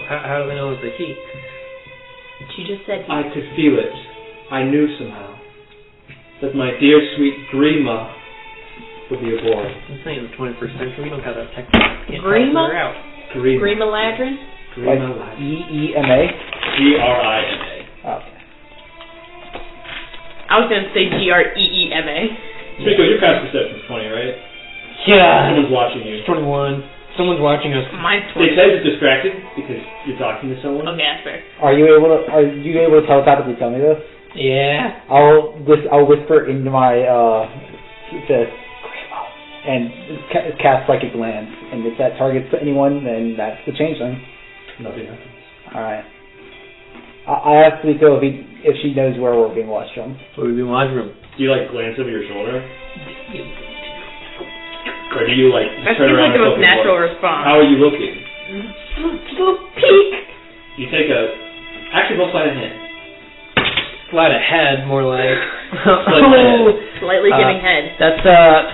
how do we know it was a he? She just said I could feel it. I knew somehow that my dear sweet Grima would be a boy. I'm saying the 21st century, we don't have that technology. Grima? Out. Grima Ladron? Like Grima Ladron. E-E-M-A? Grima. Okay. I was going to say Grema. Rico, your past perception's 20, right? Yeah. Someone's watching you. 21. Someone's watching us. Mine's They 20. say it's distracted because you're talking to someone. Okay, that's fair. Are you able to telepathically tell me this? Yeah. I'll whisper into my fist and cast psychic glance, and if that targets anyone, then that's the changeling. Nothing happens. All right. I asked Rico if she knows where we're being watched from. What have we been watching from? Do you, like, glance over your shoulder? Or do you, like, That turn seems around like the and most focus natural one? response. How are you looking? Peek! You take actually, go sleight of hand. Sleight of head, more like. Slightly getting head. That's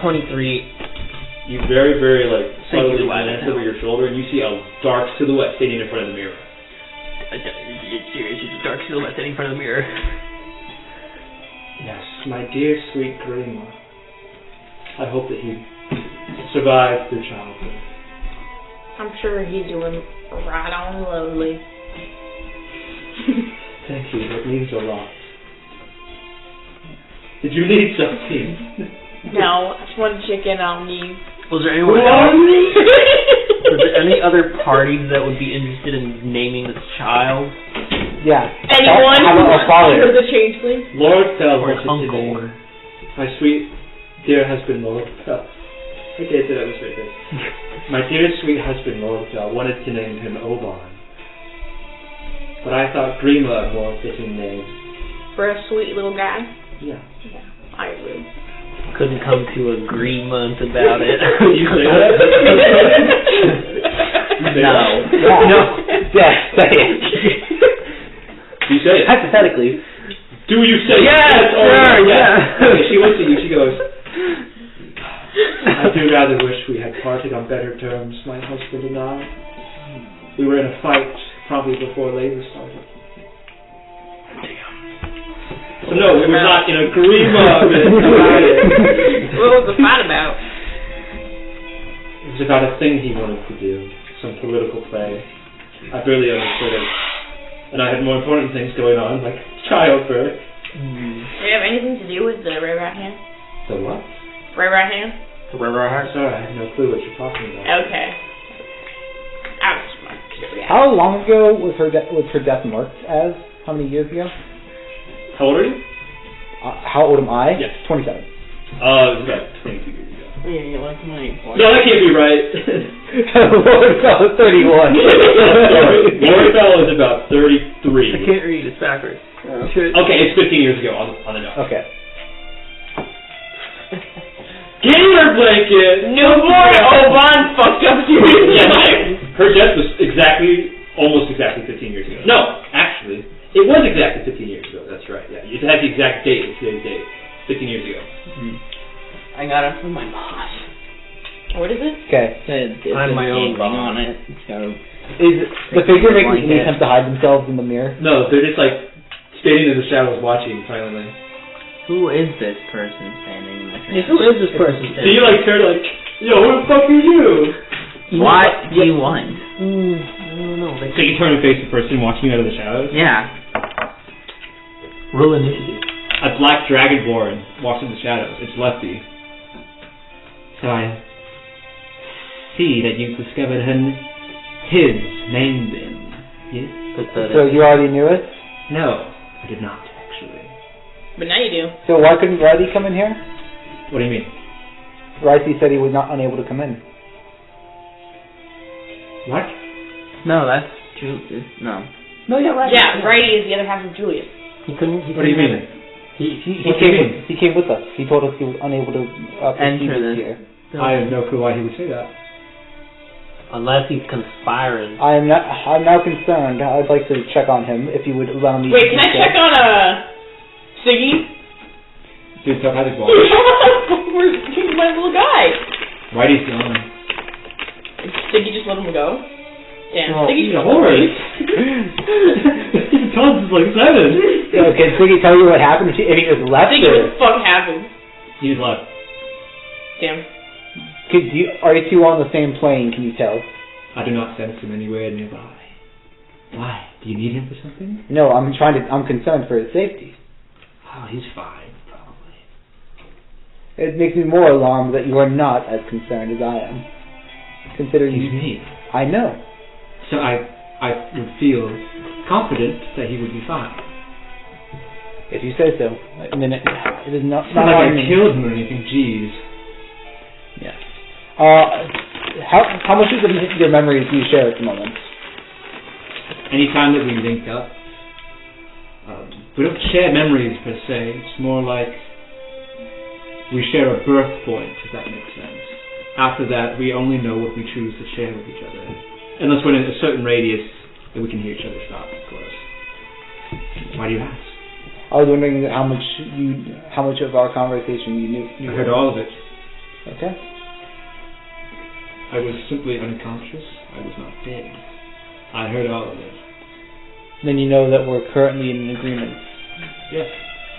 23. You very, very, like, Thank slowly you, glance Lefty. over your shoulder, and you see a dark silhouette standing in front of the mirror. It's serious. It's a dark silhouette sitting in front of the mirror. Yes, my dear sweet Grima. I hope that he survived the childbirth. I'm sure he's doing right on lovely. Thank you, that means a lot. Did you need something? No, I just wanted to check in on you. Was there anyone else? Was there any other parties that would be interested in naming this child? Yeah. Anyone How about a father? for the changeling? Lord Fell Or wanted to uncle? name my sweet, dear husband, Lord Fell. I can't say that was straight face. My dear sweet husband, Lord Fell, wanted to name him Obann. But I thought Grima a more fitting name. For a sweet little guy? Yeah. Yeah, I agree. Couldn't come to agreement about it. You say that? You say No. that? No. Yes, say it. You say it. Hypothetically. Do you say Yes, yes or sure, no? yeah. Okay, she looks at you, she goes, I do rather wish we had parted on better terms, my husband and I. We were in a fight probably before labor started. So no, we were not in agreement about it. What was the fight about? It was about a thing he wanted to do, some political play. I barely understood it. And I had more important things going on, like childbirth. Do you have anything to do with the Red Right Hand? The what? Red Right Hand? Sorry, I have no clue what you're talking about. Okay. I how long ago was her death marked as? How many years ago? How old are you? How old am I? Yes. 27. It was about 22 years ago. Yeah, you're like my boy. No, that can't be right. Lordfell is 31. Lordfell is about 33. I can't read. It's backwards. Okay, it's 15 years ago on the dot. Okay. Gamer blanket! Newborn Obann fucked up you. Her death was almost exactly 15 years ago. No, actually, it was exactly 15 years ago. That's right. Yeah, it had the exact date. It's today's date. 15 years ago. I got it from my boss. What is it? Okay. I'm my own boss. on it. It's got a Is the figure making any attempt to hide themselves in the mirror? No, they're just like standing in the shadows watching silently. Who is this person standing in the Yeah, who is this person? So you like turn like, yo, who the fuck are you? What do you want? I don't know. So you turn and face the person watching you out of the shadows? Yeah. Roll initiative. A black dragonborn walks in the shadows. It's Lefty. So I see that you've discovered his name then. Yes? So you already knew it? No, I did not, actually. But now you do. So why couldn't Righty come in here? What do you mean? Righty said he was not unable to come in. What? No, that's Julius. No. No, yeah, right. Yeah, Righty is the other half of Julius. He couldn't. What do you mean? He came with us. He told us he was unable to enter this here. I have no clue why he would say that. Unless he's conspiring. I'm now concerned. I'd like to check on him if you would allow me. Wait, can I check on Siggy? Dude, so how did walk? Where's my little guy? Righty's gone. Did Siggy just let him go? Damn, Well, Siggy's he's a horse. Tons is like 7. Yeah, can Siggy tell you what happened if he just left? Siggy, what the fuck happened? He just left. Damn. Are you two on the same plane? Can you tell? I do not sense him anywhere nearby. Why? Do you need him for something? No, I'm concerned for his safety. Oh, he's fine, probably. It makes me more alarmed that you are not as concerned as I am. Considering He's me. I know. So I would feel confident that he would be fine. If you say so. I mean, it is not It's not like I me. killed him or anything. Jeez. Yeah. How much of your memories do you share at the moment? Anytime that we link up, we don't share memories per se. It's more like we share a birth point, if that makes sense. After that, we only know what we choose to share with each other. Unless we're in a certain radius that we can hear each other's thoughts, of course. Why do you ask? I was wondering how much of our conversation you knew. I heard all of it. Okay. I was simply unconscious. I was not dead. I heard all of it. Then you know that we're currently in an agreement. Yes.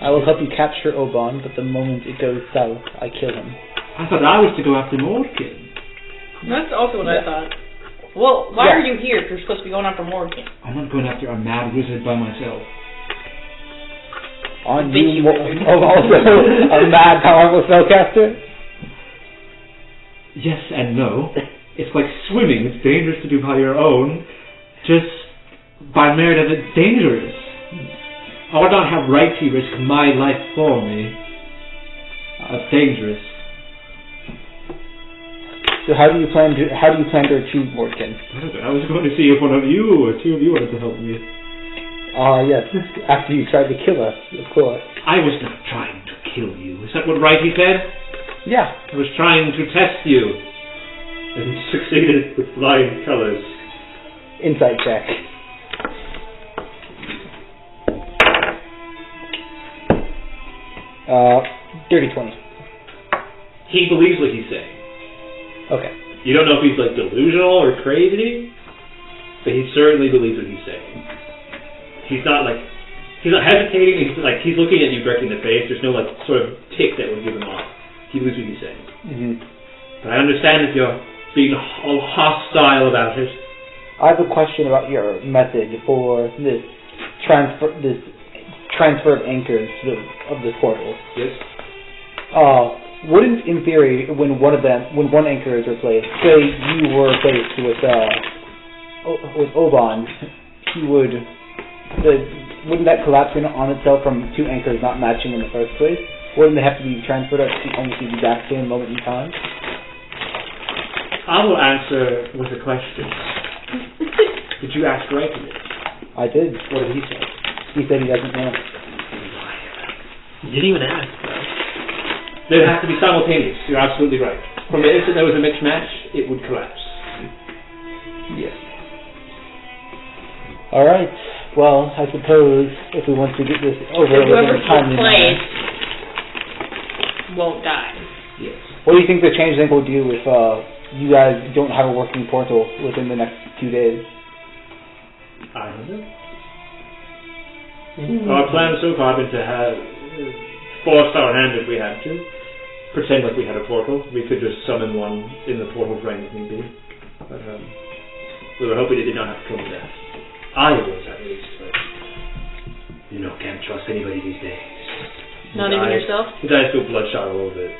I will help you capture Obann, but the moment it goes south, I kill him. I thought I was to go after Mordken. That's also what I thought. Well, why are you here if you're supposed to be going after Mordken? I'm not going after a mad wizard by myself. Aren't you also a mad powerful spellcaster? Yes and no. It's like swimming. It's dangerous to do by your own. Just by merit of it's dangerous. I would not have Righty risk my life for me. That's dangerous. So how do you plan to achieve Mordken? I was going to see if one of you or two of you wanted to help me. Yes. After you tried to kill us, of course. I was not trying to kill you. Is that what Righty said? Yeah. I was trying to test you. And succeeded with flying colors. Insight check. Dirty 20. He believes what he's saying. Okay. You don't know if he's like delusional or crazy, but he certainly believes what he's saying. He's not hesitating. He's looking at you directly in the face. There's no like sort of tick that would give him off. He believes what he's saying. Mm-hmm. But I understand if you're being all hostile about it. I have a question about your method for this transfer of anchors of this portal. Yes. Wouldn't, in theory, when one anchor is replaced, say you were replaced with with Obann, he would. Wouldn't that collapse in on itself from two anchors not matching in the first place? Wouldn't they have to be transferred at almost the exact same moment in time? I will answer with a question. Did you ask Righty? I did. What did he say? He said he doesn't know. You didn't even ask, bro. There has to be simultaneous. You're absolutely right. From the instant there was a mixed match, it would collapse. Yes. Alright. Well, I suppose if we want to get this over whoever within a timely plays manner. won't die. Yes. What do you think the changeling will do if you guys don't have a working portal within the next 2 days? I don't know. Our plan so far had been to have forced our hand if we had to. Pretend like we had a portal. We could just summon one in the portal drain if need be. But we were hoping it did not have to come to that. I was, at least, but can't trust anybody these days. Not even yourself? His eyes feel bloodshot a little bit.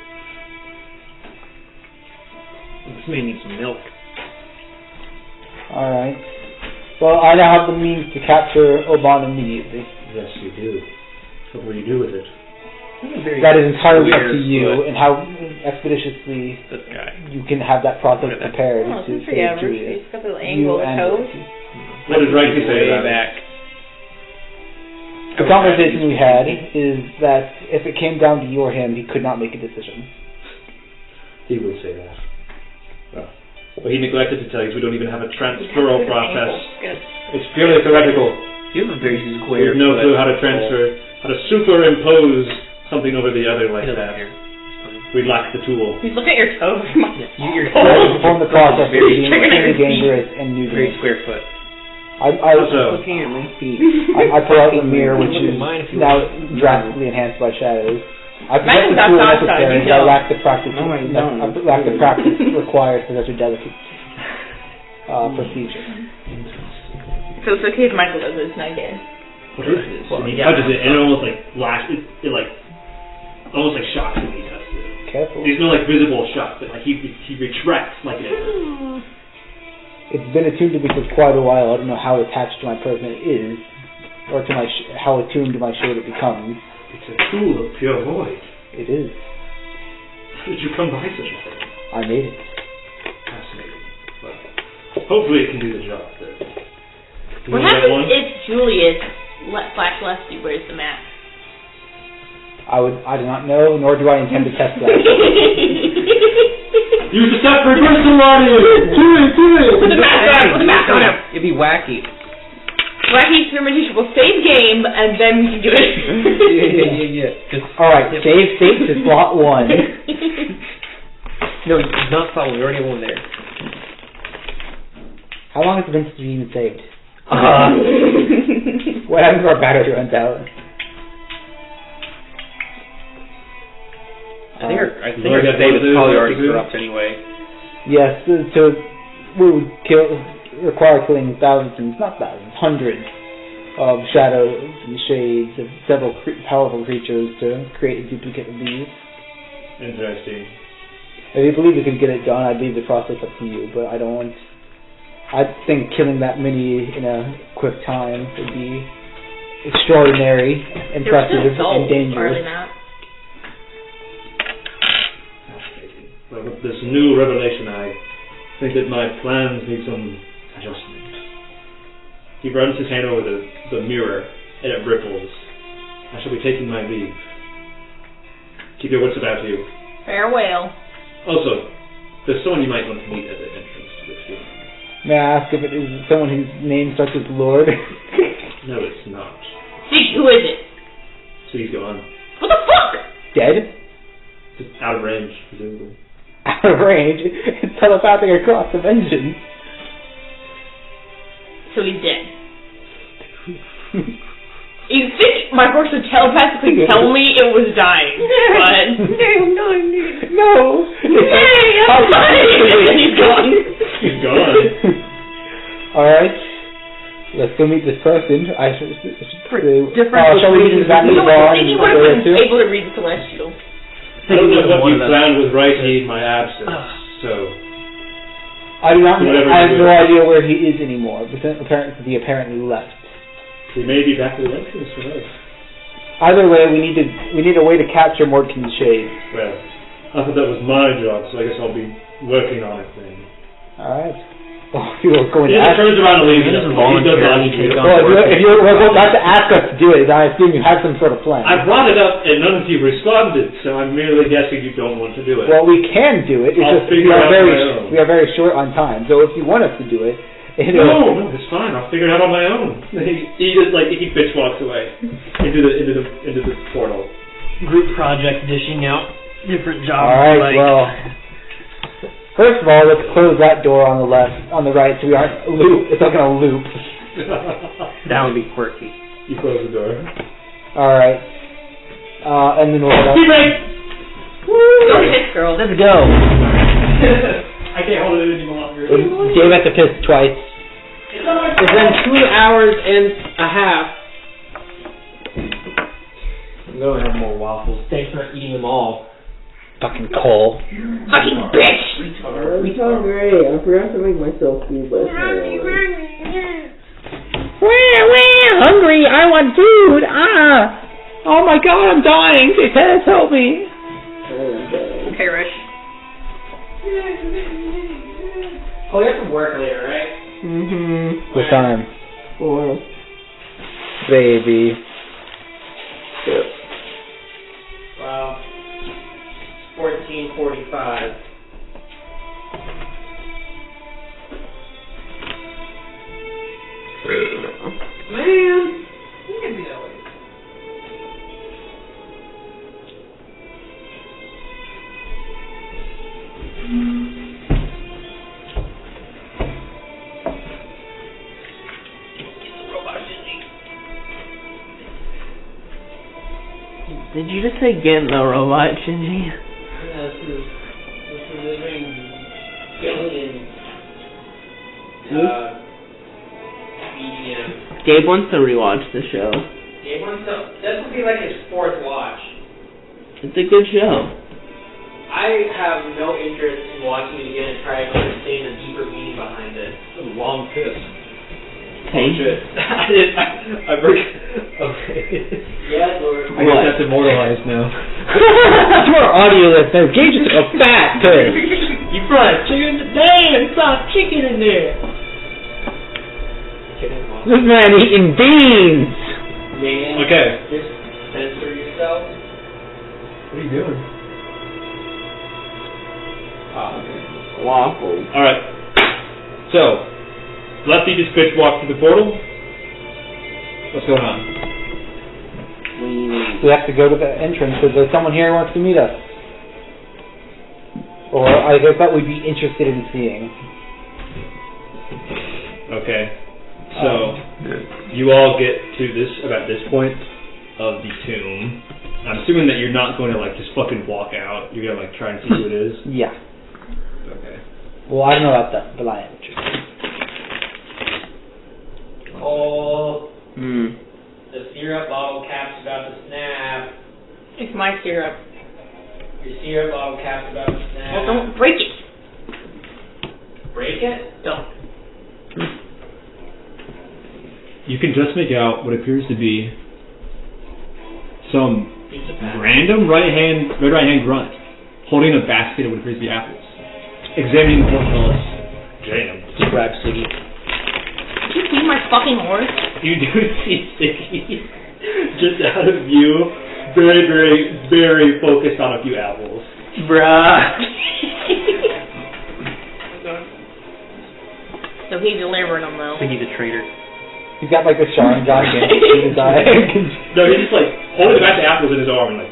This man needs some milk. Alright. Well, I now have the means to capture Obann immediately. Yes, you do. What will you do with it? That is entirely up to you, and how expeditiously you can have that process prepared Oh, to it's pretty save average. Julius. He's got the angle of the toes. What did Righty say about back. The conversation we had is that if it came down to you or him, he could not make a decision. He would say that. What he neglected to tell you is we don't even have a transferal process. It's purely theoretical. You have a very We square. have no clue how to transfer, how to superimpose something over the other like that. We lack the tool. Please look at your toes. Your Perform the process of being extremely dangerous and new to very me. square foot. I Also, Looking at my feet. I pull out the mirror, which Look is at mine if you now want. drastically enhanced by shadows. I Mine possess the got tool outside, necessary, you but I don't. lack the practice. No, I don't. I lack the practice required for such a delicate procedure. So it's okay if Michael does it, it's not good. what is this? How does it? And it almost like lashes. It like almost like shocks when he does it. Careful. There's no like visible shock, but like he retracts like it is. It's been attuned to me for quite a while. I don't know how attached to my person it is, or to my how attuned to my shade it becomes. It's a tool of pure void. It is. How did you come by such a thing? I made it. Fascinating. Well, hopefully it can do the job. What happens if Julius slash Lefty wears the mask? I do not know, nor do I intend to test that. Use the step reversal on you! Do it! Put the mask on him. It'd be wacky. Wacky experimentation. We'll save game, and then we can do it. Yeah. Alright, save state to slot 1. No, not slot 1. We already have one there. How long has it been since you even saved? What happens if our battery runs out? I think our save is probably already corrupt anyway. Yes, so we would require killing hundreds of shadows and shades of several powerful creatures to create a duplicate of these. Interesting. If you believe we can get it done, I leave the process up to you, but I think killing that many in a quick time would be extraordinary, impressive, and dangerous. Well, with this new revelation, I think that my plans need some adjustment. He runs his hand over the mirror, and it ripples. I shall be taking my leave. Keep your wits about you. Farewell. Also, there's someone you might want to meet at the entrance to this room. May I ask if it is someone whose name starts with Lord? No, it's not. See, who is it? So he's gone. What the fuck? Dead? Just out of range, presumably. Out of range? It's telepathic across dimensions. So he's dead. You think my horse would telepathically tell me it was dying, but... No! I'm dying! And he's gone. He's gone. Alright. Let's go meet this person. I should Different shall we use that You move know on? what? He would have been able to read the Celestial. I don't know what you planned with Righty in my absence, so I do not. I have no idea where he is anymore. Because he apparently left. He may be back to the entrance for us. Either way, we need a way to capture Mordken's shade. Well, I thought that was my job, so I guess I'll be working on it then. Alright. Oh, you were going he to ask... turns around and leaves. He doesn't voluntarily take on if you were about to ask us to do it, I assume you had some sort of plan. I brought it up and none of you responded, so I'm merely guessing you don't want to do it. Well, we can do it. It's I'll just figure it out on my own. We are very short on time, so if you want us to do it... No, it's fine. I'll figure it out on my own. He just he bitch walks away into the portal. Group project, dishing out different jobs. Alright, well... First of all, let's close that door on the left, on the right, so we aren't it's not going to loop. That would be quirky. You close the door. Alright. And then we'll head up. Go hit, girl. Let's go. I can't hold it any longer. Dave has to piss twice. It's been 2 hours and a half. I'm going to have more waffles. Thanks for not eating them all. Fucking Cole. Fucking bitch! I'm hungry. I forgot to make myself food last night. We're hungry. I want food. Oh my god, I'm dying. Yes, help me. Okay, Rich. Oh, you have to work later, right? Mm-hmm. What time? 4. Baby. Yep. Wow. 14:45. Man, you can be that way. Did you just say get in the robot, Shinji? This is a living billion medium. Gabe wants to rewatch the show. Gabe wants to. This will be like his 4th watch. It's a good show. I have no interest in watching it again and trying to understand the deeper meaning behind it. That's a long piss. Hey. Oh shit. I forgot. Okay. Yeah, Lord. I guess that's immortalized now. To our audio listeners, Gage just took a fat piss. You brought chicken today and saw chicken in there. This man eating beans. Man. Okay. Just censor yourself. What are you doing? Waffles. Alright. So, Lefty just bitch walked through the portal. What's going on? We have to go to the entrance because there's someone here who wants to meet us. Or I thought we'd be interested in seeing. Okay. So, you all get to about this point of the tomb. I'm assuming that you're not going to just fucking walk out. You're going to try and see who it is? Yeah. Okay. Well, I don't know about that, but I am interested. Oh. The syrup bottle cap's about to snap. It's my syrup. Your syrup bottle cap's about to snap. Well, don't break it. Break it? Don't. You can just make out what appears to be some random right hand grunt holding a basket of what appears to be apples. Examining the portcullis. Jam. Grab Siggy. Did you see my fucking horse? You do see Siggy just out of view, very, very, very focused on a few apples. Bruh. So he's delivering them though. I think he's a traitor. He's got the Sharon John in his eye. No, he's just holding a batch of apples in his arm and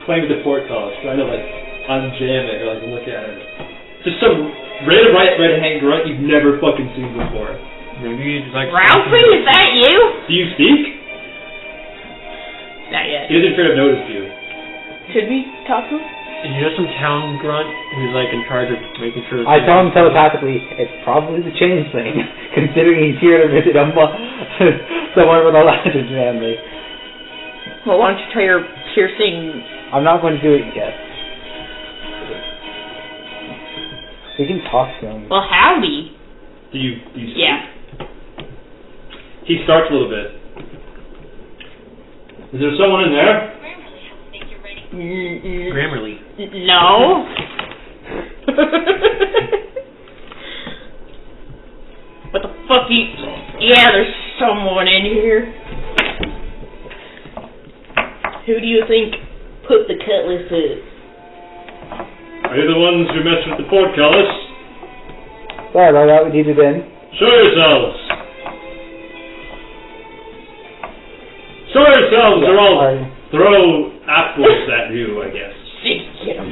playing with the portcullis, trying to unjam it or look at it. Just some random right hand grunt you've never fucking seen before. Maybe he's Ralphie, is that you? Do you speak? Not yet. He doesn't appear to have noticed you. Should we talk to him? Is he just some town grunt who's in charge of making sure? I tell him telepathically, it's probably the changeling, considering he's here to visit someone with a Ladron family. Well, why don't you try your piercing... I'm not going to do it yet. We can talk to him. Well, howdy. Do you speak? Yeah. He starts a little bit. Is there someone in there? Grammarly. No. What the fuck you... Yeah, there's someone in here. Who do you think put the cutlass up? Are you the ones who messed with the portcullis? Sorry about that, we need it in. Show yourselves! Show yourselves, or I'll throw apples at you, I guess. Get him.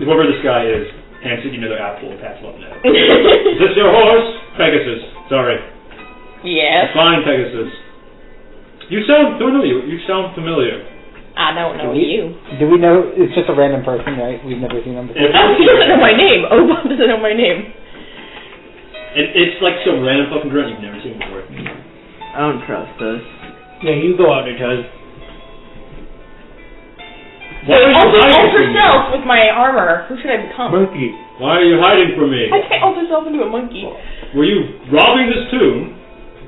Whoever this guy is, hands you another apple and pass one now. Is this your horse? Pegasus. Sorry. Yes. Fine, Pegasus. You sound familiar. I don't know you. Do we know? It's just a random person, right? We've never seen him before. He doesn't know my name. Obann doesn't know my name. It's like some random fucking grunt you've never seen before. I don't trust this. Yeah, you go out there, Tuz. Alter self with my armor. Who should I become? Monkey. Why are you hiding from me? I can't alter self into a monkey. Were you robbing this tomb?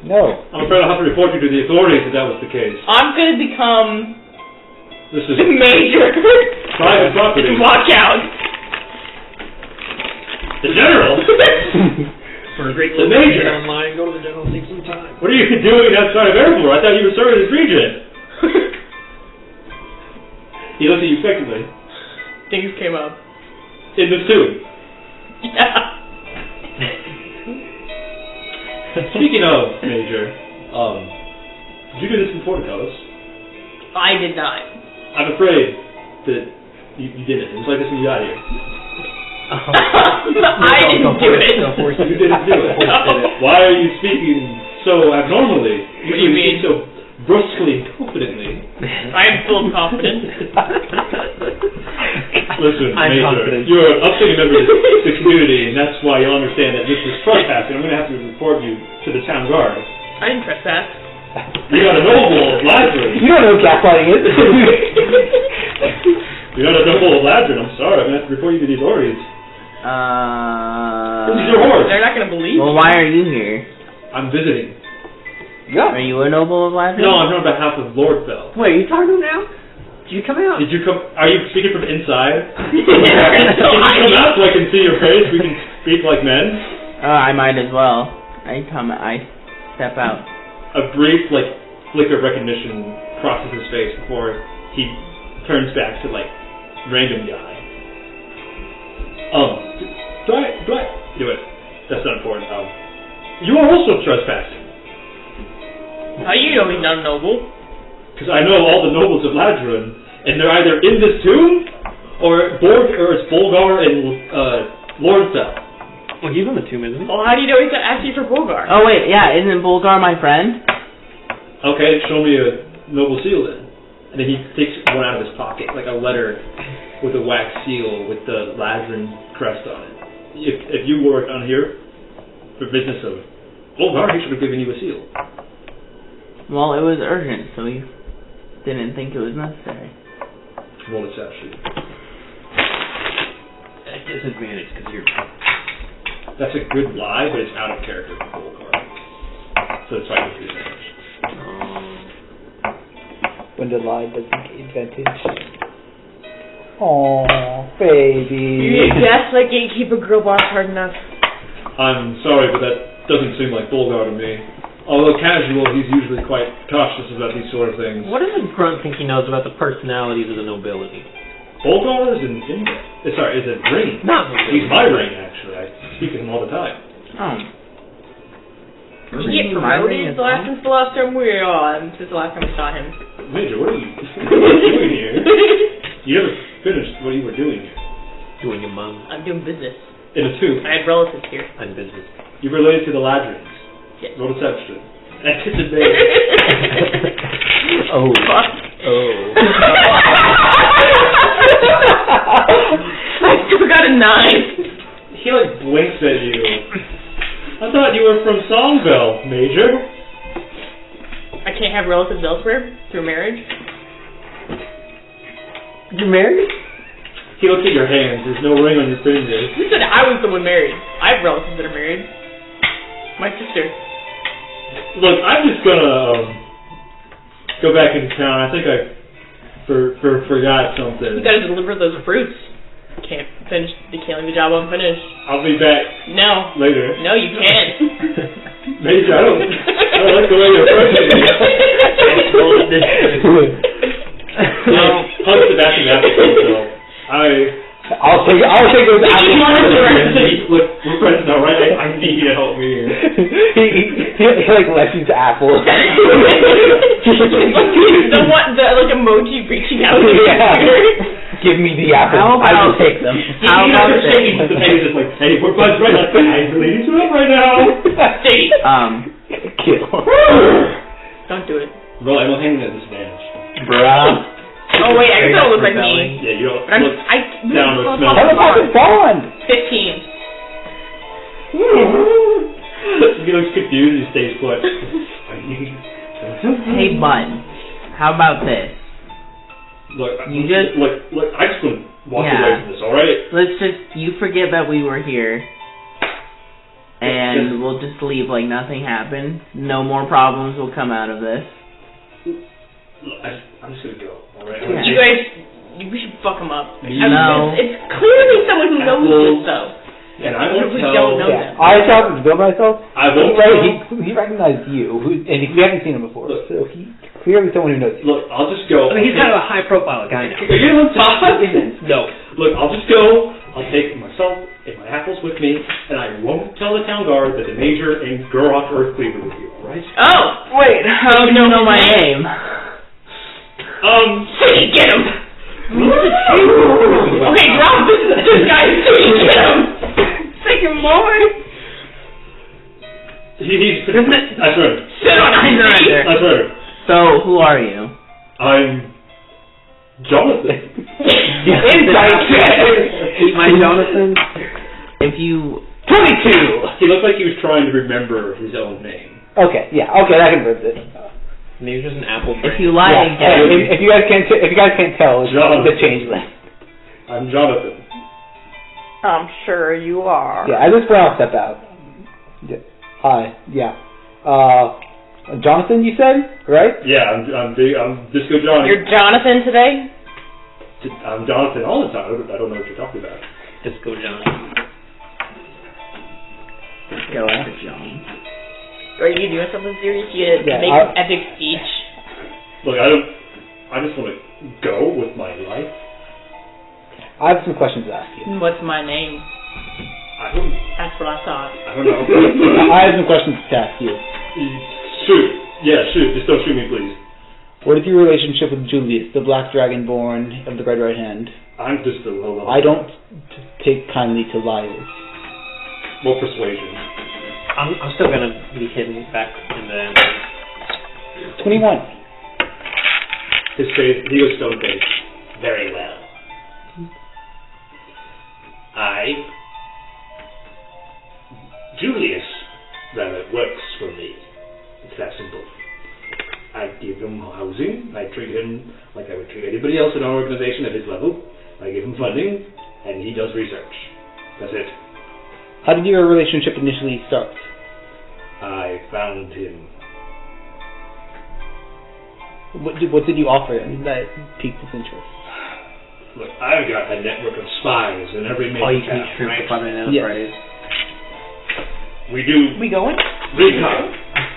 No. I'm afraid I'll have to report you to the authorities if that was the case. I'm gonna become This is the major. private property. Watch out. The general? For a great The major. online, go to the general, take some time. What are you doing outside of Airport? I thought you were serving as regent. He looked at you expectantly. Things came up. In this tomb. Yeah. Speaking of, Major, did you do this before the Carlos? I did not. I'm afraid that you didn't. It was like this when you got here. I didn't do it. You didn't do it. Why are you speaking so abnormally? What do you mean? So brusquely, confidently. I am full of confidence. Listen, I'm Major, confident. you're an upstanding member of the community, and that's why you'll understand that this is trespassing. I'm going to have to report you to the town guard. I didn't trespass. You got a noble of Ladron. You don't know what gaslighting is. You got a noble of Ladron. I'm sorry. I'm going to have to report you to the authorities. This is your horse. They're not going to believe Well, me. why are you here? I'm visiting. Yeah. Are you a noble of Ladron? No, I'm on behalf of Lord Fell. Wait, are you talking to him now? Did you come out? Did you come? Are you speaking from inside? Can you come out so I can see your face? We can speak like men. I might as well. I step out. A brief, flicker of recognition crosses his face before he turns back to, random guy. Do I do it? That's not important. You are also trespassing. How you know he's not a noble? Because I know all the nobles of Ladron, and they're either in this tomb, or it's Bolgar and Lord Fell. Well, he's in the tomb, isn't he? Well, how do you know he's asking for Bulgar? Oh wait, yeah, isn't Bulgar my friend? Okay, show me a noble seal then. And then he takes one out of his pocket, like a letter with a wax seal with the Ladron crest on it. If you work on here for business of Bolgar, he should have given you a seal. Well, it was urgent, so he didn't think it was necessary. Roll deception. At disadvantage, because you're... That's a good lie, but it's out of character for Bolgar. So it's fine with disadvantage. When the lie doesn't get advantage. Aww, baby. That's like gatekeeper girl boss hard enough. I'm sorry, but that doesn't seem like Bolgar to me. Although casual, he's usually quite cautious about these sort of things. What does a grunt think he knows about the personalities of the nobility? Bolgar is is a ring. Not He's my ring, actually. I speak to him all the time. Oh. Did he get promoted since the last time we saw him? Major, what are you doing here? You never finished what you were doing here. Doing your mum. I'm doing business. In a tomb. I had relatives here. I'm business. You related to the Ladrons. Yes. Roll deception. That's disadvantage. Oh. Fuck. Oh. I still got a 9. He blinks at you. I thought you were from Songville, Major. I can't have relatives elsewhere through marriage. You're married? He looks at your hands. There's no ring on your fingers. You said I was the one married. I have relatives that are married. My sister. Look, I'm just gonna go back into town. I think I forgot something. You gotta deliver those fruits. Can't leave the job unfinished. I'll be back. No. Later. No, you can't. Maybe I don't like the way you're approaching me. Hunt the back of that. I'll take those apples. Look, we're friends now, right? I need you to help me here. he like Lefty's apples. the emoji reaching out. Yeah. Give me the apples. I will take them. How about shaking the pennies just like, hey, we're buds right now. I'm leading to it right now. Stay. Kill. Don't do it. Roll, I'm handing at disadvantage. Bruh. Oh wait, I guess it'll look like me. Yeah, you don't But look down or smell. How the fuck is Bond? 15. He looks confused. He stays put. Hey, bud. How about this? Look, You just- look. I just want to walk Yeah. away from this. All right. Let's just, you forget that we were here, and we'll just leave like nothing happened. No more problems will come out of this. Look, I'm just gonna go. All right. Yeah. You guys, we should fuck him up. No. It's clearly someone who knows this, though. And I What if won't we tell. don't know Yeah. them? I shot to build myself. I won't tell. He recognized you, and we haven't seen him before, Look. so he clearly someone who knows you. Look, I'll just go. I mean, he's kind of a high-profile guy now. You know what I'm talking? No. Look, I'll just go. I'll take myself and my apples with me, and I won't tell the town guard that the major and Gurok are Cleaver with you. All right? Oh! Wait, how do you know my name? City, get him! Okay, drop this guy. City, get him! Second boy! He's. That's right. Sit on it! That's right. So, who are you? I'm Jonathan. Inside check! Eat my Jonathan. If you... 22! He looked like he was trying to remember his own name. Okay, yeah, okay, that confirms it. Maybe just an apple If you lie Yeah, again... if you guys can't tell, it's the changeling. I'm Jonathan. I'm sure you are. Yeah, at this point I'll step out. Yeah. Hi, yeah. Jonathan, you said, right? Yeah, I'm Disco Johnny. You're Jonathan today? I'm Jonathan all the time. I don't know what you're talking about. Disco John. Go after John. Are you doing something serious? You Yeah, make an epic speech. Look, I just want to go with my life. I have some questions to ask you. What's my name? That's what I thought. I don't know. I have some questions to ask you. Shoot. Yeah, shoot. Just don't shoot me, please. What is your relationship with Julius, the Black Dragonborn of the Red Right Hand? I'm just a low-level. I don't take kindly to liars. More persuasion. I'm still gonna be hidden back in the... 21. His face, he goes stone-faced. Very well. Julius, rather, works for me. It's that simple. I give him housing. I treat him like I would treat anybody else in our organization at his level. I give him funding, and he does research. That's it. How did your relationship initially start? I found him. What did you offer him that piqued his interest? Look, I've got a network of spies in every major All you can town, shoot right? for fun and Yes. Fridays. We do We going? recon.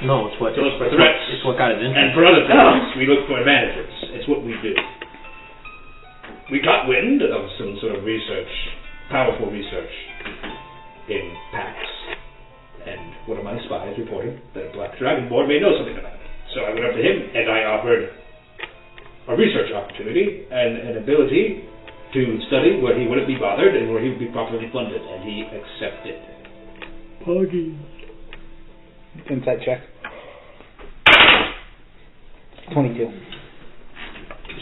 No, it's what... To look for it's threats. It's what got his interest. And for other things, we look for advantages. It's what we do. We got wind of some sort of research, powerful research, in packs. And one of my spies reported that a Black Dragonborn may know something about it. So I went up to him and I offered a research opportunity and an ability to study where he wouldn't be bothered and where he would be properly funded. And he accepted. Puggy. Insight check. 22.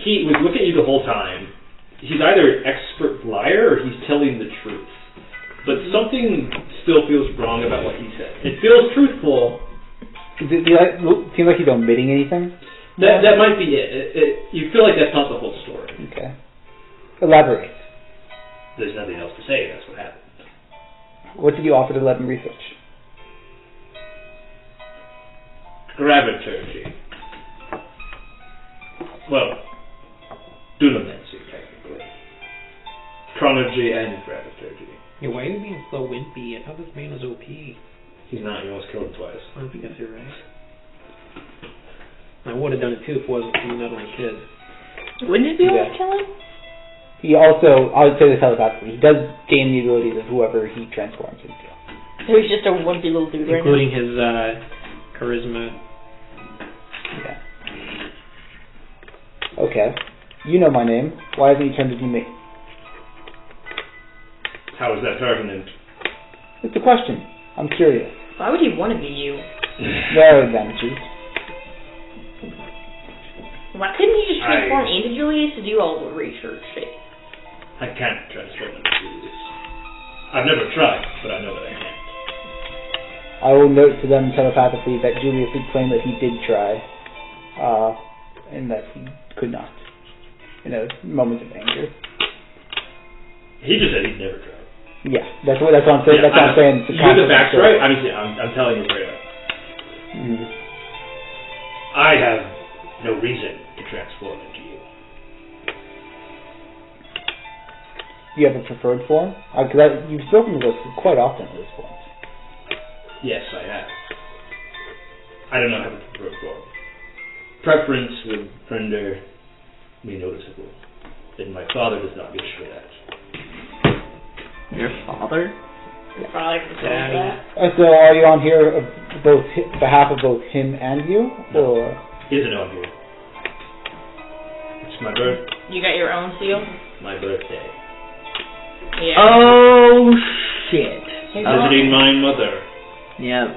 He was looking at you the whole time. He's either an expert liar or he's telling the truth. But something still feels wrong about what he said. It feels truthful. Seems like he's omitting anything? That might be it. You feel like that's not the whole story. Okay. Elaborate. there's nothing else to say. That's what happened. What did you offer to let him research? Graviturgy. Well, Dunamancy, technically. Chronology and graviturgy. Yeah, why are you being so wimpy? I thought this man was OP. He's not, you almost killed him twice. I guess you're right. I would have done it too if it wasn't for you, not only kid. Wouldn't it be worth killing? He also, I would say this telepathically, he does gain the abilities of whoever he transforms into. So he's just a wimpy little dude right now. Including his charisma. Yeah. Okay. You know my name. Why haven't you turned it to me? How is that pertinent? It's a question. I'm curious. Why would he want to be you? There are advantages. Why couldn't he just transform into Julius to do all the research shit? I can't transform into Julius. I've never tried, but I know that I can't. I will note to them telepathically that Julius would claim that he did try, and that he could not, in a moment of anger. He just said he'd never tried. Yeah, that's what I'm saying. Yeah, that's what I'm saying. You're the backstory. I'm telling you straight up. I have no reason to transform into you. Do you have a preferred form? Because you've spoken to us quite often at this point. Yes, I have. I do not have a preferred form. Preference would render me noticeable, and my father does not wish for that. Your father? Your father can tell us that. So are you on here of behalf of both him and you? No. Or? He isn't on here. It's my birth. You got your own seal? My birthday. Yeah. Oh, shit. Visiting my mother. Yep.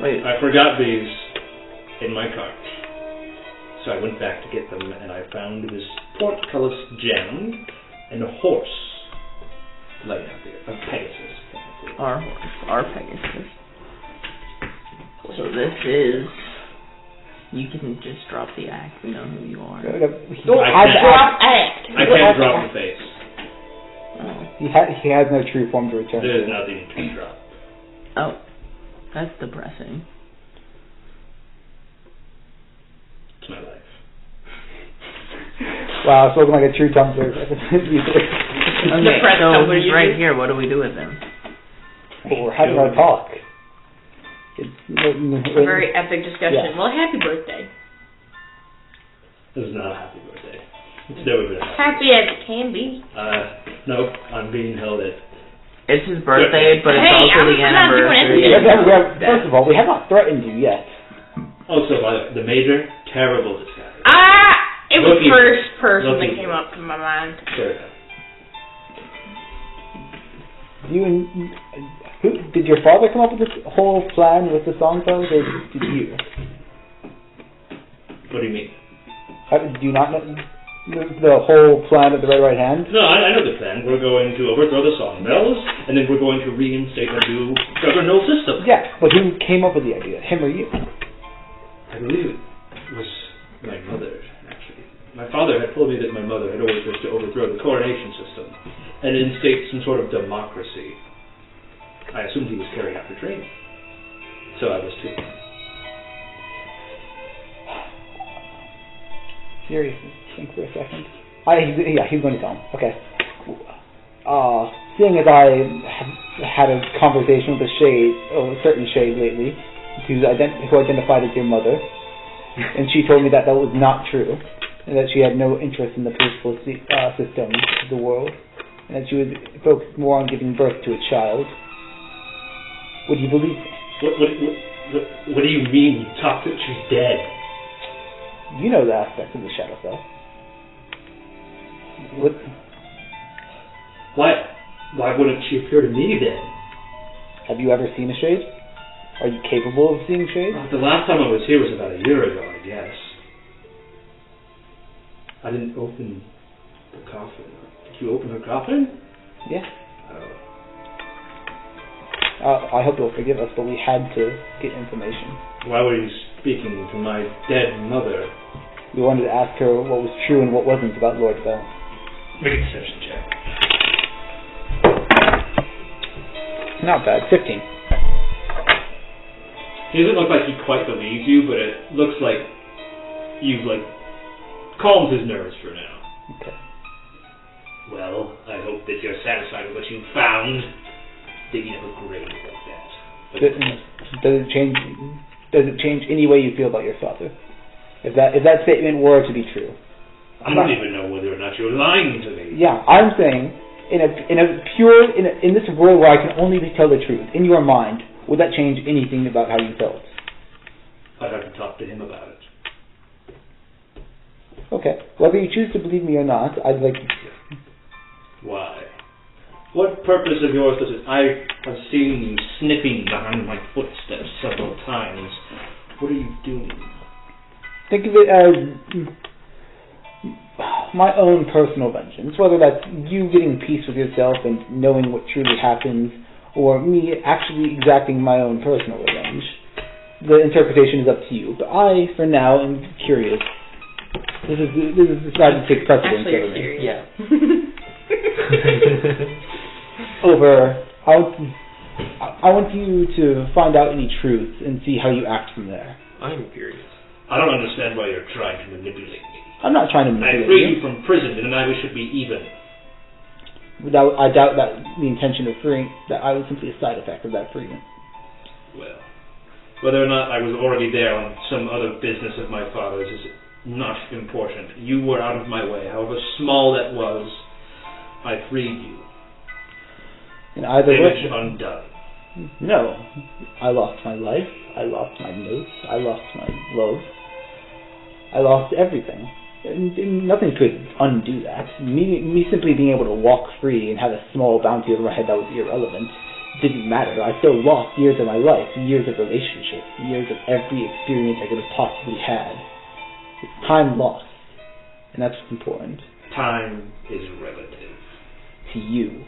Wait. I forgot these in my cart. So I went back to get them, and I found this portcullis gem and a horse laying out there. A Pegasus. Our horse. Our Pegasus. So this is... You can just drop the act. We know who you are. I can't drop the face. Oh. He has no true form to return. There's nothing to drop. Oh. That's depressing. It's my life. Wow, spoken like a true Tumblr. Okay, so he's right here. What do we do with him? Well, we're having our talk. A very epic discussion. Yeah. Well, happy birthday. This is not a happy birthday. It's never been a Happy as it can be. No, I'm being held at... It's his birthday, but it's also the anniversary. First of all, we have not threatened you yet. Also, the major, terrible disguise. It was first person that came up to my mind. Sure. Did your father come up with this whole plan with the song songs, or did you? What do you mean? Do you not know the whole plan of the Red Right Hand? No, I know the plan. We're going to overthrow the song bells, and then we're going to reinstate a new governmental system. Yeah, but who came up with the idea, him or you? I believe it was my mother, actually. My father had told me that my mother had always wished to overthrow the coronation system and instate some sort of democracy. I assumed he was carrying out her training. So I was too. Seriously, think for a second. He's going to tell him. Okay. Seeing as I have had a conversation with a certain shade lately, who identified as your mother, and she told me that was not true, and that she had no interest in the political system of the world, and that she was focused more on giving birth to a child. Would you believe me? What do you mean? You talk that she's dead? You know the aspects of the shadow self. What? Why wouldn't she appear to me then? Have you ever seen a shade? Are you capable of seeing shades? The last time I was here was about a year ago, I guess. I didn't open the coffin. Did you open her coffin? Yeah. Oh. I hope you'll forgive us, but we had to get information. Why were you speaking to my dead mother? We wanted to ask her what was true and what wasn't about Lord Bell. Make a deception check. Not bad. 15. He doesn't look like he quite believes you, but it looks like you've, calmed his nerves for now. Okay. Well, I hope that you're satisfied with what you found. Digging up a grave like that. Does it change any way you feel about your father? If that statement were to be true. I don't even know whether or not you're lying to me. Yeah, I'm saying, in this world where I can only tell the truth, in your mind, would that change anything about how you felt? I'd have to talk to him about it. Okay. Whether you choose to believe me or not, I'd like to hear. Why? What purpose of yours does it? I have seen you sniffing behind my footsteps several times. What are you doing? Think of it as my own personal vengeance, whether that's you getting peace with yourself and knowing what truly happens, or me actually exacting my own personal revenge. The interpretation is up to you, but I, for now, am curious. This is decided to take precedence over me. Yeah. I want you to find out any truth and see how you act from there. I'm curious. I don't understand why you're trying to manipulate me. I'm not trying to I manipulate freed you from prison, and now we should be even. I doubt that the intention of freeing, that I was simply a side effect of that freedom. Well, whether or not I was already there on some other business of my father's is not important. You were out of my way. However small that was, I freed you. In either Image way, undone. no. I lost my life. I lost my notes. I lost my love. I lost everything. And nothing could undo that. Me simply being able to walk free and have a small bounty over my head that was irrelevant didn't matter. I still lost years of my life, years of relationships, years of every experience I could have possibly had. It's time lost, and that's what's important. Time is relative. To you.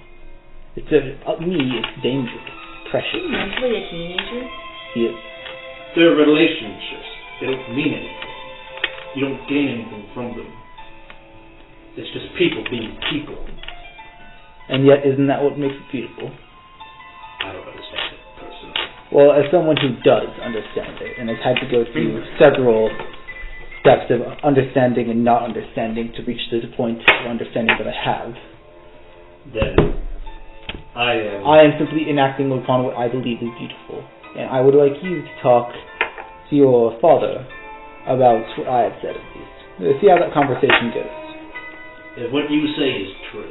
Me, it's dangerous, precious. Mentally a teenager? Yes. They're relationships. They don't mean anything. You don't gain anything from them. It's just people being people. And yet, isn't that what makes it beautiful? I don't understand it personally. Well, as someone who does understand it, and has had to go through several steps of understanding and not understanding to reach the point of understanding that I have, Then I am simply enacting upon what I believe is beautiful. And I would like you to talk to your father about what I have said, at least. Let's see how that conversation goes. if what you say is true,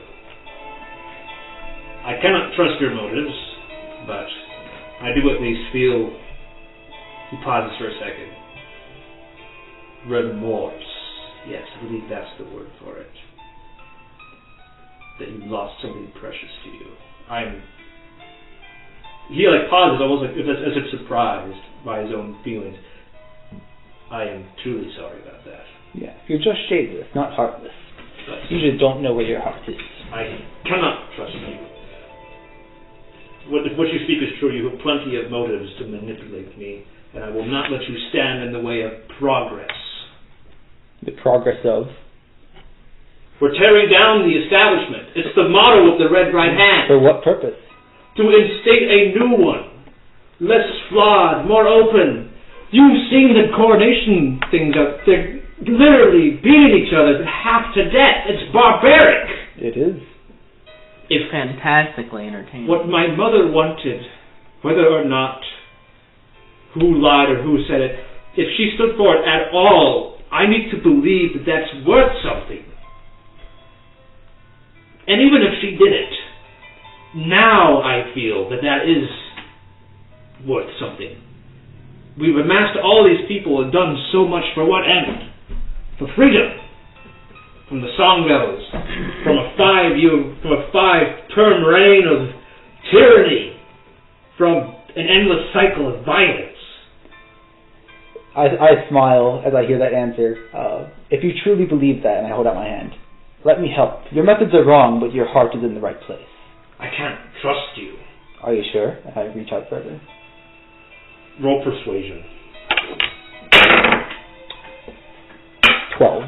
I cannot trust your motives, but I do at least feel, he pauses for a second, remorse. Yes, I believe that's the word for it. That you lost something precious to you. He pauses, almost as if surprised by his own feelings. I am truly sorry about that. Yeah, you're just shadeless, not heartless. But You just don't know where your heart is. I cannot trust you. If what you speak is true, you have plenty of motives to manipulate me, and I will not let you stand in the way of progress. The progress of? We're tearing down the establishment. It's the motto of the Red Right Hand. For what purpose? To instate a new one. Less flawed, more open. You've seen the coronation things up. They're literally beating each other half to death. It's barbaric. It is. It's fantastically entertaining. What my mother wanted, whether or not who lied or who said it, if she stood for it at all, I need to believe that that's worth something. And even if she didn't, now I feel that that is worth something. We've amassed all these people and done so much for what end? For freedom. From the song goes, from a 5-term reign of tyranny, from an endless cycle of violence. I smile as I hear that answer. If you truly believe that, and I hold out my hand, let me help. Your methods are wrong, but your heart is in the right place. I can't trust you. Are you sure? I reach out further. Roll persuasion. 12.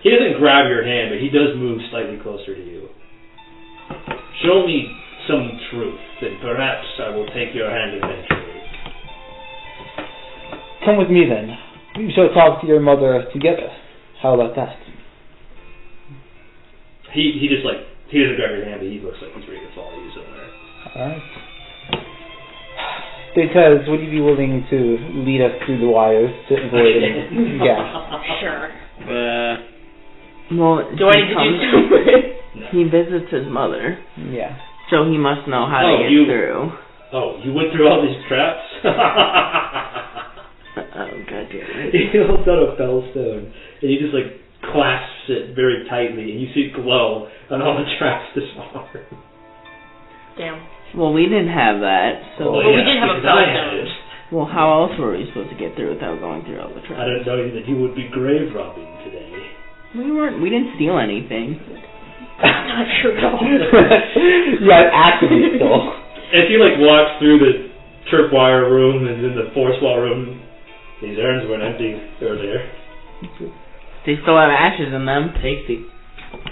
He doesn't grab your hand, but he does move slightly closer to you. Show me some truth, then perhaps I will take your hand eventually. Come with me then. We shall talk to your mother together. How about that? He just like, he doesn't grab your hand, but he looks like he's ready to follow you somewhere. Alright. Because would you be willing to lead us through the wires to avoid any gas? Sure. Well, Do I need to do something? he visits his mother, Yeah. so he must know how Oh, to get you- through. Oh, you went through all these traps? Oh, god damn it. He holds out a fell stone, and he just like clasps it very tightly, and you see it glow on all the traps this far. Damn. Well, we didn't have that, so... Well, we did have a because I fell had stone. it. Well, how else were we supposed to get through without going through all the I traps? didn't know that you would be grave robbing today. We didn't steal anything. Not true at all. Yeah, actively stole. As he like walks through the tripwire room and then the force wall room, these urns weren't empty earlier. They still have ashes in them. Tasty.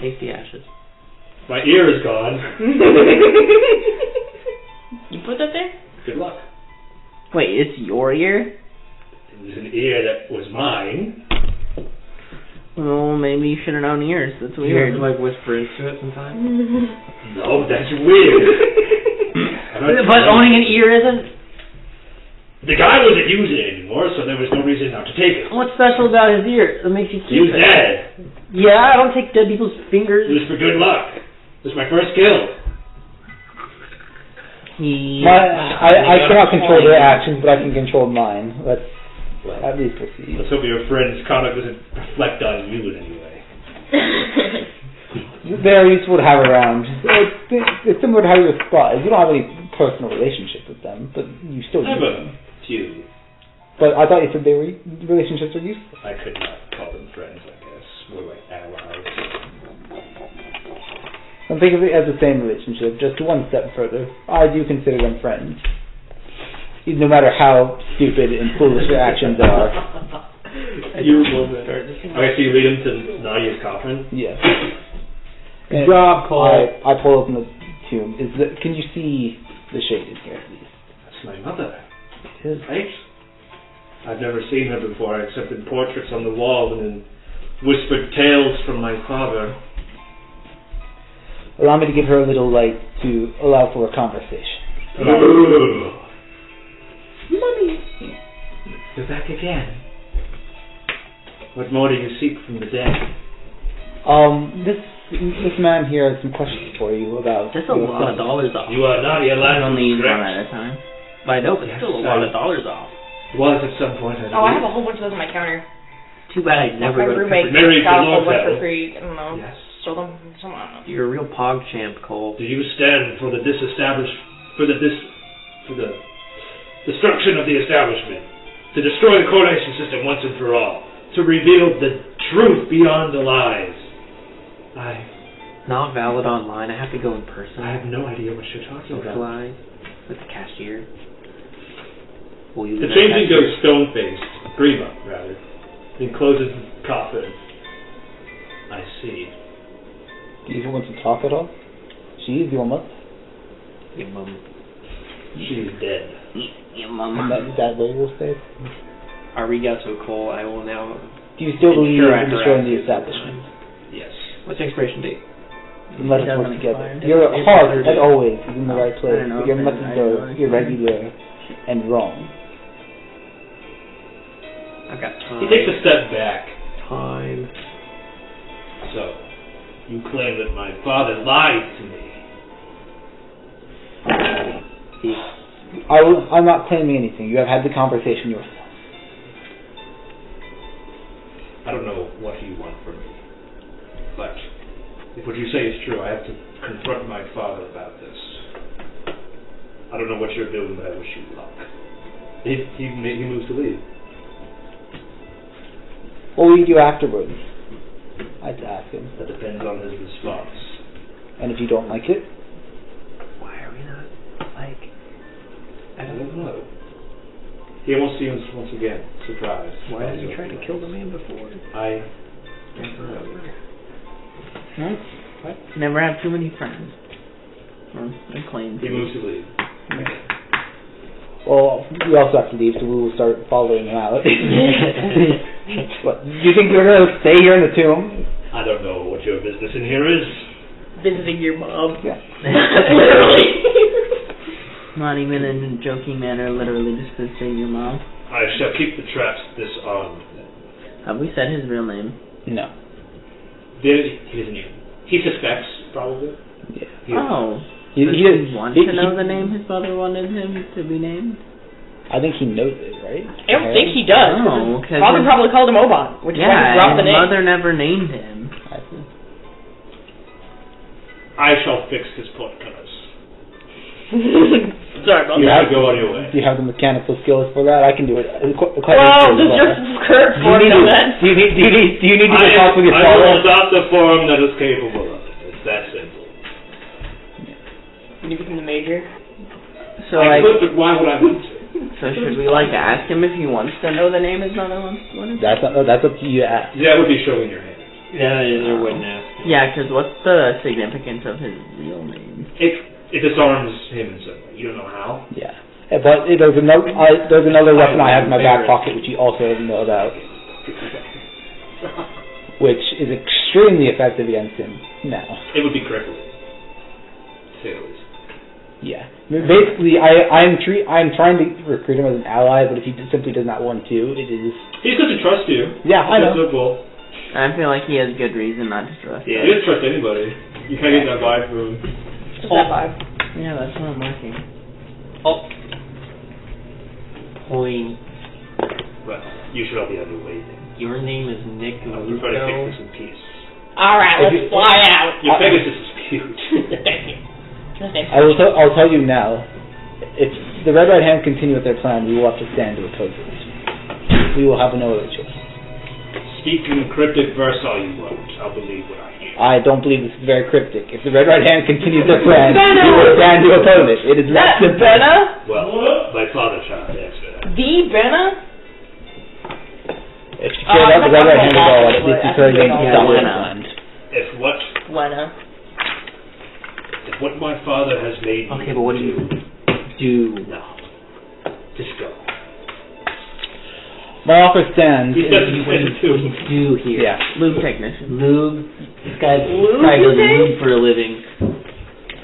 Tasty ashes. My ear is gone. You put that there? Good luck. Wait, it's your ear? It was an ear that was mine. Well, maybe you should have known ears. That's You weird. have to like whisper into it sometimes. No, that's weird. But owning an ear isn't. The guy wasn't using it anymore, so there was no reason not to take it. What's special about his ear that makes you He keep was it? dead. Yeah, I don't take dead people's It fingers. was for good luck. It was my first kill. I cannot control their actions, but I can control mine. Let's at least proceed. Let's hope your friend's conduct doesn't reflect on you in any way. They're useful to have around. It's similar to how you're spies. You don't have any personal relationship with them, but you still I use have them. a few. But I thought you said they were relationships are useful. I could not call them friends, I guess. More like allies. Don't think of it as the same relationship, just one step further. I do consider them friends. No matter how stupid and foolish their actions are. Okay, so you lead him to Nadia's coffin? Yes. Good job, Cole. I pull open the tomb. Can you see the shade in here, please? That's my mother. It is. Right? I've never seen her before, except in portraits on the wall and in whispered tales from my father. Allow me to give her a little light to allow for a conversation. Mommy! You're back again. What more do you seek from the dead? This man here has some questions for you about. That's a lot of dollars off. You are Nadia I Ladron, only use one correct? at a time. But I know, but Yes, still a I- lot of dollars off. Was at some point, I believe. Oh, I have a whole bunch of those on my counter. Too bad I never My got roommate Married got a to whole bunch Lortel. for free. I don't know. Yes. Show them someone. I don't know. You're a real pog champ, Cole. Do you stand for the destruction of the establishment, to destroy the coronation system once and for all, to reveal the truth beyond the lies? Not valid online. I have to go in person. I have no idea what you're talking about. Socialize with the cashier. Will you The be changeling cashier? goes stone-faced, Grima, rather, and closes the coffin. I see. Do you want to talk at all? She is your mother. Your mom. She's dead. Your And mama. that way will stay. Arigato, Cole. I will now. Do you still believe ensure in destroying the interactive establishment? Yes. What's the expiration date? And let us work Doesn't together. expire. Your April heart, 30th. as always, is in the right I place, don't know but your if methods I know are if irregular and wrong. I've got time. He takes a step back. Time. So, you claim that my father lied to me. I'm not claiming anything. You have had the conversation yourself. I don't know what you want from me. But if what you say is true, I have to confront my father about this. I don't know what you're doing, but I wish you luck. He moves to leave. What will you do afterwards? I had to ask him. That depends on his response. And if you don't like it? Why are we not like? I don't know. He almost seems once again surprised. Why did you try to kill the man before? I don't know. Never have too many friends. and claims. He moves to leave. Well, we also have to leave, so we will start following him out. What, do you think we're going to stay here in the tomb? I don't know what your business in here is. Visiting your mom. Yeah. Literally. Not even in a joking manner, literally just visiting your mom. I shall keep the traps disarmed. Have we said his real name? No. He doesn't even. He suspects, probably. Oh. He Does doesn't he want to know the name his mother wanted him to be named? I think he knows it, right? I don't think he does. No, His father probably called him Obann, which is why he dropped the his name. mother never named him. I see. I shall fix his portcullis. Sorry about You that. have to go on your way. Do you have the mechanical skills for that? I can do it. Well, this is just current form of that. Do you need to talk with your I father? will adopt the form that is capable of it. It's that simple. Can you become the major? So I like, could, but why would I want to? so should we like ask him if he wants to know the name his mother wants to know? That's up to you to ask. That would be showing your hand. Yeah, there wouldn't ask. Yeah, because what's the significance of his real name? It disarms him in some way. You don't know how. Yeah. But there's another weapon I have in my back pocket which you also know about, which is extremely effective against him now. It would be crippling. Say the least. Yeah. Basically, I'm trying to recruit him as an ally, but if he simply does not want to, it is. He's going to trust you. Yeah, I know. Simple. I feel like he has good reason not to trust. Yeah. He doesn't trust anybody. You can't get that vibe from him. Just that vibe. Yeah, that's what I'm marking. Oh. Point. Well, you should all be on your way then. Your name is Nick We're trying to fix Lugo. this in peace. Alright, let's fly out. Your Pegasus is cute. Thank you. I'll tell you now. If the Red Right Hand continue with their plan, we will have to stand to oppose it. We will have no other choice. Speak in cryptic verse all you want. I'll believe what I hear. I don't believe this is very cryptic. If the Red Right Hand continues their plan, we will stand to oppose it. It is not simple. Benna? Well, my father tried to answer that. The Benna? If you care about the Red Right Hand at all, at least it's very going to stop this land. If what my father has made Okay, but what do you do? No. Just go. My offer stands. He doesn't What do you do here? Yeah. Lube technician. Lube? This guy's probably does lube for a living.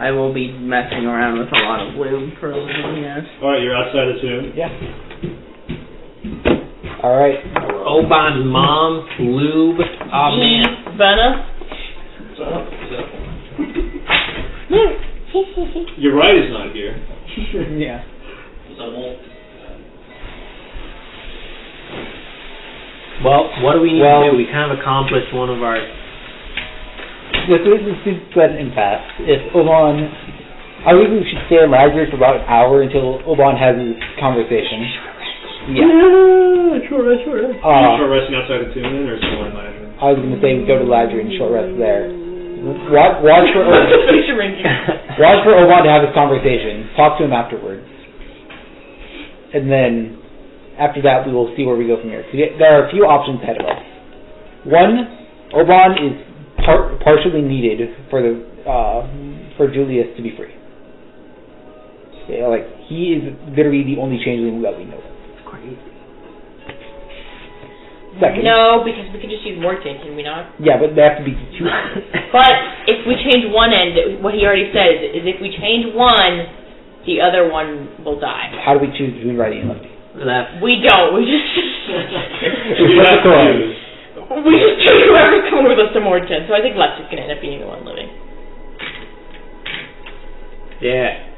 I will be messing around with a lot of lube for a living, yes. Alright, you're outside the tomb. Yeah. Alright. Obann's mom, lube. Oh man. Benna? Your right is not here. Yeah. Well, what do we need to do? We kind of accomplished one of our... This is an impasse. If Obann... I think we should stay in Lazarus for about an hour until Obann has his conversation. Yeah. Short resting outside the tomb then, or somewhere in Lazarus? I was going to say we go to Lazarus and short rest there. Watch for Obann to have his conversation. Talk to him afterwards. And then, after that, we will see where we go from here. There are a few options ahead of us. One, Obann is partially needed for Julius to be free. Yeah, like, he is literally the only changeling that we know of. It's crazy. Second. No, because we could just use Mordken, can we not? Yeah, but they have to be two. But if we change one end, what he already said is if we change one, the other one will die. How do we choose between Righty and Lefty? Left. We don't. We just You have to choose. we just choose whoever's coming with us to Mordken. So I think Lefty's gonna end up being the one living. Yeah.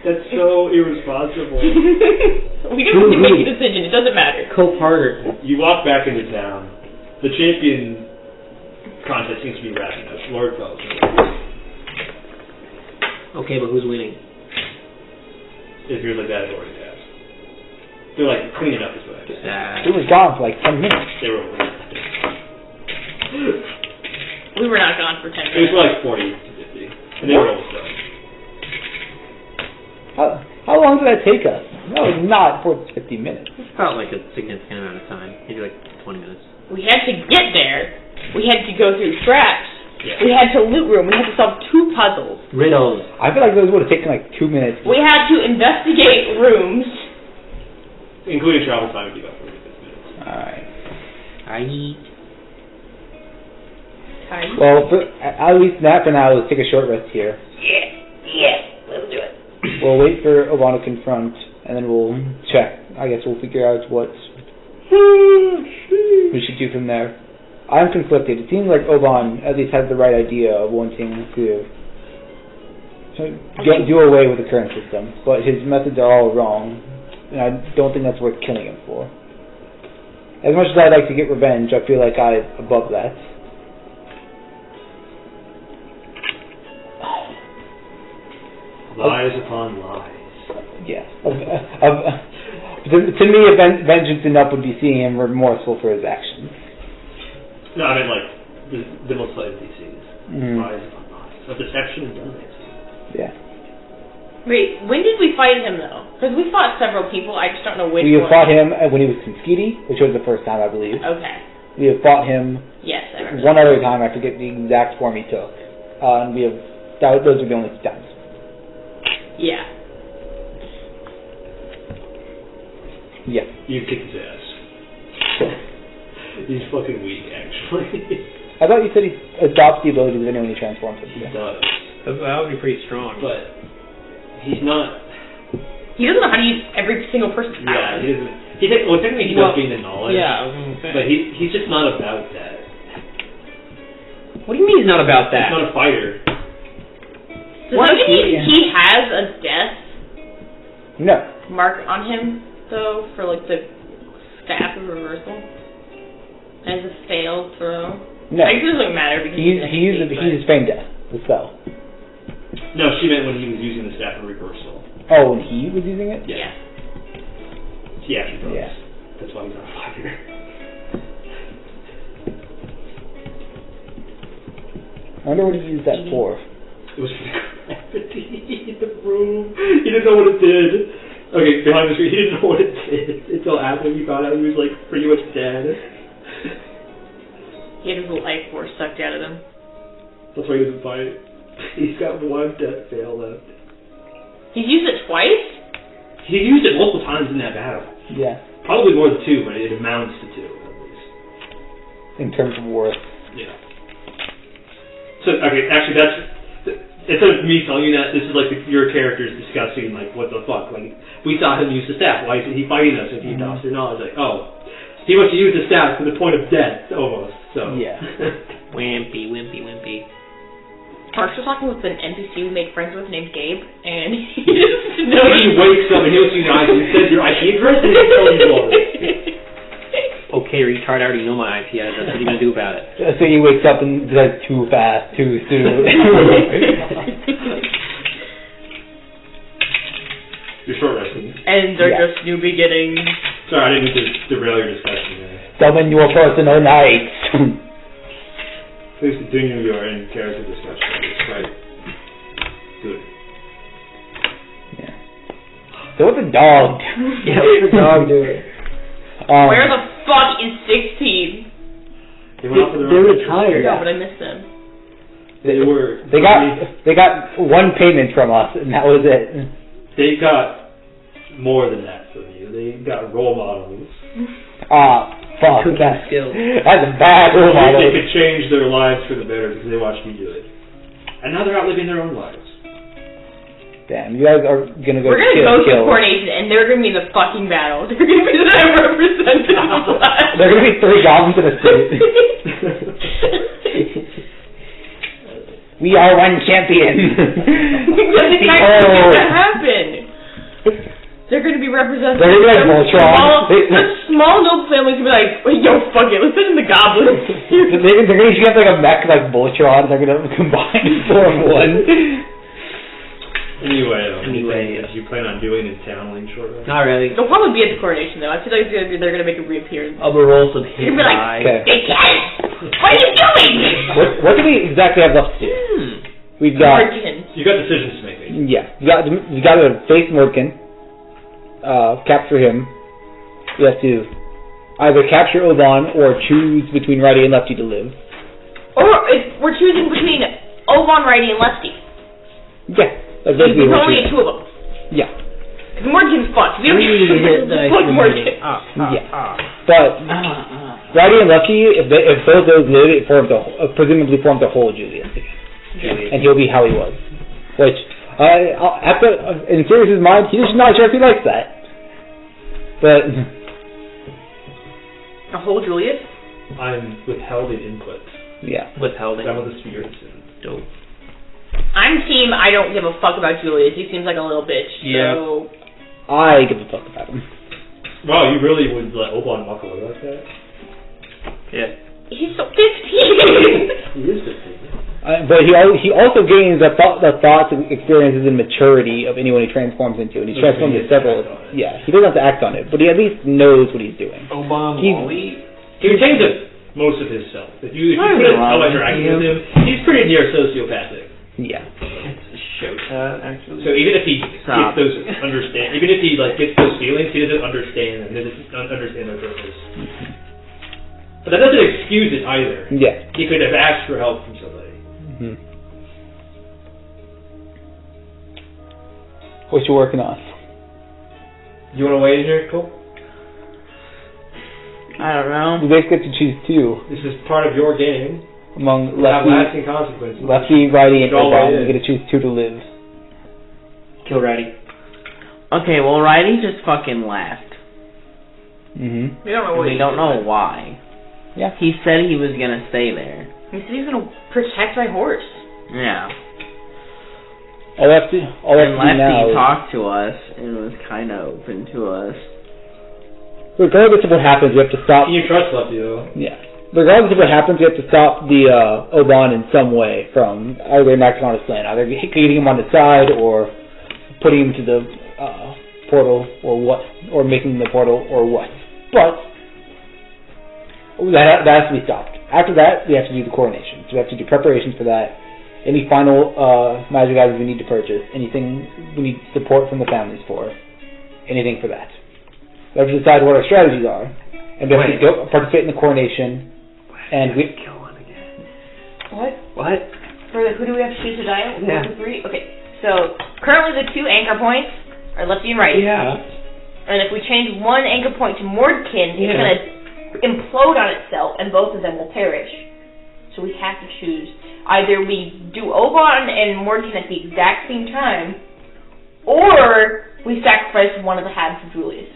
That's so irresponsible. We can make a decision. It doesn't matter. Co-partner. You walk back into town. The champion contest seems to be wrapping up. Lord calls me. Okay, but who's winning? If you're like that, it's already passed. They're like cleaning up this way. It was gone for like 10 minutes. They were over. We were not gone for 10 It was minutes. like 40 to 50. And they were almost done. How long did that take us? No, it's not 40 to 50 minutes. It felt like a significant amount of time. Maybe like 20 minutes. We had to get there. We had to go through traps. We had to loot room. We had to solve 2 puzzles. Riddles. I feel like those would have taken like 2 minutes. We had to investigate rooms. Including travel time would be about 46 minutes. Alright. Time. Well, at least that for now, let's take a short rest here. Yeah, let's do it. We'll wait for Obann to confront, and then we'll check. I guess we'll figure out what we should do from there. I'm conflicted. It seems like Obann at least has the right idea of wanting to do away with the current system, but his methods are all wrong, and I don't think that's worth killing him for. As much as I'd like to get revenge, I feel like I'm above that. Lies upon lies. Yeah. To me, vengeance enough would be seeing him remorseful for his actions. No, I mean like the most NPCs. Lies upon lies. Of deception and Dunamancy. Yeah. Wait, when did we fight him though? Because we fought several people. I just don't know which. We have fought him when he was Konskiti, which was the first time, I believe. Okay. We have fought him. Yes, I remember. One other time, I forget the exact form he took. And we have. Those are the only times. Yeah. Yeah. You kicked his ass. He's fucking weak, actually. I thought you said he adopts the ability of anyone he transforms into. He does. That would be pretty strong. But he's not. He doesn't know how to use every single person's power. Yeah, he doesn't. Technically he does gain the knowledge. Yeah, I was going to say. But he's just not about that. What do you mean he's not about that? He's not a fighter. He has a death No. mark on him, though, for like the staff of reversal. As a failed throw. No. I guess it doesn't matter because he's feigned death, the spell. No, she meant when he was using the staff of reversal. Oh, when he was using it? Yeah. He actually does. Yeah. That's why he's not a fighter. I wonder what he used that for. It was for the gravity in the room. He didn't know what it did. Okay, behind the screen, he didn't know what it did until after he found out he was like pretty much dead. He had his life force sucked out of him. That's why he doesn't fight. He's got 1 death fail left. He's used it twice? He used it multiple times in that battle. Yeah. Probably more than 2, but it amounts to 2 at least. In terms of worth. Yeah. So, okay, actually instead of me telling you that, this is like your characters discussing, like, what the fuck, like, we saw him use the staff, why isn't he fighting us if he adopts your knowledge? Like, oh, he wants to use the staff to the point of death, almost, so. Yeah. Wimpy. Parks was talking with an NPC we made friends with named Gabe, and he just knows. He wakes up and he looks you guys and says your IP address and he'll tell you all this. Okay, retard, I already know my IP address. What are you going to do about it? So he wakes up and says, too fast, too soon. You're short resting. And they're just new beginnings. Sorry, I didn't mean to derail your discussion there. Summon your personal knights. Please continue your in character discussion. It's quite good. Yeah. So what's a dog do? Yeah, what's a dog doing? Where the fuck is 16? They went off for their They're own retired. No, but I missed them. They got 1 payment from us, and that was it. They got more than that from you. They got role models. Fuck. Cooking skills. That's a bad role model. They could change their lives for the better because they watched me do it. And now they're out living their own lives. Damn, you guys are gonna go We're gonna kill. go to coronation, and they're gonna be in the fucking battle. They're gonna be the representatives. There are gonna be 3 goblins in a suit. We are one champion. That's exactly what's gonna happen. They're gonna be represented. They're gonna be like Voltron. A small noble family can be like, yo, fuck it, let's send in the goblins. They're gonna get like a mech like Voltron. They're gonna combine and form one. Anyway, do you plan on doing in channeling short rest? Not really. They'll probably be at the coronation though. I feel like they're gonna make a reappearance. I'll roll some hit You'll be like, they can't! What are you doing? What do we exactly have left to do? We've got. Mordken. You got decisions to make. Basically. Yeah, you got to face Mordken, capture him. You have to either capture Obann or choose between Righty and Lefty to live. Or we're choosing between Obann, Righty, and Lefty. Yeah. So you can only get 2 of them. Yeah. Because Mordken's fucked. We don't fuck Mordken. But Righty and Lefty, if both those live, it presumably forms a whole Julius again. And he'll be how he was. Which, in Sirius's mind, he's just not sure if he likes that. But a whole Julius? I'm withholding input. Yeah. Withholding. Some of the spirits and dope. I'm team I don't give a fuck about Julius. He seems like a little bitch. Yeah. So I give a fuck about him. Wow, you really would let Obann walk away like that? Yeah. He's so 15. He is 15. But he also gains the thoughts and experiences and maturity of anyone he transforms into, and he's transformed into several. Yeah, he doesn't have to act on it, but he at least knows what he's doing. Obann, he retains most of his self. If you put how interacting with him, he's pretty near sociopathic. Yeah. It's a showtime, actually. So even if he gets those even if he gets those feelings, he doesn't understand them. He doesn't understand their purpose. But that doesn't excuse it either. Yeah. He could have asked for help from somebody. Mm-hmm. What you working on? You want to weigh in here, Cole? I don't know. You basically get to choose 2. This is part of your game. Among have lasting consequences. Lefty, Righty, and Obann, you get to choose 2 to live. Kill Righty. Okay, well, Righty just fucking left. Mm-hmm. We don't know We don't know why. Yeah. He said he was gonna stay there. He said he was gonna protect my horse. Yeah. All Lefty now talked to us and was kind of open to us. Regardless of what happens, we have to stop. You trust Lefty, though. Yeah. Regardless of what happens, we have to stop the Obann in some way from either enacting on his plan, either getting him on the side or putting him to the portal or making the portal or what. But that has to be stopped. After that, we have to do the coronation. So we have to do preparations for that. Any final magic items we need to purchase, anything we need support from the families for, anything for that. We have to decide what our strategies are, and we have to go participate in the coronation. And we kill one again. What? Who do we have to choose to die? Yeah. 1, 2, 3? Okay, so currently the 2 anchor points are Lefty and Righty. Yeah. And if we change 1 anchor point to Mordken, it's going to implode on itself, and both of them will perish. So we have to choose. Either we do Obann and Mordken at the exact same time, or we sacrifice one of the halves of Julius.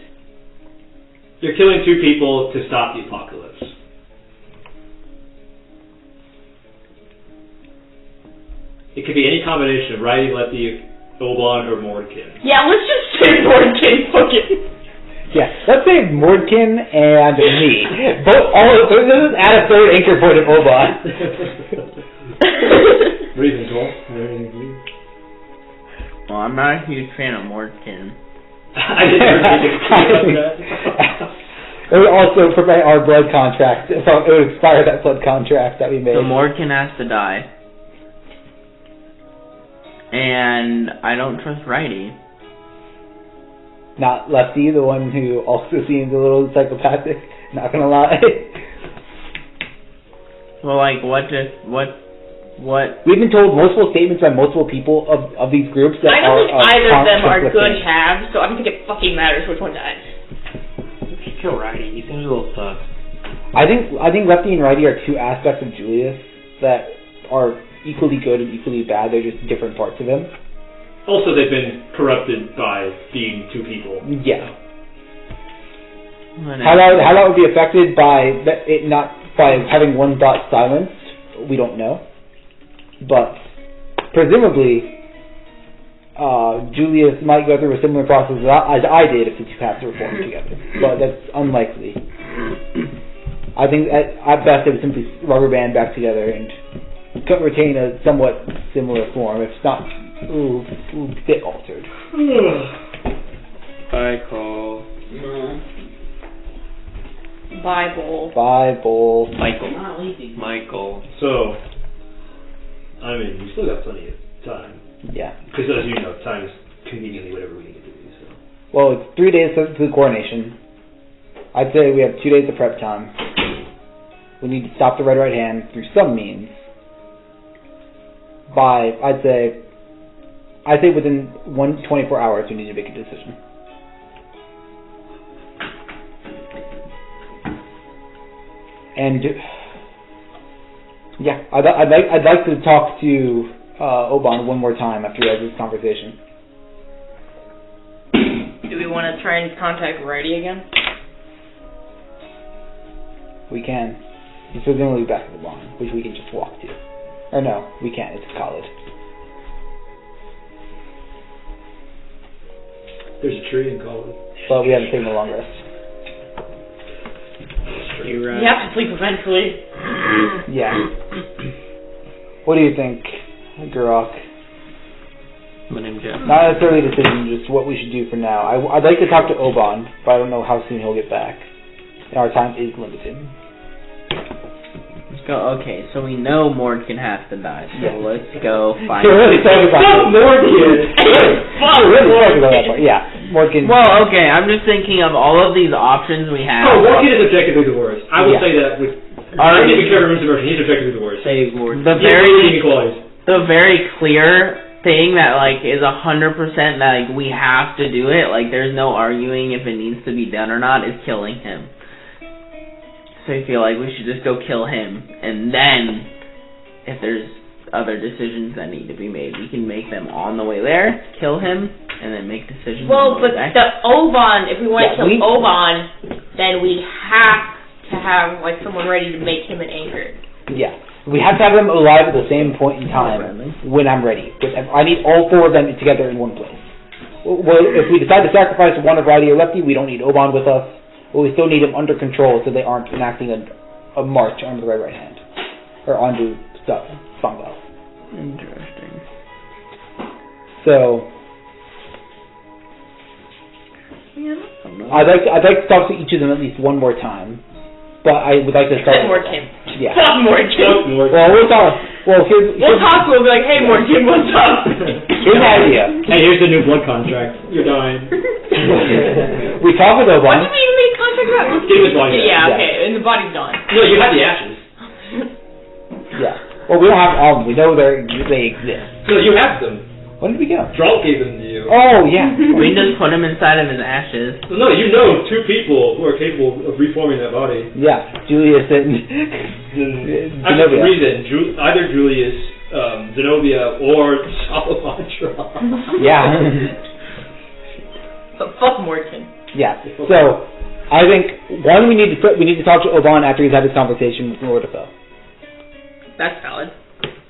You're killing 2 people to stop the apocalypse. It could be any combination of Righty, Lefty, Obann, or Mordken. Yeah, let's just say Mordken. Fuck it. Yeah, let's say Mordken and me. Let's just add a 3rd anchor point of Obann. Reason, Cole. Well, I'm not a huge fan of Mordken. I didn't that. It would also prevent our blood contract. It would expire that blood contract that we made. So Mordken has to die. And I don't trust Righty. Not Lefty, the one who also seems a little psychopathic. Not gonna lie. Well, like, what? We've been told multiple statements by multiple people of these groups that I don't think either of them are good conflicting. halves, so I don't think it fucking matters which one dies. You should kill Righty. He seems a little sus. I think Lefty and Righty are 2 aspects of Julius that are equally good and equally bad. They're just different parts of him. Also, they've been corrupted by being 2 people. Yeah. How that would be affected by having one thought silenced, we don't know. But presumably, Julius might go through a similar process as I did if the 2 halves were formed together. But that's unlikely. I think at best they would simply rubber band back together and could retain a somewhat similar form, if not a bit altered. Bye, Cole. Bible. Michael. So, I mean, we still got plenty of time. Yeah. Because as you know, time is conveniently whatever we need to do. So. Well, it's 3 days to the coronation. I'd say we have 2 days of prep time. We need to stop the Red Right Hand through some means. by, I'd say within 24 hours we need to make a decision. And yeah, I'd like to talk to Obann one more time after we have this conversation. Do we want to try and contact Righty again? We can. He's presumably back at the barn, which we can just walk to. Or no, we can't. It's college. There's a tree in college. But we haven't taken a long rest. You're right. You have to sleep eventually. Yeah. What do you think, Gurok? My name's Jeff. Not necessarily a decision, just what we should do for now. I'd like to talk to Obann, but I don't know how soon he'll get back. And our time is limited. Let's go. Okay, so we know Mordken has to die. So let's go find. You're really talking about Mordken. really talking about that part. Yeah, Mordken. Well, okay. I'm just thinking of all of these options we have. Oh, Mordken is objectively the worst. I will say that with. I think Kevin's version, he's objectively the worst. Save Mordken. The very clear thing that like is 100% that like we have to do it. Like there's no arguing if it needs to be done or not. Is killing him. So I feel like we should just go kill him, and then if there's other decisions that need to be made, we can make them on the way there, kill him, and then make decisions. Well, but the Obann, if we want to kill Obann, then we have to have like someone ready to make him an anchor. Yeah. We have to have them alive at the same point in time when I'm ready. I need all four of them together in one place. Well, if we decide to sacrifice one of Righty or Lefty, we don't need Obann with us. But we still need them under control so they aren't enacting a march onto the right hand. Or onto Fungal. Interesting. So I'd like to talk to each of them at least one more time. But I would like to start with Mordken. Yeah. Fuck Mordken. Well, we'll talk. We'll talk to him. Be like, hey, Mordken, what's up? Here's an idea. Hey, here's the new blood contract. You're dying. We talk with Obann. What did we even make a contract about? Give his body back. Yeah, okay, and the body's gone. No, you had the ashes. Yeah. Well, we don't have all of them. We know they exist. No, you have them. When did we go? Drunk gave them to you. Oh, yeah. We just put him inside of his ashes. No, you know two people who are capable of reforming that body. Yeah, Julius and Actually, three then. Either Julius, Zenobia, or Salamander. Yeah. But fuck Mordken. Yeah. So, I think, one, we need to talk to Obann after he's had his conversation with Mordecai. That's valid.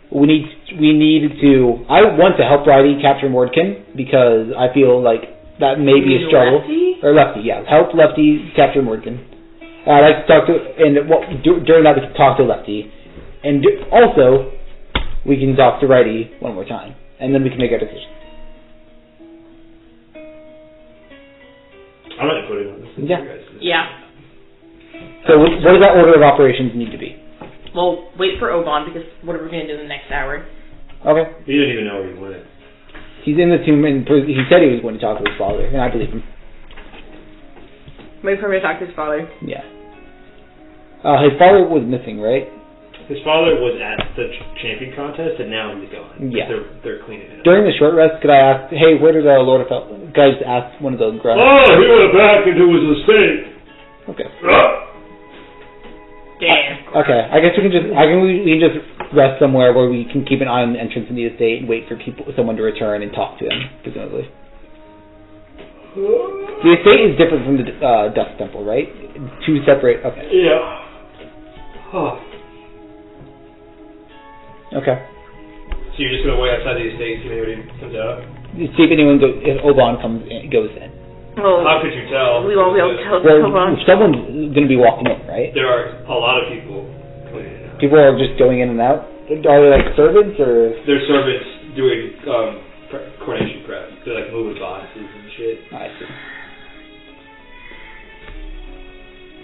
We need to. I want to help Righty capture Mordken because I feel like that may be a struggle. Lefty? Or Lefty, yeah. Help Lefty capture Mordken. I'd like to talk to, and during that we can talk to Lefty, and also we can talk to Righty one more time, and then we can make our decision. I'm not putting on this. Yeah. Yeah. So what does that order of operations need to be? Well, wait for Obann because what are we going to do in the next hour? Okay. He didn't even know where he went. He's in the tomb, and he said he was going to talk to his father, and I believe him. Wait for him to talk to his father. Yeah. His father was missing, right? His father was at the champion contest, and now he's gone. Yeah. They're cleaning it up. During the short rest, could I ask, hey, where did Lord of guys ask one of the grunts? Oh, he went back into his estate. Okay. Damn. Okay, I guess we can just rest somewhere where we can keep an eye on the entrance in the estate and wait for someone to return and talk to him, presumably. The estate is different from the Dust Temple, right? Two separate. Okay. Yeah. Huh. Okay. So you're just gonna wait outside the estate, see if anybody comes out? See if anyone if Obann goes in. Well, how could you tell? We won't be able to tell. Someone's going to be walking in, right? There are a lot of people coming in and out. People are just going in and out? Are they like servants, or? They're servants doing coronation prep. They're like moving boxes and shit. I see.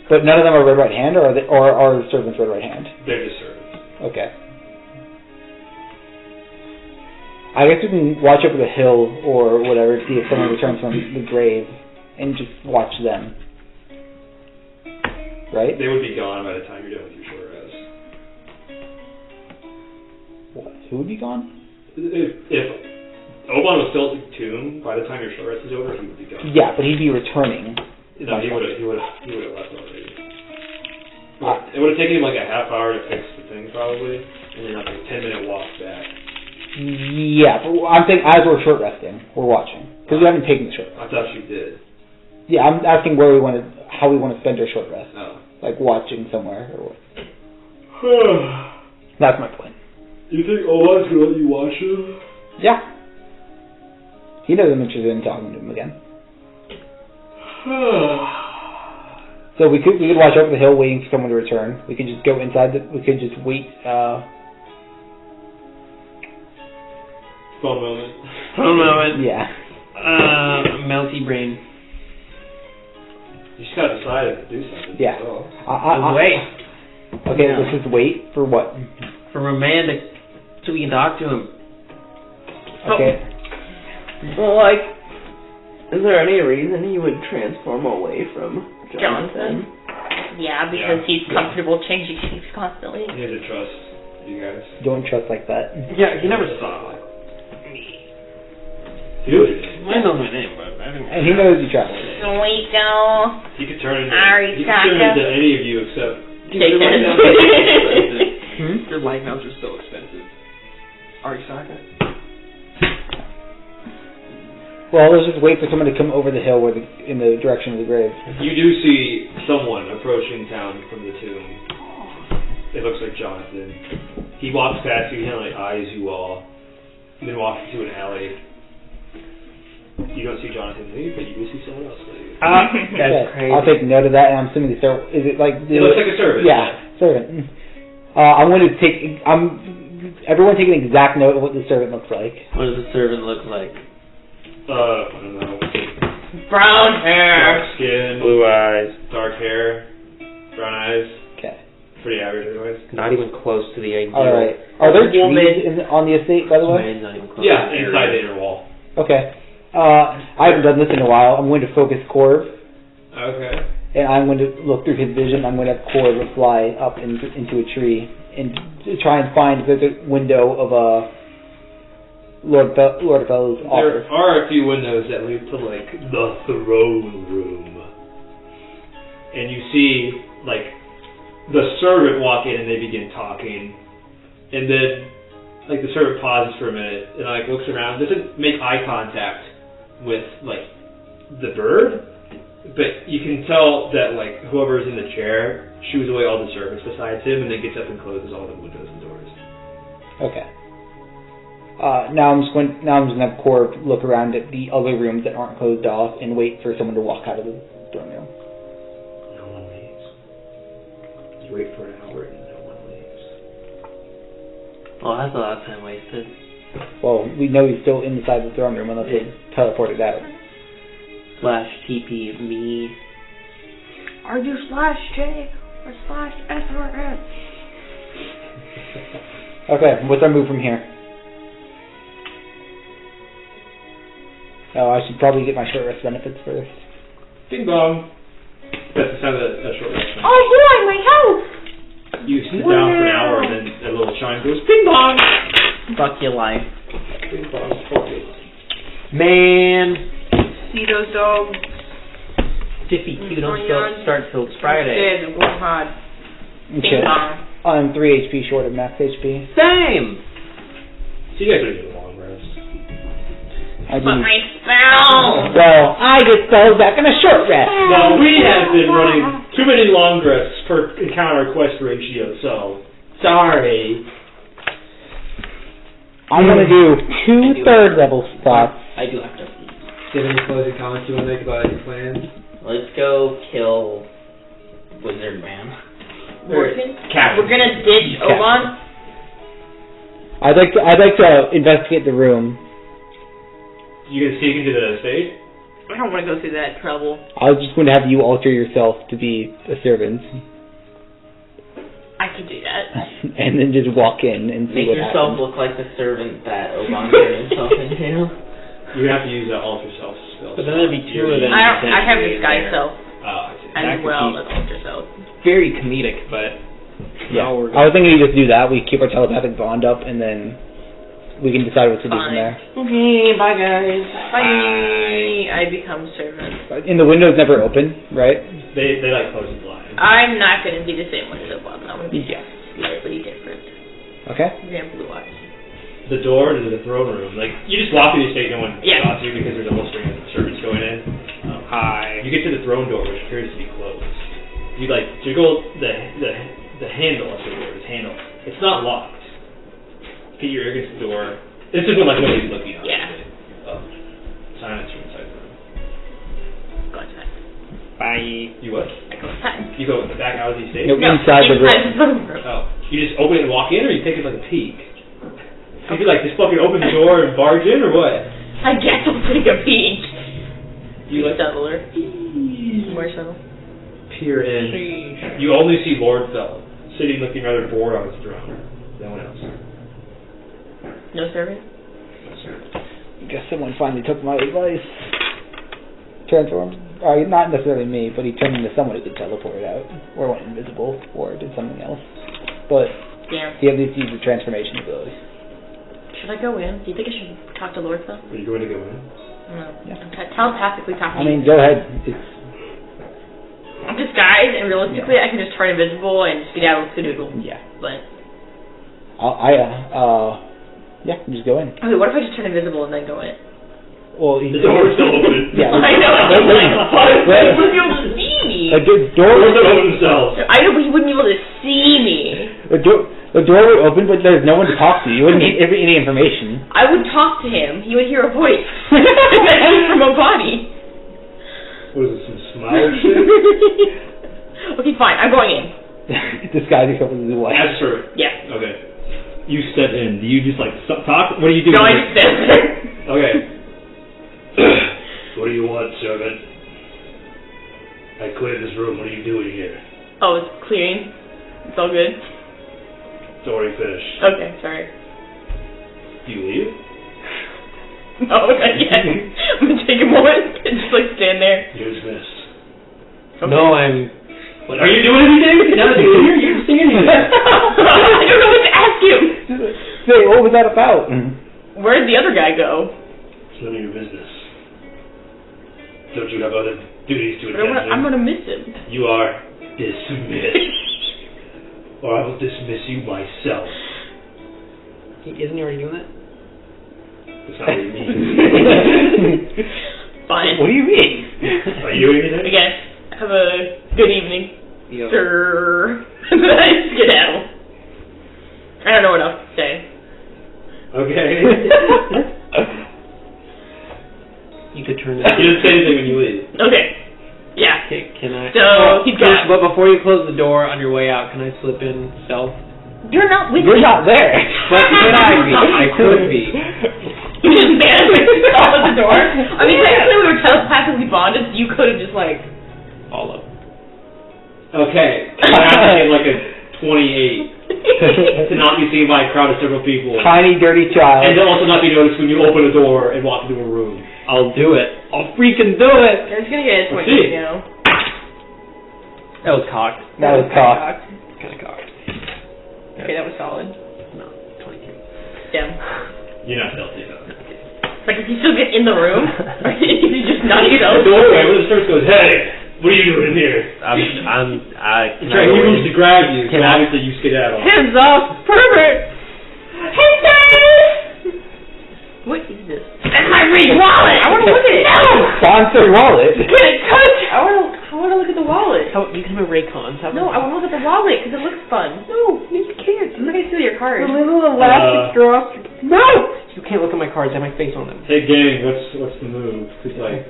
But none of them are red right hand, or are servants red right hand? They're just servants. Okay. I guess we can watch over the hill or whatever, see if someone returns from the grave, and just watch them. Right? They would be gone by the time you're done with your short rest. What? Who would be gone? If Obann was still at the tomb by the time your short rest is over, he would be gone. Yeah, but he'd be returning. No, he would have left already. It would have taken him like a half hour to fix the thing probably, and then like a 10-minute walk back. Yeah, but I'm thinking as we're short resting, we're watching because we haven't taken the short rest. I thought you did. Yeah, I'm asking how we want to spend our short rest. Oh. Like watching somewhere or what? That's my point. You think Obann's gonna let you watch him? Yeah. He knows I'm interested in talking to him again. So we could watch over the hill waiting for someone to return. We could just go inside. We could just wait. Phone moment. Phone moment. Yeah. Melty brain. You just gotta decide to do something. Yeah. Wait. Okay, let's just wait for what? For a man so we can talk to him. Okay. Well, like, is there any reason he would transform away from Jonathan? Yeah, because he's comfortable changing shapes constantly. You need to trust you guys. Don't trust like that. Yeah, he never saw Dude. I know my name, but I didn't. And he knows you travel. Sweet girl. He could turn into Arisaka. any of you except Jason. Your lighthouses are so expensive. Arisaka? Well, let's just wait for someone to come over the hill in the direction of the grave. You do see someone approaching town from the tomb. It looks like Jonathan. He walks past you, he kind of like eyes you all, and then walks into an alley. You don't see Jonathan leave, but you do see someone else leave. That's crazy. I'll take note of that, and I'm assuming the servant. Is it like? It looks like a servant. Yeah, servant. I'm going to take. Everyone take an exact note of what the servant looks like. What does the servant look like? I don't know. Brown hair. Dark skin. Blue eyes. Dark hair. Brown eyes. Okay. Pretty average otherwise. Not even close to the ideal. All right. Are there trees on the estate, by the way? Not even close Yeah, to the inside the area. inner wall. Okay. I haven't done this in a while. I'm going to focus Corv, Okay. and I'm going to look through his vision. I'm going to have Corv fly up into a tree and try and find if there's a window of Lord Fellow's office. There are a few windows that lead to like the throne room, and you see like the servant walk in and they begin talking, and then like the servant pauses for a minute and like looks around, doesn't make eye contact with like the bird, but you can tell that like whoever's in the chair shoos away all the servants besides him, and then gets up and closes all the windows and doors. Okay. Now I'm just going to have Corv look around at the other rooms that aren't closed off and wait for someone to walk out of the throne room. No one leaves. You wait for an hour and no one leaves. Well, that's a lot of time wasted. Well, we know he's still inside the throne room unless they teleported out. / TP me. Are you /J or /SRS? Okay, what's our move from here? Oh, I should probably get my short rest benefits first. Ding dong. That's the sound of a short rest. Oh boy, my house! You sit down for an hour and then a little chime goes ping pong. Fuck your life. Ping pong. Okay. Man. See those dogs? Jiffy Q don't start till Friday. Dead, work hard. Okay. Ping pong. I'm 3 HP short of max HP. Same! So you guys are doing a long rest. I But do. my spell! Well, I just fell back on a short rest. No, we have been running too many long rests per encounter quest ratio, so sorry. I'm going to do 2 third level spots. I do have to. Do you have any closing comments you want to make about any plans? Let's go kill Wizard Man. Mordken? Captain. We're gonna ditch Obann? I'd like to investigate the room. You gonna sneak into the estate? I don't want to go through that trouble. I was just going to have you alter yourself to be a servant, I could do that. and then just walk in and see Make what yourself happens. look like the servant that Obann turned himself into. You have to use that alter self spell. But then there'd be 2 of them. I have disguise self Oh, I see. as well as alter self. Very comedic, but Yeah, now we're I was thinking we just do that. We keep our telepathic bond up, and then we can decide what to do from Fine. there. Okay, bye guys. Bye. I become servant. And the window's never open, right? They like close the blind. I'm not going to be the same one as Obann. I'm going to be Yeah. slightly different. Okay. You're going to have blue eyes. The door to the throne room, like you just walk through the state, no one Yeah. stops you because there's a whole string of servants going in. Hi. You get to the throne door, which appears to be closed. You like jiggle the handle of the door. This handle. It's not locked. Get your ear against the door. This is when like nobody's looking at Yeah. Silence from inside the room. Go inside. Bye. You what? I go inside. You go back out of the estate? No, inside the room. Inside the room. Oh. You just open it and walk in, or you take it like a peek? You could like just fucking open the door and barge in, or what? I guess I'll take a peek. You like Subtler. More subtle. peer in. You only see Lord Fell sitting looking rather bored on his throne. No one else. No servant? I guess someone finally took my advice. Transform. Not necessarily me, but he turned into someone who could teleport out. Or went invisible, or did something else. But Damn. he at least used the transformation ability. Should I go in? Do you think I should talk to Lord Fell? Are you going to go in? No. Yeah. I'm telepathically talking. I mean, go ahead. It's, I'm disguised, and realistically, I can just turn invisible and skedaddle Skadoodle. yeah. But Yeah, just go in. okay, what if I just turn invisible and then go in? Well, The door's still open. Yeah. I know. I'm like, he wouldn't be able to see me. The door Doors don't open themselves. I know, but he wouldn't be able to see me. The door would open, but there's no one to talk to. You wouldn't get any information. I would talk to him. He would hear a voice. That came from a body. What is this, some smile shit? Okay, fine. I'm going in. Disguise yourself as his wife. As for Yeah. okay. You step in. Do you just like talk? What do you do? No, I just stand there. Okay. What do you want, servant? I cleared this room. What are you doing here? Oh, it's clearing. It's all good. Story finished. Okay, sorry. Do you leave? No, not yet. I'm gonna take a moment and just like stand there. You're dismissed. Okay. No, I'm. What, are you doing anything? Now that you're here, you're standing here. I don't know what to ask you. Say, what was that about? Where'd the other guy go? It's none of your business. Don't you have other duties to But attend to? I'm gonna miss him. You are dismissed. Or I will dismiss you myself. Isn't he already doing that? That's not what you mean. Fine. What do you mean? Are you doing anything? I guess. Have a good evening. Yo. Sir. And then I skedaddle. I don't know what else to say. Okay. You could turn You that. didn't say anything when you leave. Okay. Yeah. Okay, can I? So, he's got... But before you close the door on your way out, can I slip in stealth? You're not with You're me. not there. But could I be? I could be. You just stand yourself at the door. I mean, technically we were telepathically bonded, so you could have just like... Follow. Okay. You have to get like a 28 to not be seen by a crowd of several people. Tiny, dirty child. And to also not be noticed when you open a door and walk into a room. I'll do it. I'll freaking do it. It's gonna get a 20, see. you know. That was cocked. That was cocked. Kind of cocked. Okay, that was solid. No, 22. Damn. You're not stealthy though. Like, if you still get in the room, or if you just not The yourself. doorway where the servant goes, hey, what are you doing here? Can He moves to grab you, so obviously you skedaddle. Hands off! Pervert! Hey, guys! What is this? That's my ring wallet! I wanna look at it! No! Sponsor wallet. Get it, touch! I wanna look at the wallet. You can have a Raycons. No, I wanna look at the wallet, because it looks fun. No, you can't. I'm not gonna steal your card. little elastic straw. No! You can't look at my cards. I have my face on them. Hey gang, what's the move? Cause like,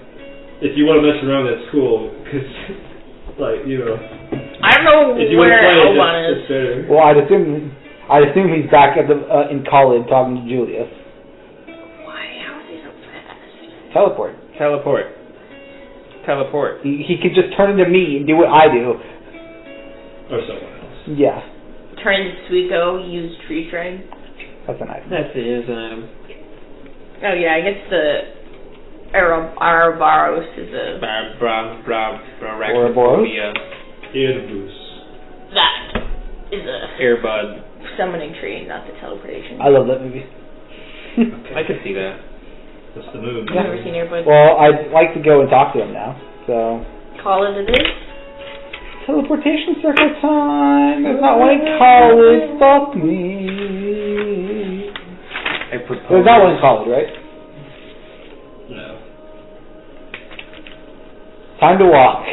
if you want to mess around, that's cool. Cause like, you know, I don't know if you want to where play Obann it, is. it's better. Well, I'd assume he's back at the in college talking to Julius. Why? How is he so fast? Teleport. Teleport. He could just turn into me and do what I do. Or someone else. Yeah, Turn into Suiko, use tree strength. that's a nice. That is an item. Oh yeah, I guess the Ouroboros is a... Ouroboros? Earboost. That is a Earbud. summoning tree, not the teleportation. I love that movie. I could see that. That's the move. I've never seen Airbud. Well, I'd like to go and talk to him now. So. Call it a day. Teleportation circle time. That's not what I call it. Fuck me. There's not one called, right? No. Time to walk.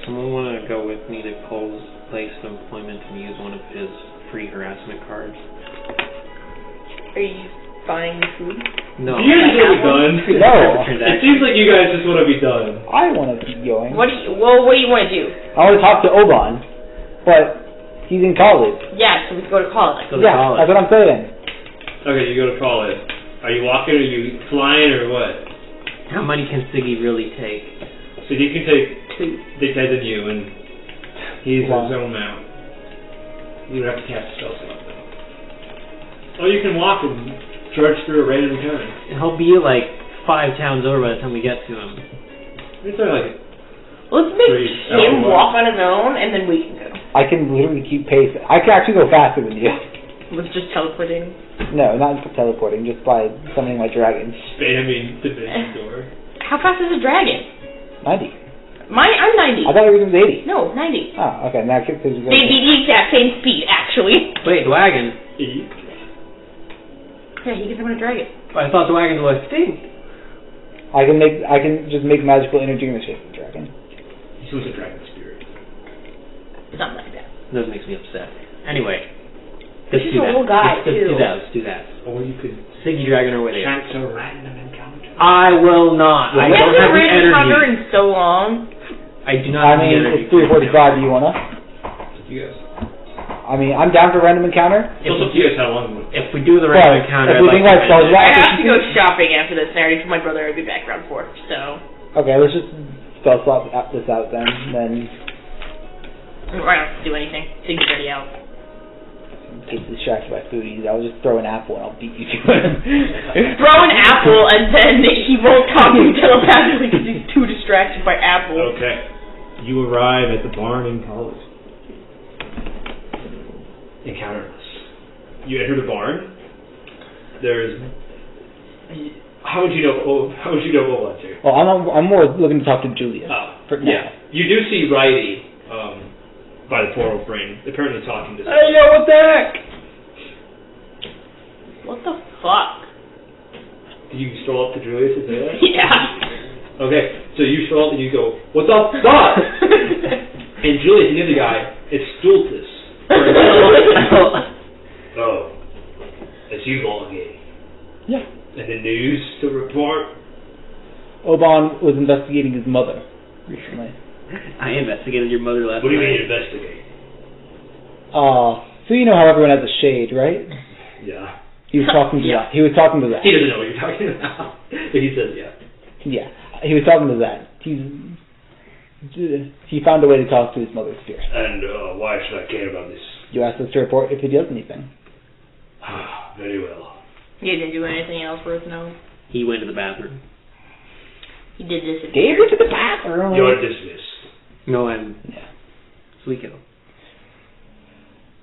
Someone want to go with me to Cole's place of employment and use one of his free harassment cards? Are you buying food? No. You guys want to be done? No. It seems like you guys just want to be done. I want to keep going. What do you want to do? I want to talk to Obann, but he's in college. Yeah, so we go to college. Go to Yeah, college. that's what I'm saying. Okay, you go to college. Are you walking? Are you flying or what? How many can Siggy really take? So you can take dictate than you, and he's Wow. his own mount. You don't have to cast a spell slot though. Or you can walk and charge through a random encounter. He'll be like 5 towns over by the time we get to him. It's only like Let's make 3 him hours. walk on his own, and then we can go. I can literally keep pace. I can actually go faster than you. With just teleporting. No, not teleporting, just by summoning my dragon. spamming dimension door. How fast is a dragon? 90. I'm 90. I thought everything was 80. No, 90. Oh, okay. Now kick this. They'd be the exact same speed, actually. Wait, the wagon. Yeah, he can summon a dragon. I thought the wagons were extinct. I can just make magical energy in the shape of a dragon. He was a dragon spirit. Something like that. That makes me upset. Anyway. This is a little guy, let's too. Let's do that. Or you could Siggy Dragon or whatever. chance a random encounter. I will not. I We don't haven't have the ran encounter energy. in so long. I do not I have the mean, energy. it's 3:45. Do you wanna? You guys. I mean, I'm down for random encounter. It's up to you guys how long. If we do the Right. random encounter, If we I'd think like like to spells, end it. I Yeah, have to go shopping after this, and I already told my brother I'd be back around 4, so... Okay, let's just spell swap this out then. Then I don't have to do anything. Siggy's already out. get distracted by foodies. I'll just throw an apple and I'll beat you to it. Throw an apple, and then he won't talk to you telepathically because he's too distracted by apple. Okay. You arrive at the barn in college. Encounter us. You enter the barn. There's. How would you know Obann here? Well, I'm more looking to talk to Julius. For now. Yeah. You do see Righty by the portal frame, apparently talking to. Hey, yo, what the heck? What the fuck? Do you stroll up to Julius and say that? Yeah. Okay, so you stroll up and you go, "What the fuck?" And Julius, the other guy, it's Stultus. Oh, it's you all again. Yeah. And the news to report. Obann was investigating his mother recently. I investigated your mother last What do you night. mean investigate? So you know how everyone has a shade, right? Yeah. He was talking to that. He was talking to that. He doesn't know what you're talking about, but he says yeah. Yeah, he was talking to that. He found a way to talk to his mother's spirit. And why should I care about this? You asked us to report if he does anything. Very well. He didn't do anything else worth knowing. He went to the bathroom. He did this. Gave her to the bathroom. You're dismissed. No, I'm... Yeah. Suiko.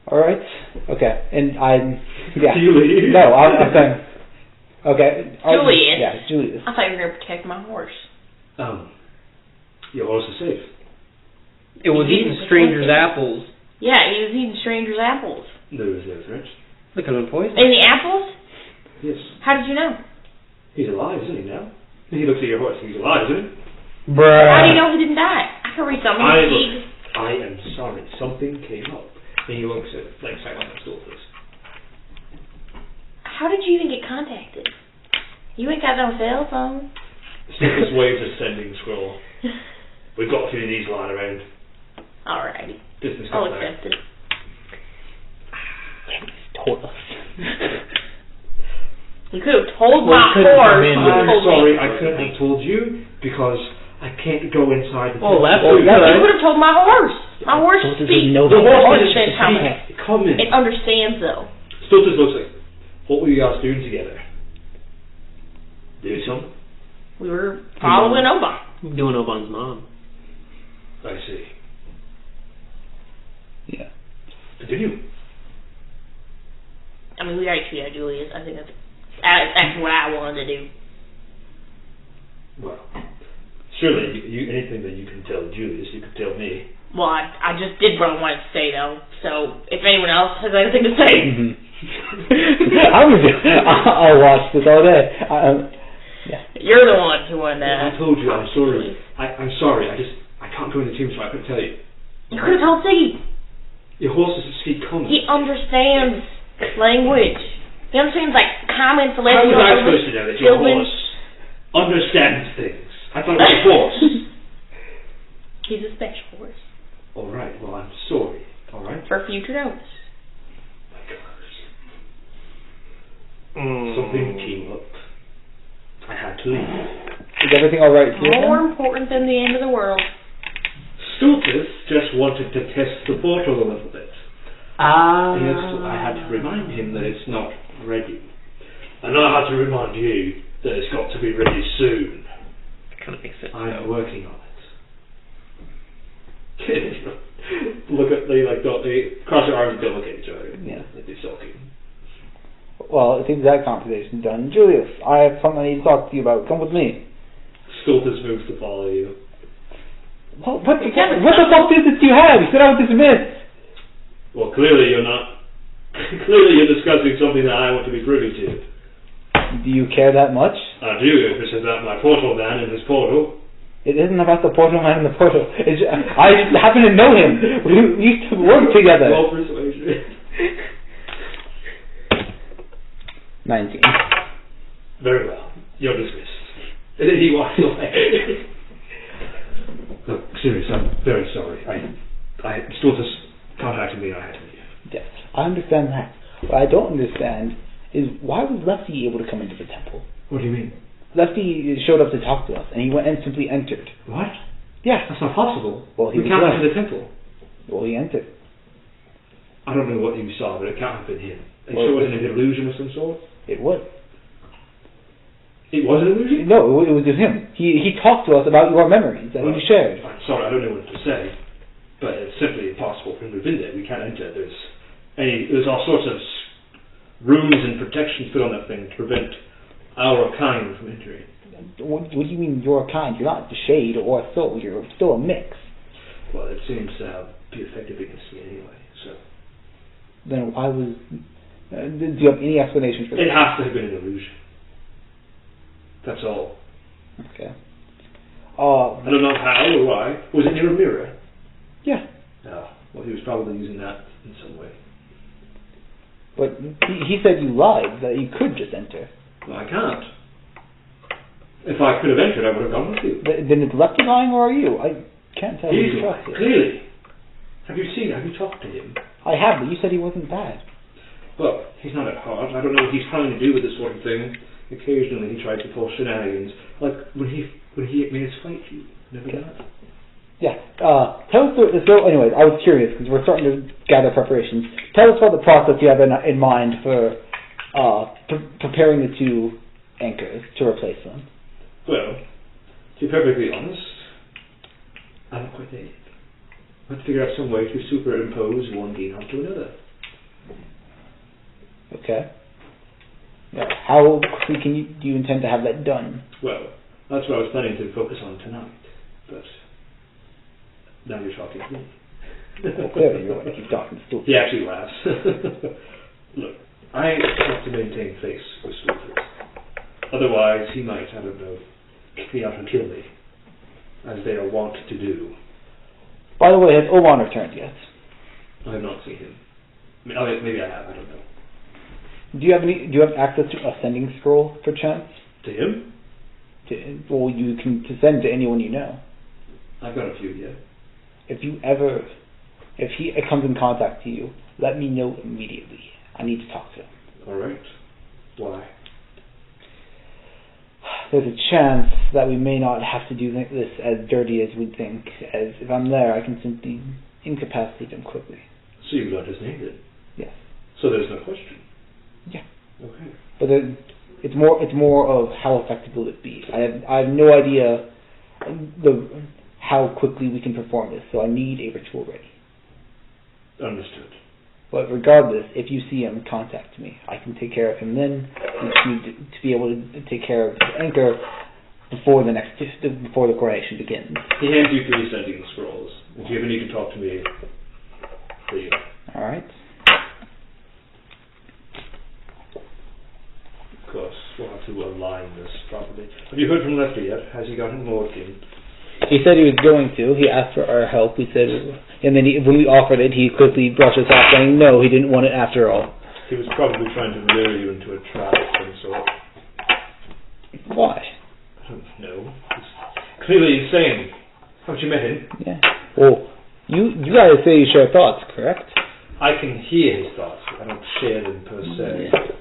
Alright. Okay. And I'm... Yeah. Do you leave? No, I'm saying... Okay. Julius. Yeah, Julius. I thought you were going to protect my horse. Your horse is safe. It was eating strangers' apples. Yeah, he was eating strangers' apples. There is no threat. Look at him poison. And the apples? Yes. How did you know? He's alive, isn't he now? He looks at your horse. He's alive, isn't he? How do you know he didn't die? I can read something. I am sorry. Something came up. And he looks at like silent Stultus. How did you even get contacted? You ain't got no cell phone. Stultus waves a sending scroll. We've got a few of these lying around. Alrighty. Business I'll contact. accept it. Told us. You could have told Well, my you couldn't horse. come in. You I'm told sorry, me. I couldn't have told you because I can't go inside the Oh, that's Well, good. yeah, You could have told my horse. My horse Stultus speaks. didn't know The that. horse understands how is come in. It understands though. Stultus looks like, what were you guys doing together? Doing something? We were following Obann. Doing Obann's mom. I see. Yeah. Continue. I mean, we already treated Julius. I think that's That's what I wanted to do. Well, surely anything that you can tell Julius, you can tell me. Well, I just did what I wanted to say, though. So, if anyone else has anything to say. I'll watch this all day. Yeah. You're the one who won that. I told you, I'm sorry. I'm sorry. I can't go in the team, so I couldn't tell you. You could have told Siggy. Your horse doesn't speak common. He understands language. He understands, like, common How was I supposed to know that your horse understands things? I thought it was a horse. He's a special horse. All right, well, I'm sorry. All right? For future notes. My gosh. Something came up. I had to leave. Is everything all right here? More important than the end of the world. Stultus just wanted to test the portal a little bit. Yes, I had to remind him that it's not ready. And I had to remind you that it's got to be ready soon. Kind of makes sense. I'm working on it. Look at they cross your arms and don't look at each other. Yeah. They'd be sulking. Well, it seems that conversation's done. Julius, I have something I need to talk to you about. Come with me. Stultus moves to follow you. Well, what the fuck business do you have? You said I was dismissed. Well, clearly you're not. Clearly you're discussing something that I want to be privy to. Do you care that much? I do, if it's about my portal man and his portal. It isn't about the portal man and the portal. I just happen to know him. We used to work together. Roll persuasion. 19. Very well. You're dismissed. And then he walks away. Look, seriously, I'm very sorry. Stultus contacted me and I had to leave. Yes, I understand that. What I don't understand is why was Lefty able to come into the temple? What do you mean? Lefty showed up to talk to us, and he went and simply entered. What? Yeah. That's not possible. Well, he can't enter the temple. Well, he entered. I don't know what you saw, but it can't have been him. It wasn't an illusion of some sort? It was. It was an illusion? No, it was just him. He talked to us about your memories that you shared. I'm sorry, I don't know what to say, but it's simply impossible for him to have been there. We can't enter. There's all sorts of runes and protections put on that thing to prevent our kind from entering. What do you mean your kind? You're not the shade or a soul. You're still a mix. Well, it seems to be effective against me anyway, so. Then why was... do you have any explanation for that? It has to have been an illusion. That's all. Okay. I don't know how or why. Was it near a mirror? Yeah. No. Well, he was probably using that in some way. But he said you lied, that you could just enter. Well, I can't. If I could have entered, I would have gone with you. Then it's Lefty lying, or are you? I can't tell. He's who you lying, trust. clearly. Have you talked to him? I have, but you said he wasn't bad. Well, he's not at heart. I don't know what he's trying to do with this sort of thing. Occasionally he tries to pull shenanigans. Like when he made us fight you. Remember that? Yeah. Tell us so anyways, I was curious because we're starting to gather preparations. Tell us about the process you have in mind for preparing the two anchors to replace them. Well, to be perfectly honest, I'm not quite there yet. I have to figure out some way to superimpose one gain onto another. Okay. Now, how quickly do you intend to have that done? Well, that's what I was planning to focus on tonight, but now you're talking to me. Well, clearly you're going to keep talking to Stultus. He actually laughs. Look, I have to maintain face with Stultus. Otherwise, he might, I don't know, kick me out and kill me, as they are wont to do. By the way, has Obann returned yet? I have not seen him. Maybe I have, I don't know. Do you have access to a sending scroll, perchance? To him? Well, you can send to anyone you know. I've got a few, yeah. If he comes in contact with you, let me know immediately. I need to talk to him. Alright. Why? There's a chance that we may not have to do this as dirty as we think, as if I'm there, I can simply incapacitate him quickly. So you got his name then? Yes. So there's no question? Yeah. Okay. But it's more of how effective will it be. I have no idea how quickly we can perform this, so I need a ritual ready. Understood. But regardless, if you see him, contact me. I can take care of him then. We need to be able to take care of the anchor before the coronation begins. He hands you 3 sending scrolls. If you ever need to talk to me, please. All right. Of course, we'll have to align this properly. Have you heard from Lefty yet? Has he gotten Mordken? He said he was going to. He asked for our help. We said, and then when we offered it, he quickly brushed us off, saying no, he didn't want it after all. He was probably trying to lure you into a trap of some sort. Why? I don't know. He's clearly insane. Haven't you met him? Yeah. Well, you guys say you share thoughts, correct? I can hear his thoughts. I don't share them per se. Yeah.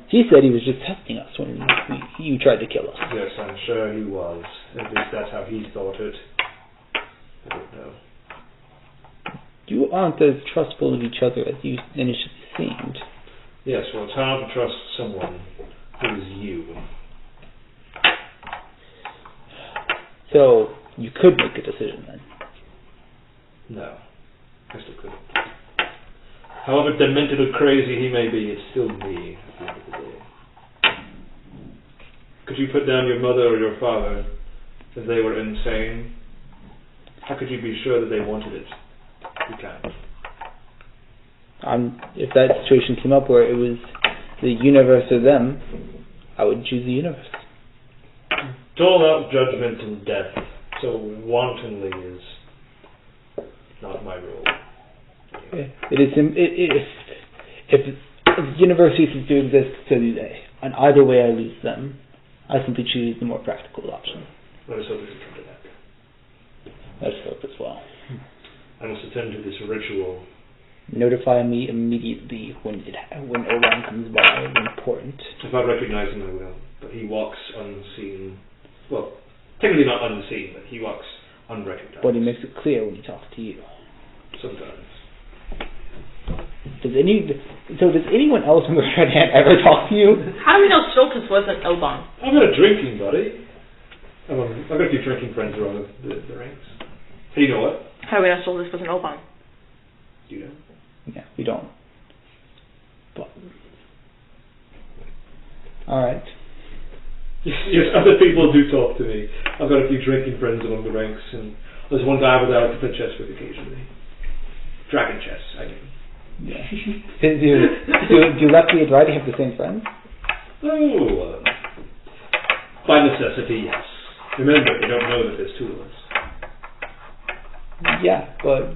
He said he was just testing us when you tried to kill us. Yes, I'm sure he was. At least that's how he thought it. I don't know. You aren't as trustful of each other as you initially seemed. Yes, well, it's hard to trust someone who is you. So, you could make a decision then? No. I still couldn't. However demented or crazy he may be, it's still me at the end of the day. Could you put down your mother or your father if they were insane? How could you be sure that they wanted it? You can't. If that situation came up where it was the universe or them, I would choose the universe. Dole out judgment and death so wantonly is not my role. If the universe ceases to exist, so do they. And either way I lose them, I simply choose the more practical option. Let us hope it can come to that. Let's hope as well. I must attend to this ritual. Notify me immediately when Obann comes by. Important. If I recognize him, I will. But he walks unseen. Well, technically not unseen, but he walks unrecognized. But he makes it clear when he talks to you. Sometimes. Does anyone else in the Red Hand ever talk to you? How do we know Stolkus wasn't Obann? I've got a drinking buddy. I've got a few drinking friends around the ranks. How do you know what? How do we know Stolkus wasn't Obann? Do you know? Yeah, we don't. But alright. Yes, other people do talk to me. I've got a few drinking friends among the ranks, and there's one guy that I like to play chess with occasionally. Dragon chess, I mean. Yeah. do Lefty and Righty have the same friends? Oh, by necessity, yes. Remember, you don't know that there's 2 of us. Yeah, but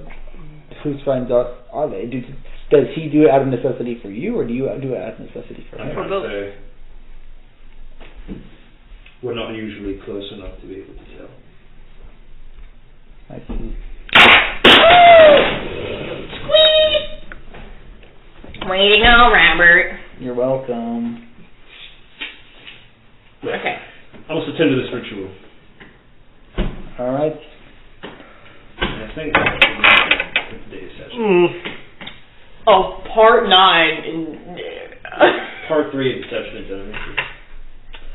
whose friends are they? Does he do it out of necessity for you, or do you do it out of necessity for him? I'm trying to say, we're not usually close enough to be able to tell. I see. Way to go, Robert. You're welcome. Okay. I must attend to this ritual. Alright. I think that's today's session. Oh, part 9. Part 3 of Deception and Dunamancy.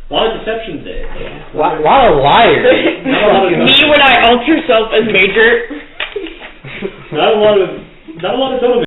A lot of deception today. A lot of liars. Me when I alter self as Major. Not a lot of Dunamancy.